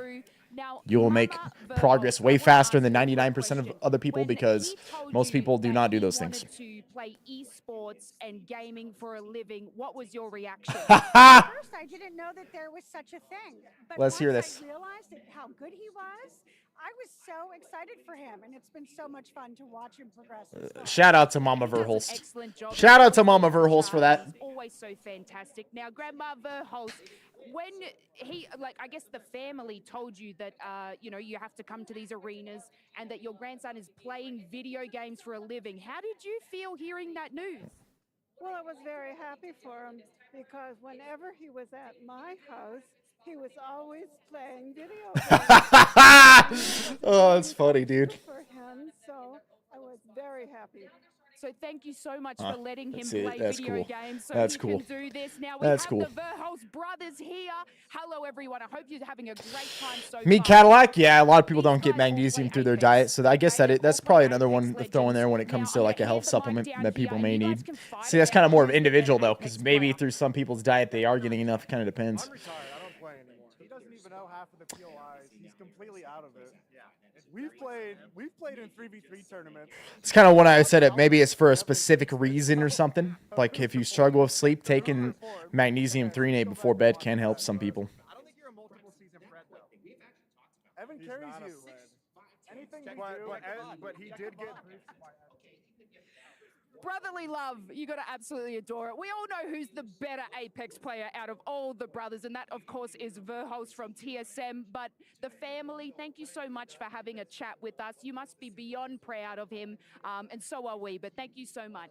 You will make progress way faster than 99% of other people, because most people do not do those things. To play esports and gaming for a living, what was your reaction? At first, I didn't know that there was such a thing. But Let's hear once this. I realized how good he was, I was so excited for him, and it's been so much fun to watch him progress. Shout out to Mama Verholst. Shout out to Mama Verholst for that. Always so fantastic. Now, Grandma Verholst, when he, like, I guess the family told you that, you know, you have to come to these arenas and that your grandson is playing video games for a living, how did you feel hearing that news? Well, I was very happy for him, because whenever he was at my house, he was always playing video games. Oh, that's funny, dude. For him, so I was very happy. So thank you so much for letting him see, play that's video cool. games so That's he cool. can do this. Now we That's have cool. the Verholst brothers here. Hello, everyone. I hope you're having a great time so Meat far. Cadillac, yeah, a lot of people don't get magnesium through their diet, so I guess that's probably another one to throw in there when it comes to like a health supplement that people may need. See, that's kind of more of individual though, because maybe through some people's diet they are getting enough. Kind of depends. I'm retired. I don't play anymore. He doesn't even know half of the POIs. He's completely out of it. Yeah. We've played in 3v3 tournaments. It's kind of when I said it. Maybe it's for a specific reason or something. Like if you struggle with sleep, taking magnesium threonate before bed can help some people. I don't think you're a multiple season Fred though. Evan carries you. Anything but he did get. Brotherly love, you got to absolutely adore it. We all know who's the better Apex player out of all the brothers, and that, of course, is Verholst from TSM. But the family, thank you so much for having a chat with us. You must be beyond proud of him, and so are we. But thank you so much.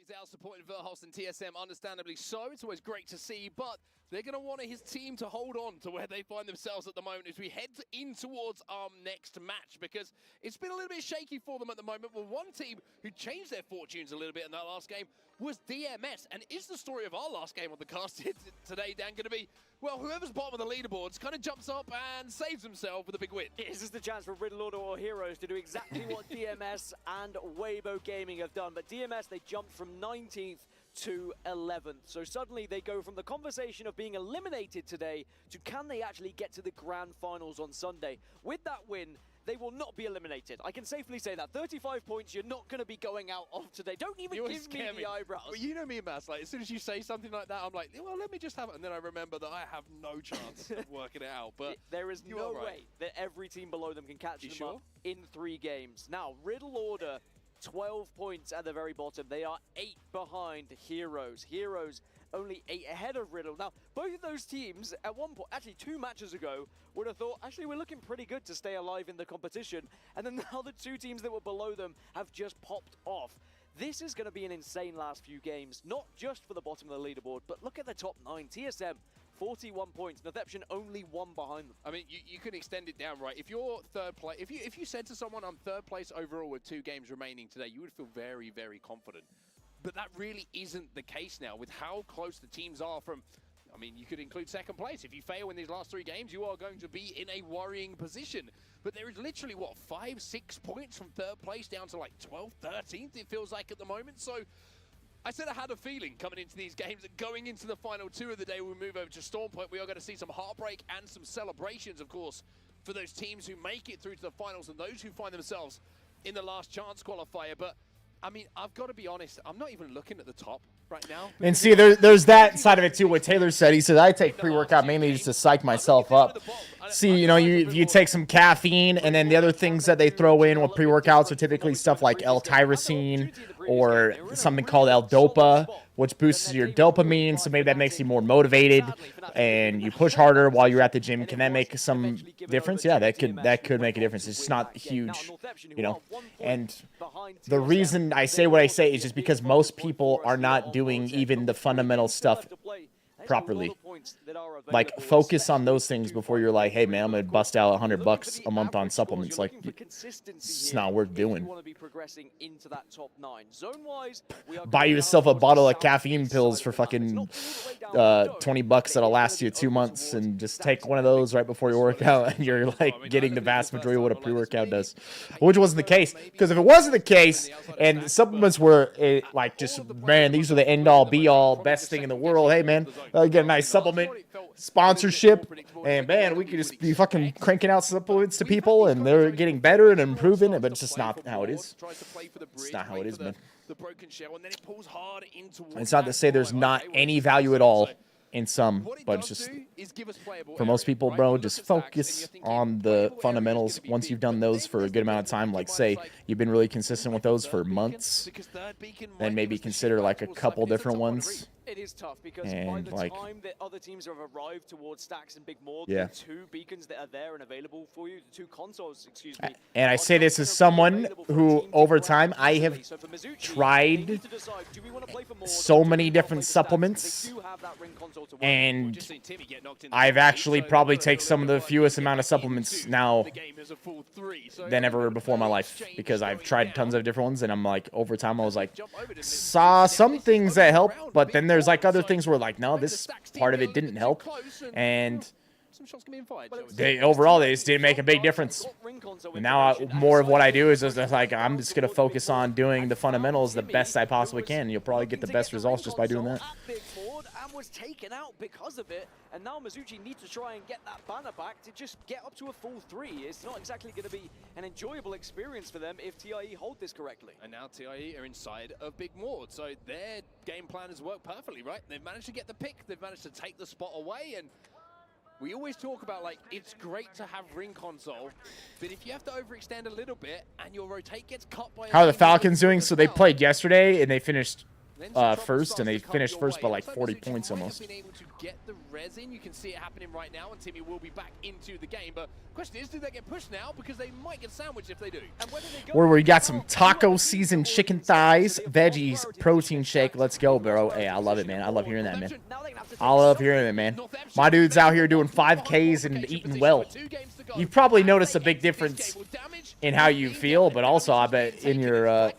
Families out supporting Verholst and TSM, understandably so. It's always great to see, but they're going to want his team to hold on to where they find themselves at the moment as we head in towards our next match, because it's been a little bit shaky for them at the moment. Well, one team who changed their fortunes a little bit in that last game was DMS. And is the story of our last game on the cast today, Dan, going to be, well, whoever's bottom of the leaderboards kind of jumps up and saves himself with a big win? Is this the chance for Riddle or Heroes to do exactly what DMS and Weibo Gaming have done? But DMS, they jumped from 19th to 11th. So suddenly they go from the conversation of being eliminated today to can they actually get to the grand finals on Sunday. With that win, they will not be eliminated. I can safely say that. 35 points, you're not going to be going out of today. Don't even give me the eyebrows. Well, you know me, Mass. Like, as soon as you say something like that, I'm like, well, let me just have it. And then I remember that I have no chance of working it out. But there is no way that every team below them can catch them up in 3 games. Now, Riddle Order, 12 points at the very bottom. They are 8 behind Heroes. Heroes only 8 ahead of Riddle. Now, both of those teams, at one point, actually 2 matches ago, would have thought, actually, we're looking pretty good to stay alive in the competition. And then now the 2 teams that were below them have just popped off. This is going to be an insane last few games, not just for the bottom of the leaderboard, but look at the top 9. TSM, 41 points. Notception only 1 behind them. I mean, you can extend it down, right? If you're third place, if you said to someone, I'm third place overall with 2 games remaining today, you would feel very, very confident. But that really isn't the case now with how close the teams are from, I mean, you could include second place. If you fail in these last 3 games, you are going to be in a worrying position. But there is literally, what, 5-6 points from third place down to like 12th, 13th, it feels like at the moment. So I said I had a feeling coming into these games that going into the final 2 of the day, we move over to Storm Point, we are going to see some heartbreak and some celebrations, of course, for those teams who make it through to the finals and those who find themselves in the last chance qualifier. But I mean, I've got to be honest, I'm not even looking at the top right now. And see, there's that side of it too. What Taylor said, he said, I take pre-workout mainly just to psych myself up. See, you know, you take some caffeine, and then the other things that they throw in with pre-workouts are typically stuff like L-tyrosine or something called L-Dopa, which boosts your dopamine, so maybe that makes you more motivated, and you push harder while you're at the gym. Can that make some difference? Yeah, that could make a difference. It's just not huge, you know. And the reason I say what I say is just because most people are not doing even the fundamental stuff properly. Like, focus on those things before you're like, hey man, I'm gonna bust out $100 a month on supplements. Like, it's not worth doing. Buy yourself a bottle of caffeine pills for fucking $20 that'll last you 2 months, and just take one of those right before your workout, and you're like getting the vast majority of what a pre-workout does, which wasn't the case. Because if it wasn't the case and supplements were like, just, man, these are the end-all be-all best thing in the world, hey man, get a nice supplement sponsorship, and man, we could just be fucking cranking out supplements to people, and they're getting better and improving, but it's just not how it is. It's not how it is, man. It's not to say there's not any value at all in some, but it's just, for most people, bro, just focus on the fundamentals. Once you've done those for a good amount of time, like say you've been really consistent with those for months, then maybe consider like a couple different ones. It is tough because and by the like, time that other teams have arrived towards Stacks and Big Mord, yeah, the 2 beacons that are there and available for you, the 2 consoles, excuse me. And I say this as someone who, over time, I have tried so many different supplements, and I've actually probably taken some of the fewest amount of supplements now than ever before in my life, because I've tried tons of different ones, and I'm like, over time, I was like, saw some things that help, but then there's like other things where like, no, this part of it didn't help, and overall they just didn't make a big difference. And now more of what I do is just like, I'm just gonna focus on doing the fundamentals the best I possibly can, and you'll probably get the best results just by doing that. Was taken out because of it, and now Mizuchi needs to try and get that banner back to just get up to a full 3. It's not exactly going to be an enjoyable experience for them if TIE hold this correctly. And now TIE are inside of Big Mord, so their game plan has worked perfectly, right? They've managed to get the pick, they've managed to take the spot away, and we always talk about, like, it's great to have ring console, but if you have to overextend a little bit and your rotate gets cut by... How are the Falcons doing? So they played yesterday, and they finished first, and they finished first by like 40 points almost. Get the resin, you can see it happening right now, and Timmy will be back into the game. But question is, do they get pushed now? Because they might get sandwiched if they do. And whether they go, where we got some taco seasoned chicken thighs, veggies, protein shake. Let's go, bro. Hey, I love it, man. I love hearing that, man. I love hearing it, man. My dude's out here doing 5Ks and eating well. You've probably noticed a big difference in how you feel, but also I bet in your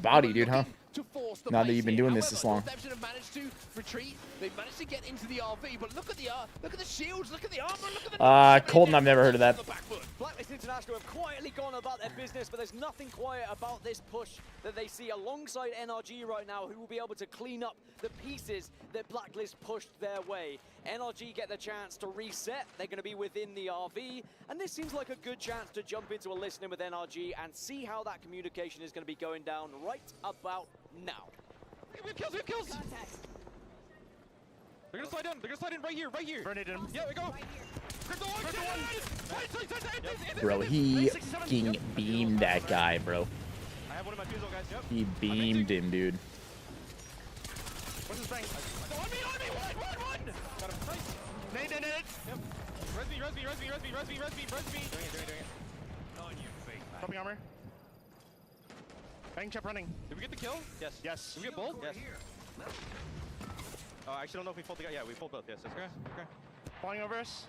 body, dude, huh? to force the Now that pace you've been here. doing this this long. However, Northampton have managed to retreat. They've managed to get into the RV, but look at the shields, look at the armor, look at the Colton, I've never heard of that. Blacklist International have quietly gone about their business, but there's nothing quiet about this push that they see alongside NRG right now, who will be able to clean up the pieces that Blacklist pushed their way. NRG get the chance to reset. They're going to be within the RV, and this seems like a good chance to jump into a listening with NRG and see how that communication is going to be going down right about now. We have kills, we have kills! They're gonna slide in, right here, right here! Grenade him. Yeah, we go! Crypto one! Bro, he fucking beamed that guy, bro. I have one of my fusil guys, yep. He beamed him, dude. What's his strength? On me! One! Got him. Nice. Nade. Yep. Res me. Doing it. On your face, man. Dropping armor. Bang chip running. Did we get the kill? Yes. Did we get both? Yes. Oh, I actually don't know if we pulled the guy. Yeah, we pulled both. Yes. Okay. Flying over us.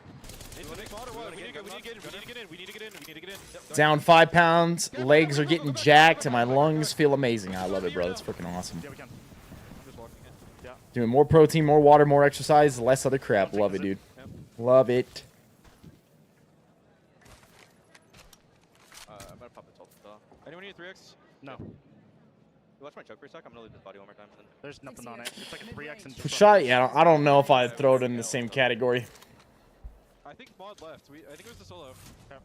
We need to get in. Yep. Down 5 pounds. Legs are getting jacked, and my lungs feel amazing. I love it, bro. It's freaking awesome. Yeah, we can. Just walking in. Yeah. Doing more protein, more water, more exercise, less other crap. Love it, dude. Yep. Love it. I'm gonna pop the 12 star. Anyone need a 3x? No. Watch my choke for a sec. I'm gonna leave this body one more time. There's nothing on it. It's like a 3x and Shot? Yeah, I don't know if I'd throw it in the same category. I think Mod left. I think it was the solo. Okay.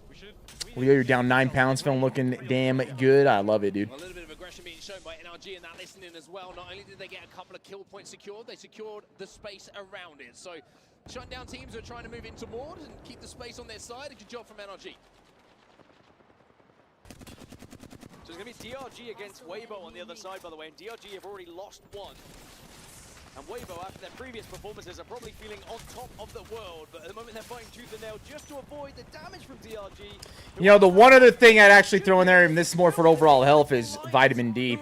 We should. Leo, you're down 9 pounds, feeling looking damn good. I love it, dude. A little bit of aggression being shown by NRG in that listening as well. Not only did they get a couple of kill points secured, they secured the space around it. So shutting down teams who are trying to move into Maud and keep the space on their side. A good job from NRG. So it's going to be DRG against Weibo on the other side, by the way, and DRG have already lost one. And Weibo, after their previous performances, are probably feeling on top of the world, but at the moment they're fighting tooth and nail just to avoid the damage from DRG. You know, the one other thing I'd actually throw in there, and this is more for overall health, is vitamin D. A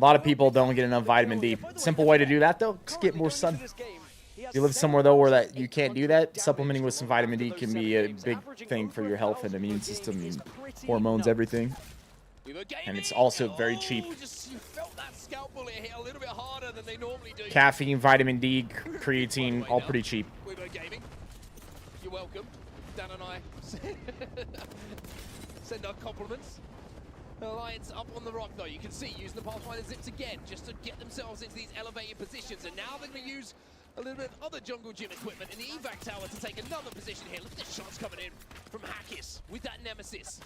lot of people don't get enough vitamin D. Simple way to do that, though, just get more sun. If you live somewhere, though, where that you can't do that, supplementing with some vitamin D can be a big thing for your health and immune system and hormones, everything. And it's also very cheap. Caffeine, vitamin D, creatine, all pretty cheap. You're welcome. Dan and I send our compliments. Alliance up on the rock, though. You can see using the Pathfinder zips again just to get themselves into these elevated positions. And now they're going to use a little bit of other jungle gym equipment in the evac tower to take another position here. Look at the shots coming in from Hackis with that Nemesis.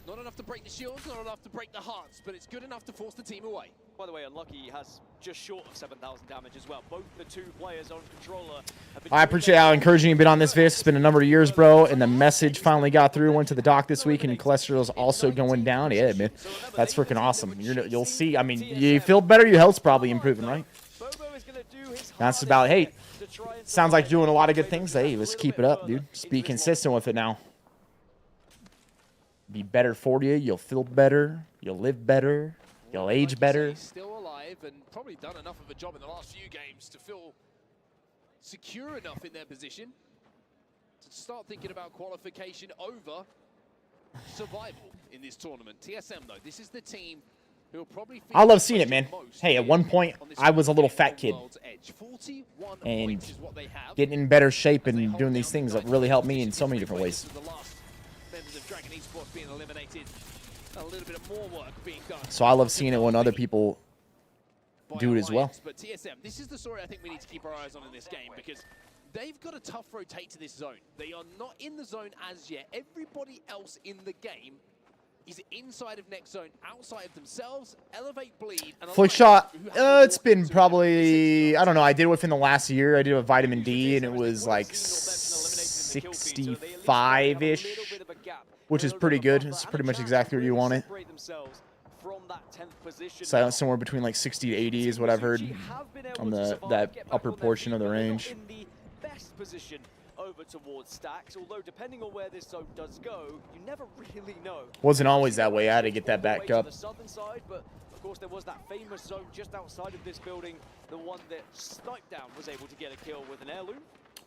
Not enough to break the shields, not enough to break the hearts, but it's good enough to force the team away. By the way, Unlucky has just short of 7,000 damage as well. Both the two players on controller have been... I appreciate how encouraging you've been on this vid. It's been a number of years, bro, and the message finally got through. Went to the doc this week, and cholesterol's also going down. Yeah, man, that's freaking awesome. You'll see. I mean, you feel better. Your health's probably improving, right? That's about, hey, sounds like you're doing a lot of good things. Hey, let's keep it up, dude. Just be consistent with it now. Be better for you. You'll feel better. You'll live better. You'll age better. Still alive and probably done enough of a job in the last few games to feel secure enough in their position to start thinking about qualification over survival in this tournament. TSM, though, this is the team who will probably... I love seeing it, man. Hey, at one point, I was a little fat kid. And getting in better shape and doing these things that really helped me in so many different ways. Being eliminated, a little bit of more work being done. So I love seeing it when other people do it as well. But TSM, this is the story I think we need to keep our eyes on in this game, because they've got a tough rotate to this zone. They are not in the zone as yet. Everybody else in the game is inside of next zone, outside of themselves. Elevate, bleed, and Flick shot. It's been probably, I don't know. I did it within the last year. I did it with vitamin D, and it was like 65-ish. Which is pretty good. It's pretty much exactly where you want it. So somewhere between like 60 to 80 is what I've heard on that upper portion of the range. In the best position over towards stacks, although depending on where this zone does go, you never really know. Wasn't always that way. I had to get that back up. The southern side, but of course there was that famous zone just outside of this building, the one that Snipe Down was able to get a kill with an heirloom.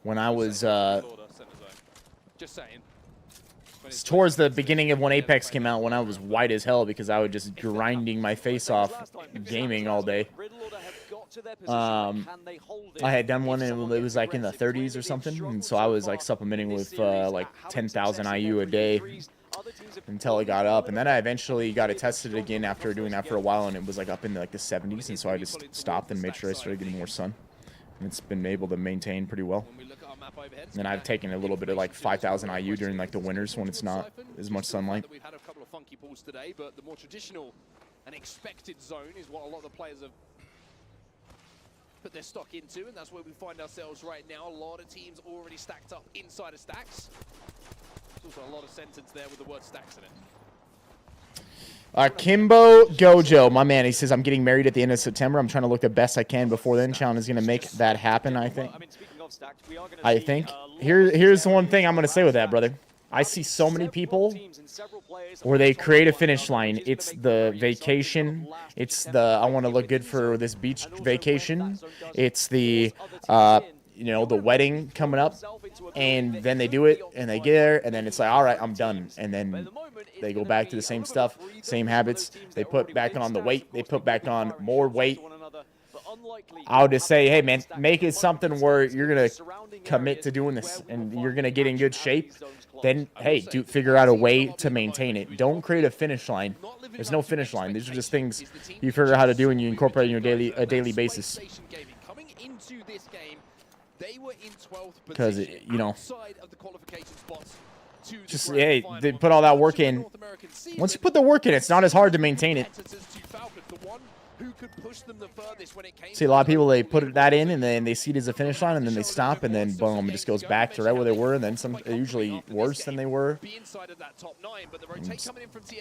When I was just saying. towards the beginning of when Apex came out, when I was white as hell because I was just grinding my face off gaming all day. I had done one and it was like in the 30s or something, and so I was like supplementing with like 10,000 IU a day until it got up, and then I eventually got it tested again after doing that for a while, and it was like up in like the 70s, and so I just stopped and made sure I started getting more sun, and it's been able to maintain pretty well. And I've taken a little bit of like 5,000 IU during like the winters when it's not as much sunlight. We've had a couple of funky pulls today, but the more traditional and expected zone is what a lot of the players have put their stock into, and that's where we find ourselves right now. A lot of teams already stacked up inside of stacks. There's also a lot of sentence there with the word stacks in it. Kimbo Gojo, my man, he says, I'm getting married at the end of September. I'm trying to look the best I can before then. Challenge is going to make that happen, I think. Here's the one thing I'm going to say with that, brother. I see so many people where they create a finish line. It's the vacation. It's the, I want to look good for this beach vacation. It's the, you know, the wedding coming up. And then they do it, and they get there, and then it's like, all right, I'm done. And then they go back to the same stuff, same habits. They put back on the weight. They put back on more weight. I would just say, hey, man, make it something where you're going to commit to doing this, and you're going to get in good shape. Then, hey, figure out a way to maintain it. Don't create a finish line. There's no finish line. These are just things you figure out how to do, and you incorporate in your daily basis. Because, you know, just, hey, they put all that work in. Once you put the work in, it's not as hard to maintain it. See, a lot of people, they put that in, and then they see it as a finish line, and then they stop, and then, boom, it just goes back to right where they were, and then some, usually worse than they were. And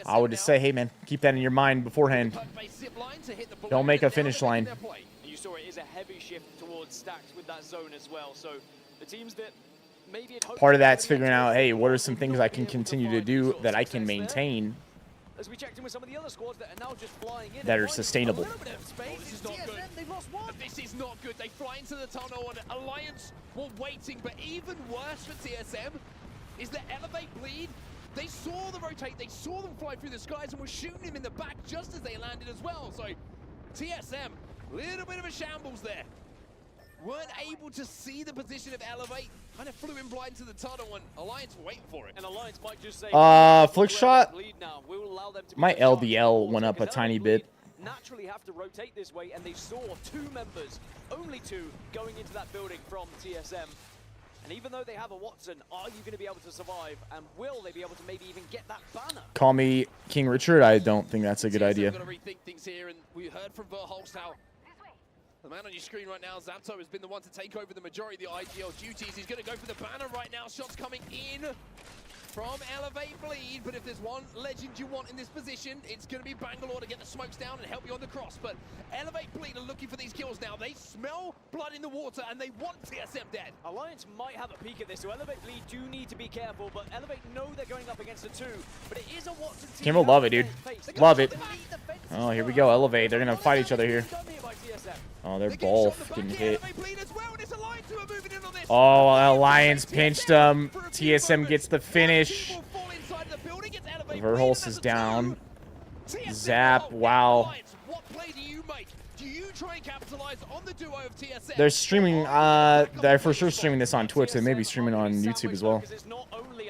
I would just say, hey, man, keep that in your mind beforehand. Don't make a finish line. You saw it is a heavy shift towards stacks with that zone as well. So the teams that maybe part of that's figuring out, hey, what are some things I can continue to do that I can maintain as we checked in with some of the other squads that are now just flying in that are sustainable. This is not good. This is not good. They fly into the tunnel, and Alliance were waiting, but even worse for TSM is that Elevate Bleed. They saw the rotate, they saw them fly through the skies, and were shooting him in the back just as they landed as well. So TSM, little bit of a shambles there. Weren't able to see the position of Elevate. Kind of flew in blind to the tunnel, and Alliance were waiting for it. And Alliance might just say, flick shot. My LDL went up a tiny bit. Naturally have to rotate this way, and they saw two members, only two, going into that building from TSM. And even though they have a Watson, are you going to be able to survive? And will they be able to maybe even get that banner? Call me King Richard. I don't think that's a good idea. Got to rethink things here, and we heard from Verholst how the man on your screen right now, Zapto, has been the one to take over the majority of the IGL duties. He's going to go for the banner right now. Shots coming in from Elevate Bleed, but if there's one legend you want in this position, it's going to be Bangalore to get the smokes down and help you on the cross. But Elevate Bleed are looking for these kills now. They smell blood in the water, and they want TSM dead. Alliance might have a peek at this, so Elevate Bleed do need to be careful, but Elevate know they're going up against a two, but it is a Watson team. Kim will love it, dude. Love it. Oh, here we go, Elevate. They're going to fight each other here. Oh, they're both getting hit. Oh, Alliance pinched them. TSM gets the finish. Verholst is down. Zap, wow. They're streaming, they're for sure streaming this on Twitch. They may be streaming on YouTube as well.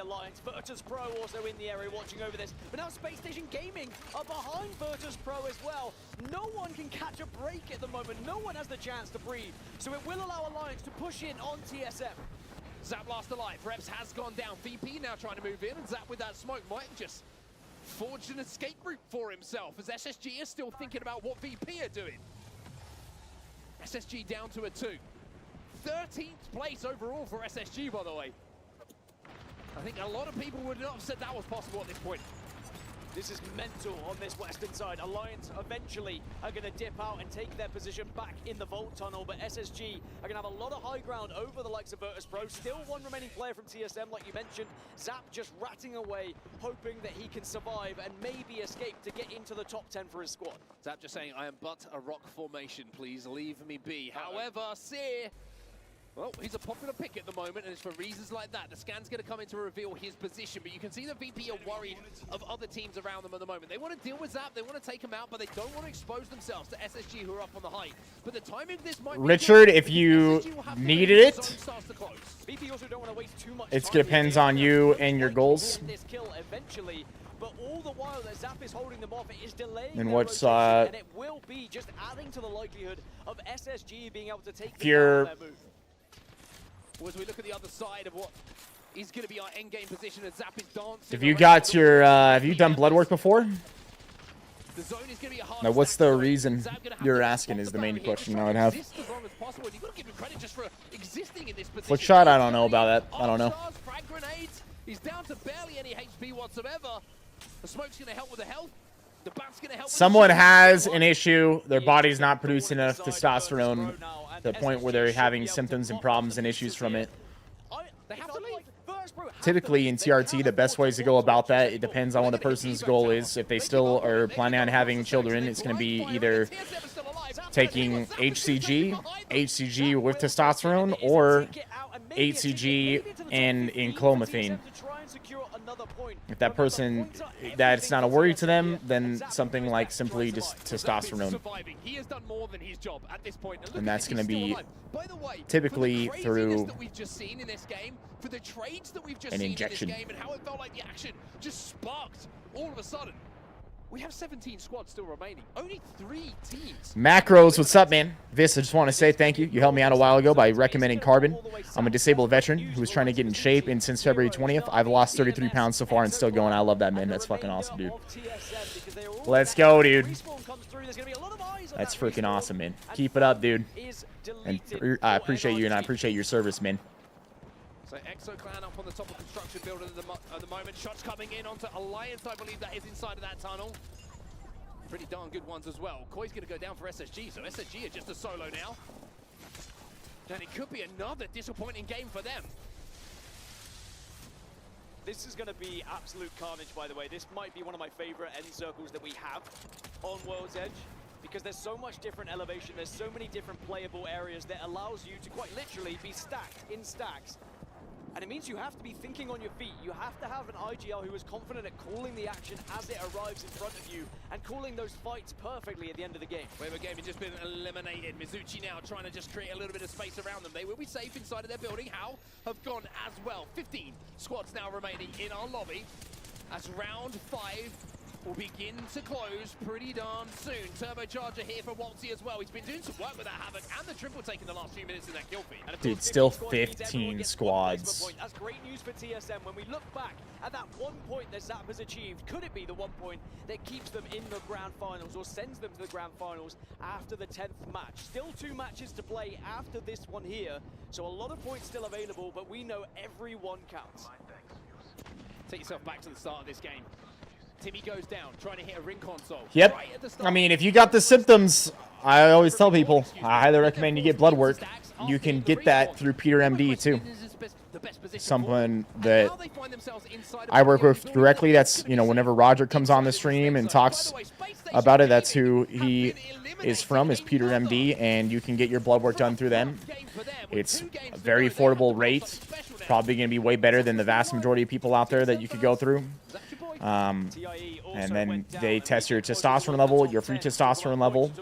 Alliance, Virtus Pro also in the area watching over this, but now Space Station Gaming are behind Virtus Pro as well. No one can catch a break at the moment. No one has the chance to breathe, so it will allow Alliance to push in on TSM. Zap last alive. Reps has gone down. VP now trying to move in, and Zap with that smoke might just forge an escape route for himself, as SSG is still thinking about what VP are doing. SSG down to a 2. 13th place overall for SSG, by the way. I think a lot of people would not have said that was possible at this point. This is mental on this western side. Alliance eventually are going to dip out and take their position back in the Vault Tunnel, but SSG are going to have a lot of high ground over the likes of Virtus Pro. Still one remaining player from TSM, like you mentioned. Zap just ratting away, hoping that he can survive and maybe escape to get into the top 10 for his squad. Zap just saying, I am but a rock formation, please leave me be. However, Seer Well, he's a popular pick at the moment, and it's for reasons like that. The scan's going to come in to reveal his position, but you can see the VP are worried of other teams around them at the moment. They want to deal with Zap, they want to take him out, but they don't want to expose themselves to SSG, who are up on the height. But the timing of this might Richard, if you needed it, VP also don't want to waste too much it depends on you and your goals. this kill eventually, but all the while that Zap is holding them off, it is delaying And their what's rotation, and it will be just adding to the likelihood of SSG being able to take if you're As we look at the other side of what is going to be our endgame position, and Zap is dancing. if you got your have you done blood work before? The zone is going to be a hard Now, what's the reason you're asking is the main question I would have. as long as possible. You've got to give him credit just for existing in this position. Flick shot, I don't know about that. I don't know. Frag grenades. He's down to barely any HP whatsoever. The smoke's going to help with the health. The bat's going to help. Someone has an issue. Their body's not producing enough testosterone to the point where they're having symptoms and problems and issues from it. Typically in TRT, the best ways to go about that, it depends on what the person's goal is. If they still are planning on having children, it's going to be either taking HCG with testosterone, or HCG and clomiphene. If that person, that's not a worry to them, then something like simply just testosterone. And that's going to be typically through an injection. And how it felt like the action just sparked all of a sudden. We have 17 squads still remaining. Only 3 teams. Macros, what's up, man? Viss, I just want to say thank you. You helped me out a while ago by recommending Carbon. I'm a disabled veteran who was trying to get in shape, and since February 20th, I've lost 33 pounds so far and still going. I love that, man. That's fucking awesome, dude. Let's go, dude. That's freaking awesome, man. Keep it up, dude. And I appreciate you, and I appreciate your service, man. So ExoClan up on the top of construction building at the moment. Shots coming in onto Alliance, I believe that is inside of that tunnel. Pretty darn good ones as well. Koi's going to go down for SSG, so SSG are just a solo now. And it could be another disappointing game for them. This is going to be absolute carnage, by the way. This might be one of my favorite end circles that we have on World's Edge, because there's so much different elevation, there's so many different playable areas that allows you to quite literally be stacked in stacks. And it means you have to be thinking on your feet. You have to have an IGL who is confident at calling the action as it arrives in front of you and calling those fights perfectly at the end of the game. Wave game has just been eliminated. Mizuchi now trying to just create a little bit of space around them. They will be safe inside of their building. How have gone as well. 15 squads now remaining in our lobby as round 5 will begin to close pretty darn soon. Turbocharger here for Waltzy as well. He's been doing some work with that Havoc and the triple taking the last few minutes in that kill feed. Dude, still 15 squads. That's great news for TSM. When we look back at that 1 point that Zap has achieved, could it be the 1 point that keeps them in the grand finals or sends them to the grand finals after the 10th match? Still 2 matches to play after this one here, so a lot of points still available, but we know every one counts. Take yourself back to the start of this game. Timmy goes down, trying to hit a ring console. Yep. Right at the start. I mean, if you got the symptoms, I always tell people, I highly recommend you get blood work. You can get that through Peter MD, too. Someone that I work with directly, that's, you know, whenever Roger comes on the stream and talks about it, that's who he is from, is Peter MD, and you can get your blood work done through them. It's a very affordable rate, probably going to be way better than the vast majority of people out there that you could go through. And then they test your testosterone level, your free testosterone level,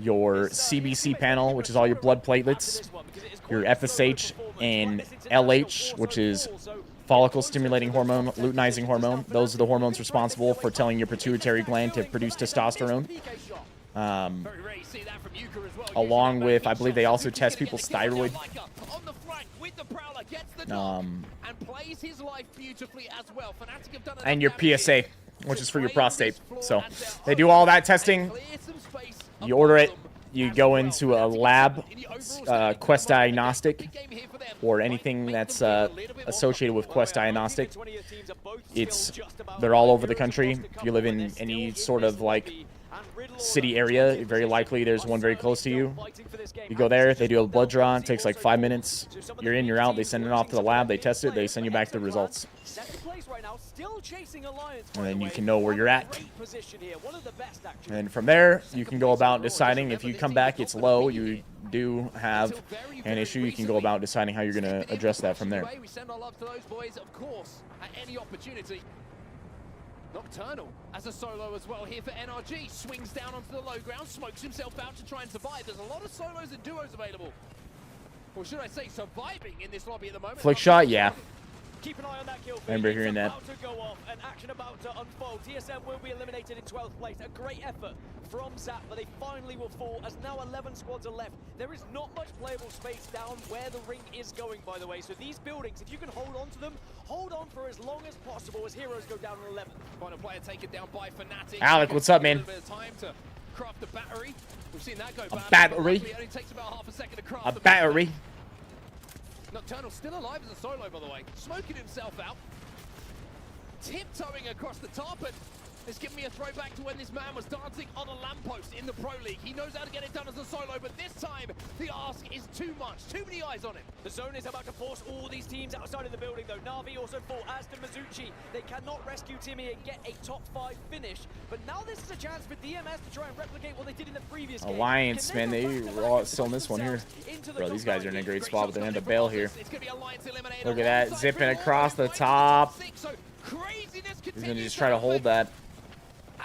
your CBC panel, which is all your blood platelets, your FSH and LH, which is follicle stimulating hormone, luteinizing hormone. Those are the hormones responsible for telling your pituitary gland to produce testosterone. Along with, I believe they also test people's thyroid. And your PSA, which is for your prostate. So they do all that testing. You order it. You go into a lab, Quest Diagnostic, or anything that's associated with Quest Diagnostic. They're all over the country. If you live in any sort of like city area, very likely there's one very close to you. You go there, they do a blood draw, it takes like 5 minutes. You're in, you're out, they send it off to the lab, they test it, they send you back the results. And then you can know where you're at. And from there, you can go about deciding if you come back, it's low, you do have an issue, you can go about deciding how you're going to address that from there. We send our love to those boys, of course, at any opportunity. Nocturnal as a solo as well here for NRG. Swings down onto the low ground, smokes himself out to try and survive. There's a lot of solos and duos available. Or should I say surviving in this lobby at the moment. Flick shot, yeah. Keep an eye on that kill feed. Remember hearing that. It's about to go off, an action about to unfold. TSM will be eliminated in 12th place. A great effort from Zap, but they finally will fall as now 11 squads are left. There is not much playable space down where the ring is going, by the way. So these buildings, if you can hold on to them, hold on for as long as possible as Heroes go down on 11. Final player taken down by Fnatic. Alec, what's up, man? A little bit of time to craft the battery. We've seen that go A bad. battery? It only takes about half a second to craft A the battery? Nocturnal still alive as a solo, by the way. Smoking himself out. Tiptoeing across the top, and it's giving me a throwback to when this man was dancing on a lamppost in the Pro League. He knows how to get it done as a solo, but this time, the ask is too much. Too many eyes on him. The zone is about to force all these teams outside of the building, though. Na'Vi also fought, as to Mizuchi. They cannot rescue Timmy and get a top 5 finish, but now this is a chance for DMS to try and replicate what they did in the previous game. Alliance, man, they were all still in this one here. Bro, these guys are in a great spot, but they're going to bail here. Look at that, zipping across the top. He's going to just try to hold that.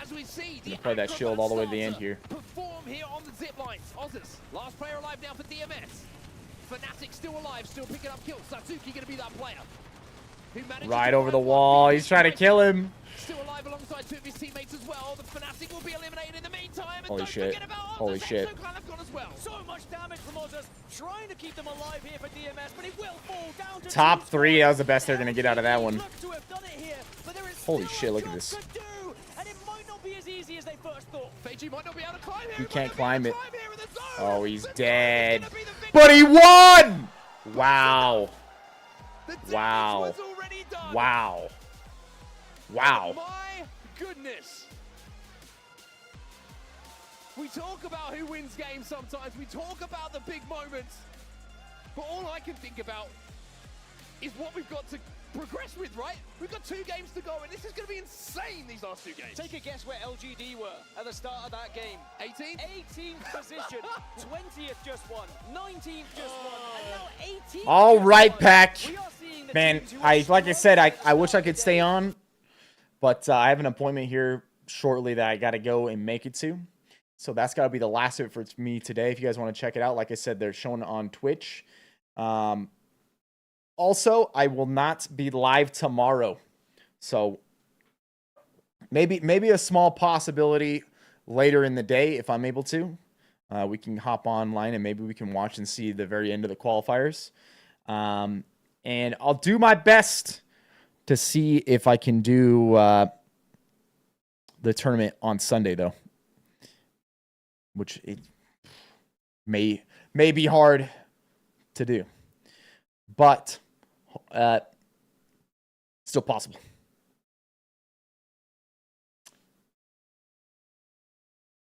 As we see, Gonna play that shield all the way to the end here. Perform here on the zip lines. Ozus, last player alive now for DMS. Fnatic still alive, still picking up kills. Satsuki gonna be that player. Right over the wall. He's trying to kill him. Still alive alongside two of his teammates as well. The Fnatic will be eliminated in the meantime. And Holy shit. Holy shit. Well. So much damage from Ozus, trying to keep them alive here for DMS, but it will fall down to Top 3. That was the best they're going to get out of that one. Holy shit, look at this. As easy as they first thought. Feiji might not be able to climb here. He can't climb it. Oh, he's dead. But he won! Wow. Wow. Wow. Wow. My goodness. We talk about who wins games sometimes. We talk about the big moments. But all I can think about is what we've got to progress with, right? We've got 2 games to go, and this is going to be insane, these last 2 games. Take a guess where LGD were at the start of that game. 18th? 18th position. 20th just won. 19th just won. And now 18th. All right, Pack. Man, like I said, I wish I could stay on, but I have an appointment here shortly that I got to go and make it to. So that's got to be the last of it for me today. If you guys want to check it out, like I said, they're shown on Twitch. Also, I will not be live tomorrow. So maybe a small possibility later in the day if I'm able to. We can hop online and maybe we can watch and see the very end of the qualifiers. And I'll do my best to see if I can do the tournament on Sunday, though. Which it may be hard to do. But still possible.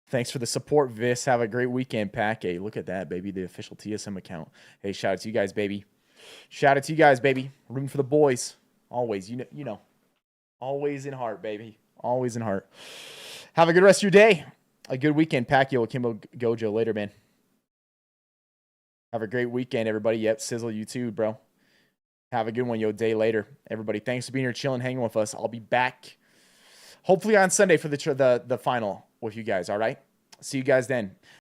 Thanks for the support, Viss. Have a great weekend, Pack. Hey, look at that, baby. The official TSM account. Hey, shout out to you guys, baby. Shout out to you guys, baby. Rooting for the boys. Always, you know. Always in heart, baby. Always in heart. Have a good rest of your day. A good weekend, Pack. Yo, Akimbo Gojo. Later, man. Have a great weekend, everybody. Yep, Sizzle, you too, bro. Have a good one, yo. Day later. Everybody, thanks for being here, chilling, hanging with us. I'll be back hopefully on Sunday for the final with you guys, all right? See you guys then.